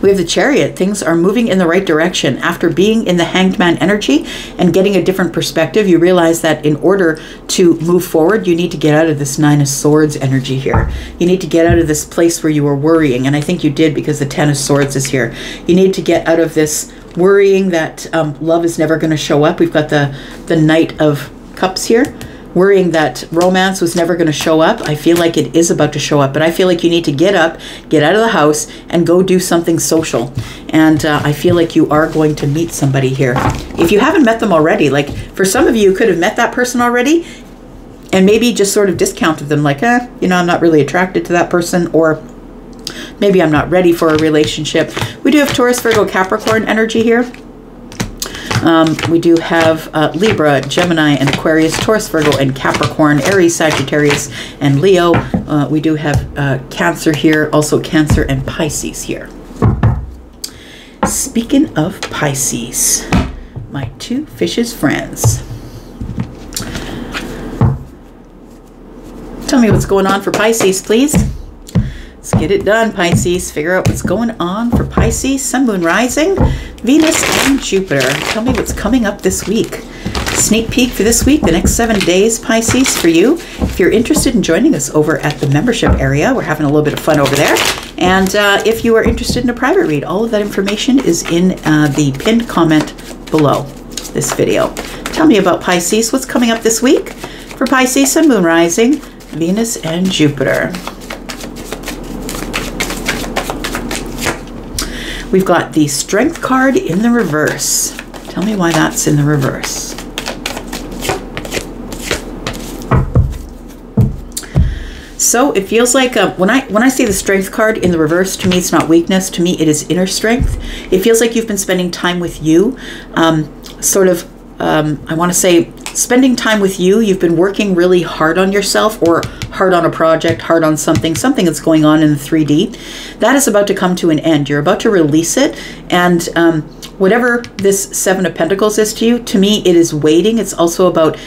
We have the Chariot. Things are moving in the right direction. After being in the Hanged Man energy and getting a different perspective, you realize that in order to move forward, you need to get out of this Nine of Swords energy here. You need to get out of this place where you were worrying. And I think you did, because the Ten of Swords is here. You need to get out of this worrying that love is never going to show up. We've got the Knight of Cups here. Worrying that romance was never going to show up. I feel like it is about to show up, but I feel like you need to get up, get out of the house, and go do something social. And I feel like you are going to meet somebody here. If you haven't met them already, like for some of you, you could have met that person already and maybe just sort of discounted them, like, you know, I'm not really attracted to that person, or maybe I'm not ready for a relationship. We do have Taurus, Virgo, Capricorn energy here. We do have Libra, Gemini, and Aquarius, Taurus, Virgo, and Capricorn, Aries, Sagittarius, and Leo. We do have Cancer here, also Cancer and Pisces here. Speaking of Pisces, my two fishes friends. Tell me what's going on for Pisces, please. Let's get it done, Pisces. Figure out what's going on for Pisces, Sun, Moon, Rising, Venus, and Jupiter. Tell me what's coming up this week. Sneak peek for this week, the next 7 days, Pisces, for you. If you're interested in joining us over at the membership area, we're having a little bit of fun over there. And if you are interested in a private read, all of that information is in the pinned comment below this video. Tell me about Pisces. What's coming up this week for Pisces, Sun, Moon, Rising, Venus, and Jupiter? We've got the Strength card in the reverse. Tell me why that's in the reverse. So it feels like when I see the Strength card in the reverse, to me it's not weakness. To me it is inner strength. It feels like you've been spending time with you, I want to say spending time with you. You've been working really hard on yourself, or hard on a project, hard on something that's going on in the 3D. That is about to come to an end. You're about to release it, and whatever this Seven of Pentacles is to me, it is waiting. It's also about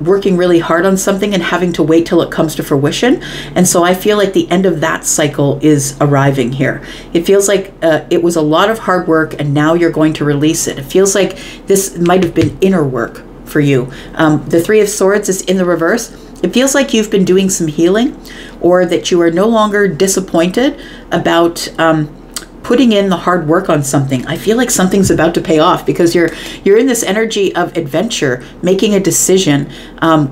working really hard on something and having to wait till it comes to fruition. And so I feel like the end of that cycle is arriving here. It feels like it was a lot of hard work, and now you're going to release it. It feels like this might have been inner work for you. The Three of Swords is in the reverse. It feels like you've been doing some healing, or that you are no longer disappointed about putting in the hard work on something. I feel like something's about to pay off, because you're in this energy of adventure, making a decision,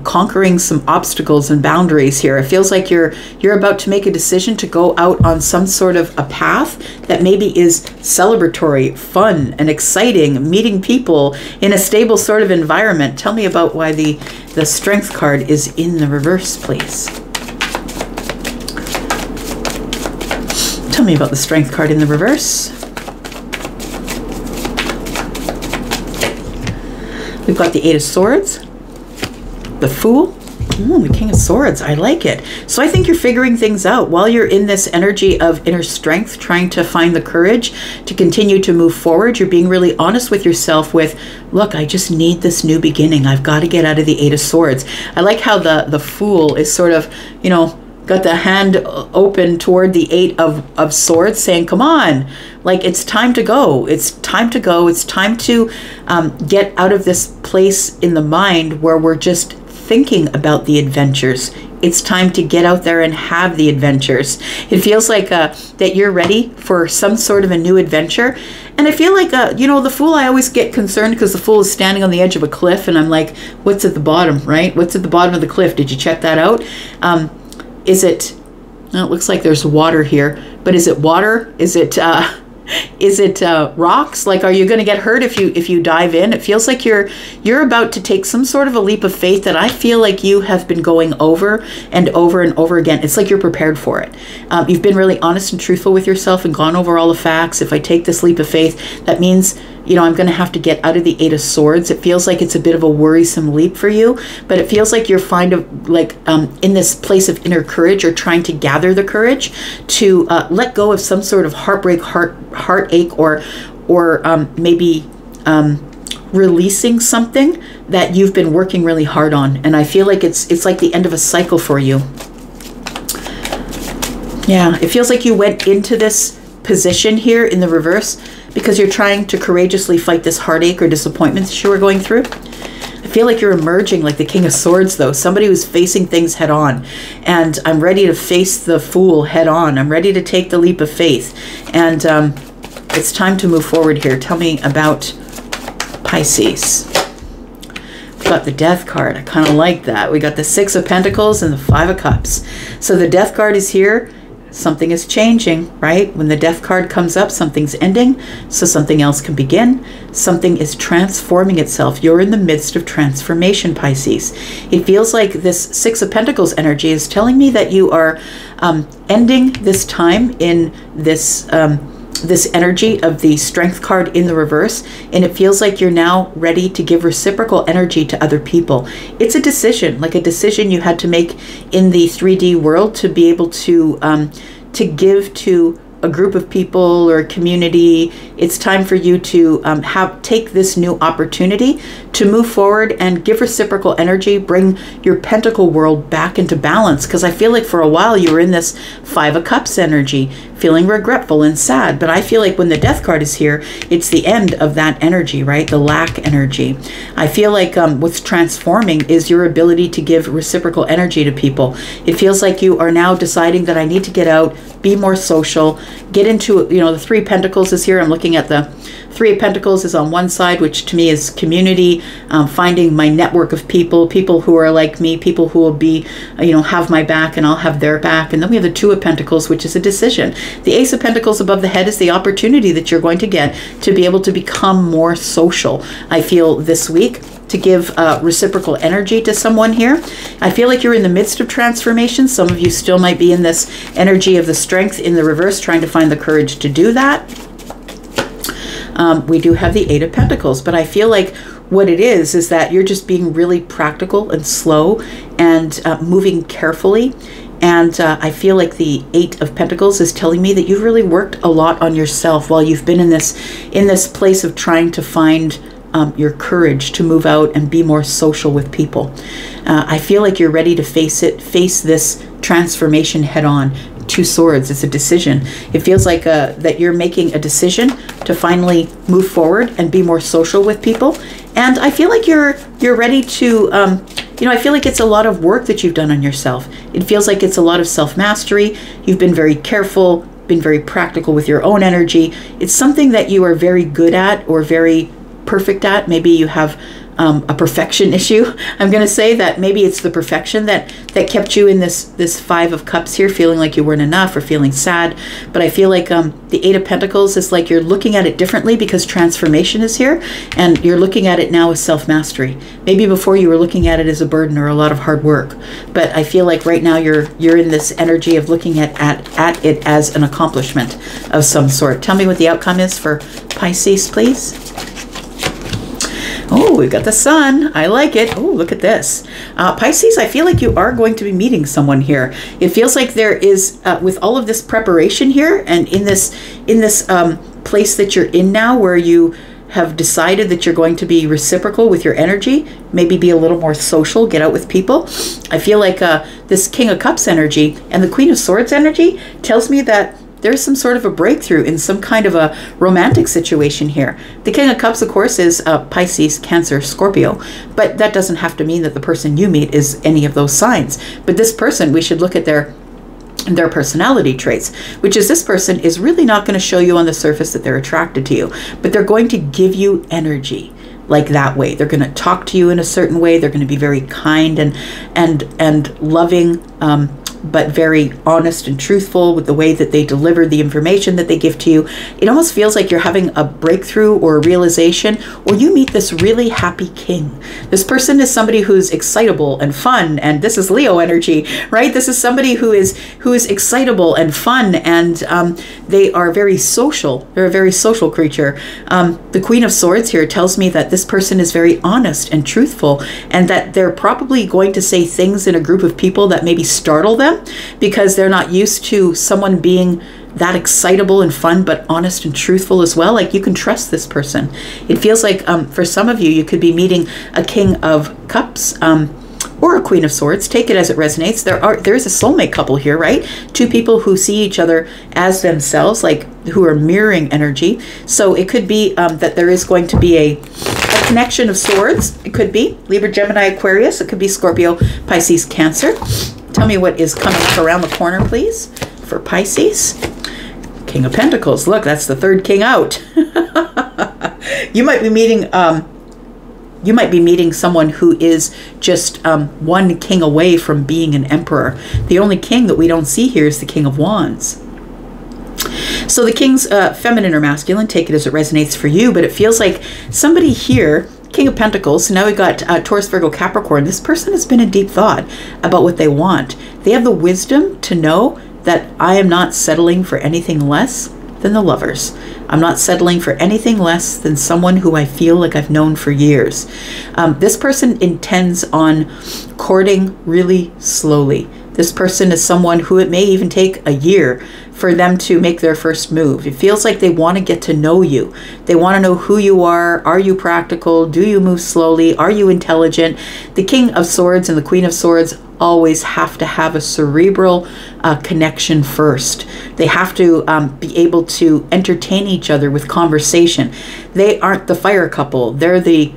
conquering some obstacles and boundaries here. It feels like you're about to make a decision to go out on some sort of a path that maybe is celebratory, fun, and exciting, meeting people in a stable sort of environment. Tell me about why the Strength card is in the reverse, please. Tell me about the Strength card in the reverse. We've got the Eight of Swords, the Fool, the King of Swords. I like it. So I think you're figuring things out while you're in this energy of inner strength, trying to find the courage to continue to move forward. You're being really honest with yourself with, look, I just need this new beginning. I've got to get out of the Eight of Swords. I like how the Fool is sort of, you know, got the hand open toward the Eight of Swords, saying, come on, like, it's time to go. It's time to go. It's time to get out of this place in the mind where we're just thinking about the adventures. It's time to get out there and have the adventures. It feels like that you're ready for some sort of a new adventure. And I feel like, you know, the Fool, I always get concerned because the Fool is standing on the edge of a cliff, and I'm like, what's at the bottom, right? What's at the bottom of the cliff? Did you check that out? Is it, well, it looks like there's water here, but is it water? Is it rocks? Like, are you going to get hurt if you dive in? It feels like you're about to take some sort of a leap of faith that I feel like you have been going over and over and over again. It's like you're prepared for it. You've been really honest and truthful with yourself and gone over all the facts. If I take this leap of faith, that means, you know, I'm going to have to get out of the Eight of Swords. It feels like it's a bit of a worrisome leap for you, but it feels like you're in this place of inner courage, or trying to gather the courage to let go of some sort of heartbreak, heartache, or maybe releasing something that you've been working really hard on. And I feel like it's like the end of a cycle for you. Yeah, it feels like you went into this position here in the reverse because you're trying to courageously fight this heartache or disappointment that you were going through. I feel like you're emerging like the King of Swords, though, somebody who's facing things head on. And I'm ready to face the Fool head on. I'm ready to take the leap of faith. And it's time to move forward here. Tell me about Pisces. We've got the Death card. I kind of like that. We got the Six of Pentacles and the Five of Cups. So the Death card is here. Something is changing, right? When the Death card comes up, something's ending, so something else can begin. Something is transforming itself. You're in the midst of transformation, Pisces. It feels like this Six of Pentacles energy is telling me that you are ending this time in this this energy of the Strength card in the reverse, and it feels like you're now ready to give reciprocal energy to other people. It's a decision, like a decision you had to make in the 3D world to be able to give to a group of people or a community. It's time for you to take this new opportunity to move forward and give reciprocal energy, bring your pentacle world back into balance. Because I feel like for a while you were in this Five of Cups energy, feeling regretful and sad. But I feel like when the Death card is here, it's the end of that energy, right? The lack energy. I feel like what's transforming is your ability to give reciprocal energy to people. It feels like you are now deciding that I need to get out, be more social, get into, you know, the Three of Pentacles is here. I'm looking at the Three of Pentacles is on one side, which to me is community, finding my network of people who are like me, people who will be, you know, have my back and I'll have their back. And then we have the Two of Pentacles, which is a decision. The Ace of Pentacles above the head is the opportunity that you're going to get to be able to become more social. I feel this week to give reciprocal energy to someone here. I feel like you're in the midst of transformation. Some of you still might be in this energy of the Strength in the reverse, trying to find the courage to do that. We do have the Eight of Pentacles, but I feel like what it is that you're just being really practical and slow and moving carefully. And I feel like the Eight of Pentacles is telling me that you've really worked a lot on yourself while you've been in this place of trying to find your courage to move out and be more social with people. I feel like you're ready to face this transformation head on. Two Swords, it's a decision. It feels like that you're making a decision to finally move forward and be more social with people. And I feel like you're ready to, you know, I feel like it's a lot of work that you've done on yourself. It feels like it's a lot of self-mastery. You've been very careful, been very practical with your own energy. It's something that you are very good at or very perfect at. Maybe you have a perfection issue. I'm going to say that maybe it's the perfection that kept you in this Five of Cups here, feeling like you weren't enough or feeling sad. But I feel like the Eight of Pentacles is like you're looking at it differently because transformation is here, and you're looking at it now as self-mastery. Maybe before you were looking at it as a burden or a lot of hard work. But I feel like right now you're in this energy of looking at it as an accomplishment of some sort. Tell me what the outcome is for Pisces, please. Oh, we've got the Sun. I like it. Oh, look at this. Pisces, I feel like you are going to be meeting someone here. It feels like there is, with all of this preparation here and in this place that you're in now where you have decided that you're going to be reciprocal with your energy, maybe be a little more social, get out with people. I feel like this King of Cups energy and the Queen of Swords energy tells me that there's some sort of a breakthrough in some kind of a romantic situation here. The King of Cups, of course, is Pisces, Cancer, Scorpio, but that doesn't have to mean that the person you meet is any of those signs. But this person, we should look at their personality traits, which is this person is really not going to show you on the surface that they're attracted to you, but they're going to give you energy like that way. They're going to talk to you in a certain way. They're going to be very kind and loving, but very honest and truthful with the way that they deliver the information that they give to you. It almost feels like you're having a breakthrough or a realization, or you meet this really happy king. This person is somebody who's excitable and fun, and this is Leo energy, right? This is somebody who is excitable and fun, and they are very social. They're a very social creature. The Queen of Swords here tells me that this person is very honest and truthful, and that they're probably going to say things in a group of people that maybe startle them, because they're not used to someone being that excitable and fun, but honest and truthful as well. Like, you can trust this person. It feels like for some of you, you could be meeting a King of Cups or a Queen of Swords. Take it as it resonates. There is a soulmate couple here, right? Two people who see each other as themselves, like who are mirroring energy. So it could be that there is going to be a connection of swords. It could be Libra, Gemini, Aquarius. It could be Scorpio, Pisces, Cancer. Tell me what is coming up around the corner, please, for Pisces. King of Pentacles. Look, that's the third king out. You might be meeting someone who is just one king away from being an emperor. The only king that we don't see here is the King of Wands. So the kings, feminine or masculine, take it as it resonates for you, but it feels like somebody here, King of Pentacles, so now we've got Taurus, Virgo, Capricorn. This person has been in deep thought about what they want. They have the wisdom to know that I am not settling for anything less than the Lovers. I'm not settling for anything less than someone who I feel like I've known for years. This person intends on courting really slowly. This person is someone who it may even take a year for them to make their first move. It feels like they want to get to know you. They want to know who you are. Are you practical? Do you move slowly? Are you intelligent? The King of Swords and the Queen of Swords always have to have a cerebral connection first. They have to be able to entertain each other with conversation. They aren't the fire couple. They're the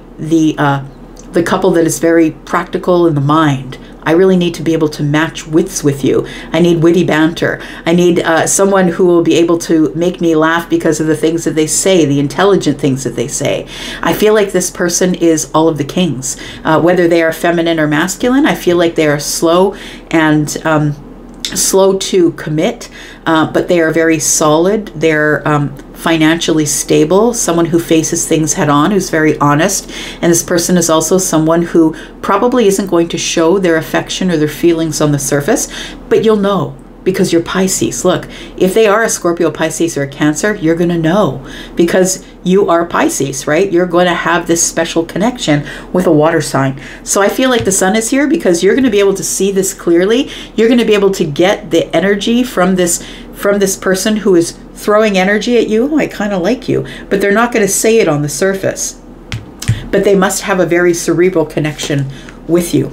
couple that is very practical in the mind. I really need to be able to match wits with you. I need witty banter. I need someone who will be able to make me laugh because of the things that they say, the intelligent things that they say. I feel like this person is all of the kings. Whether they are feminine or masculine, I feel like they are slow and slow to commit, but they are very solid. They're financially stable, someone who faces things head on, who's very honest. And this person is also someone who probably isn't going to show their affection or their feelings on the surface, but you'll know because you're Pisces. Look, if they are a Scorpio, Pisces, or a Cancer, you're going to know because you are Pisces, right? You're going to have this special connection with a water sign. So I feel like the sun is here because you're going to be able to see this clearly. You're going to be able to get the energy from this person who is throwing energy at you. Oh, I kind of like you, but they're not going to say it on the surface. But they must have a very cerebral connection with you.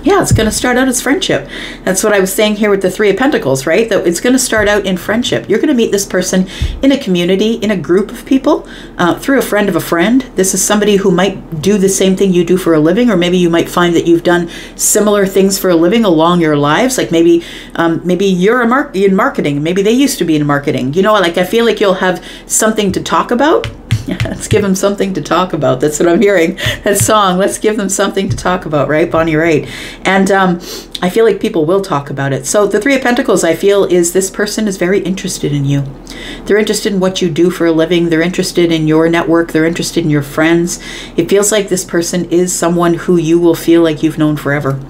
Yeah, it's going to start out as friendship. That's what I was saying here with the Three of Pentacles, right? That it's going to start out in friendship. You're going to meet this person in a community, in a group of people, through a friend of a friend. This is somebody who might do the same thing you do for a living, or maybe you might find that you've done similar things for a living along your lives. Like maybe you're in marketing. Maybe they used to be in marketing. You know, like I feel like you'll have something to talk about. Yeah, let's give them something to talk about. That's what I'm hearing. That song, let's give them something to talk about, right? Bonnie Raitt. And I feel like people will talk about it. So the Three of Pentacles, I feel, is this person is very interested in you. They're interested in what you do for a living. They're interested in your network. They're interested in your friends. It feels like this person is someone who you will feel like you've known forever.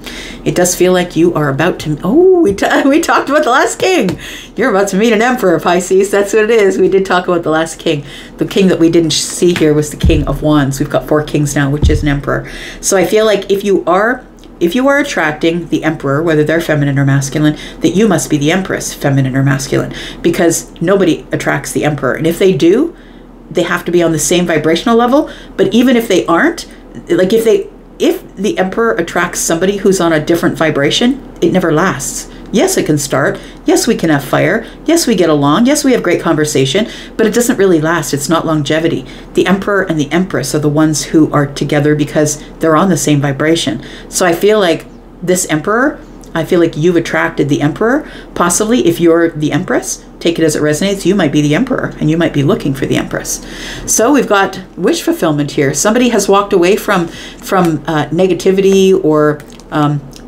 It does feel like you are about to... Oh, we talked about the last king. You're about to meet an emperor, Pisces. That's what it is. We did talk about the last king. The king that we didn't see here was the King of Wands. We've got 4 kings now, which is an emperor. So I feel like if you are attracting the emperor, whether they're feminine or masculine, that you must be the empress, feminine or masculine, because nobody attracts the emperor. And if they do, they have to be on the same vibrational level. But even if they aren't, like if the emperor attracts somebody who's on a different vibration, it never lasts. Yes, it can start. Yes, we can have fire. Yes, we get along. Yes, we have great conversation, but it doesn't really last. It's not longevity. The emperor and the empress are the ones who are together because they're on the same vibration. So I feel like this emperor, I feel like you've attracted the emperor. Possibly if you're the empress, take it as it resonates, you might be the emperor and you might be looking for the empress. So we've got wish fulfillment here. Somebody has walked away from negativity or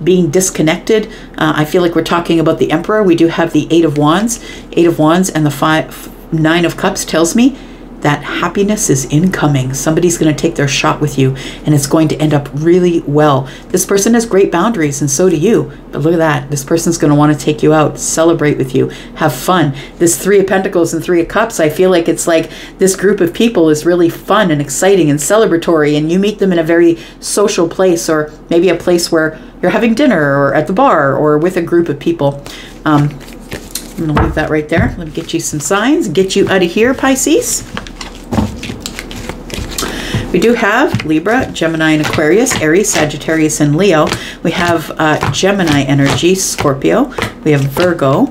being disconnected. I feel like we're talking about the emperor. We do have the Eight of Wands and the Nine of Cups tells me that happiness is incoming. Somebody's going to take their shot with you and it's going to end up really well. This person has great boundaries and so do you. But look at that. This person's going to want to take you out, celebrate with you, have fun. This Three of Pentacles and Three of Cups, I feel like it's like this group of people is really fun and exciting and celebratory, and you meet them in a very social place, or maybe a place where you're having dinner or at the bar or with a group of people. I'm going to leave that right there. Let me get you some signs, get you out of here, Pisces. We do have Libra, Gemini, and Aquarius, Aries, Sagittarius, and Leo. We have Gemini energy, Scorpio. We have Virgo.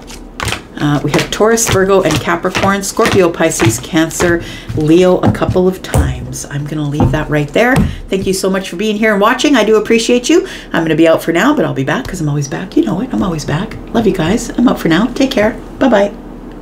We have Taurus, Virgo, and Capricorn, Scorpio, Pisces, Cancer, Leo a couple of times. I'm going to leave that right there. Thank you so much for being here and watching. I do appreciate you. I'm going to be out for now, but I'll be back because I'm always back. You know it. I'm always back. Love you guys. I'm out for now. Take care. Bye-bye.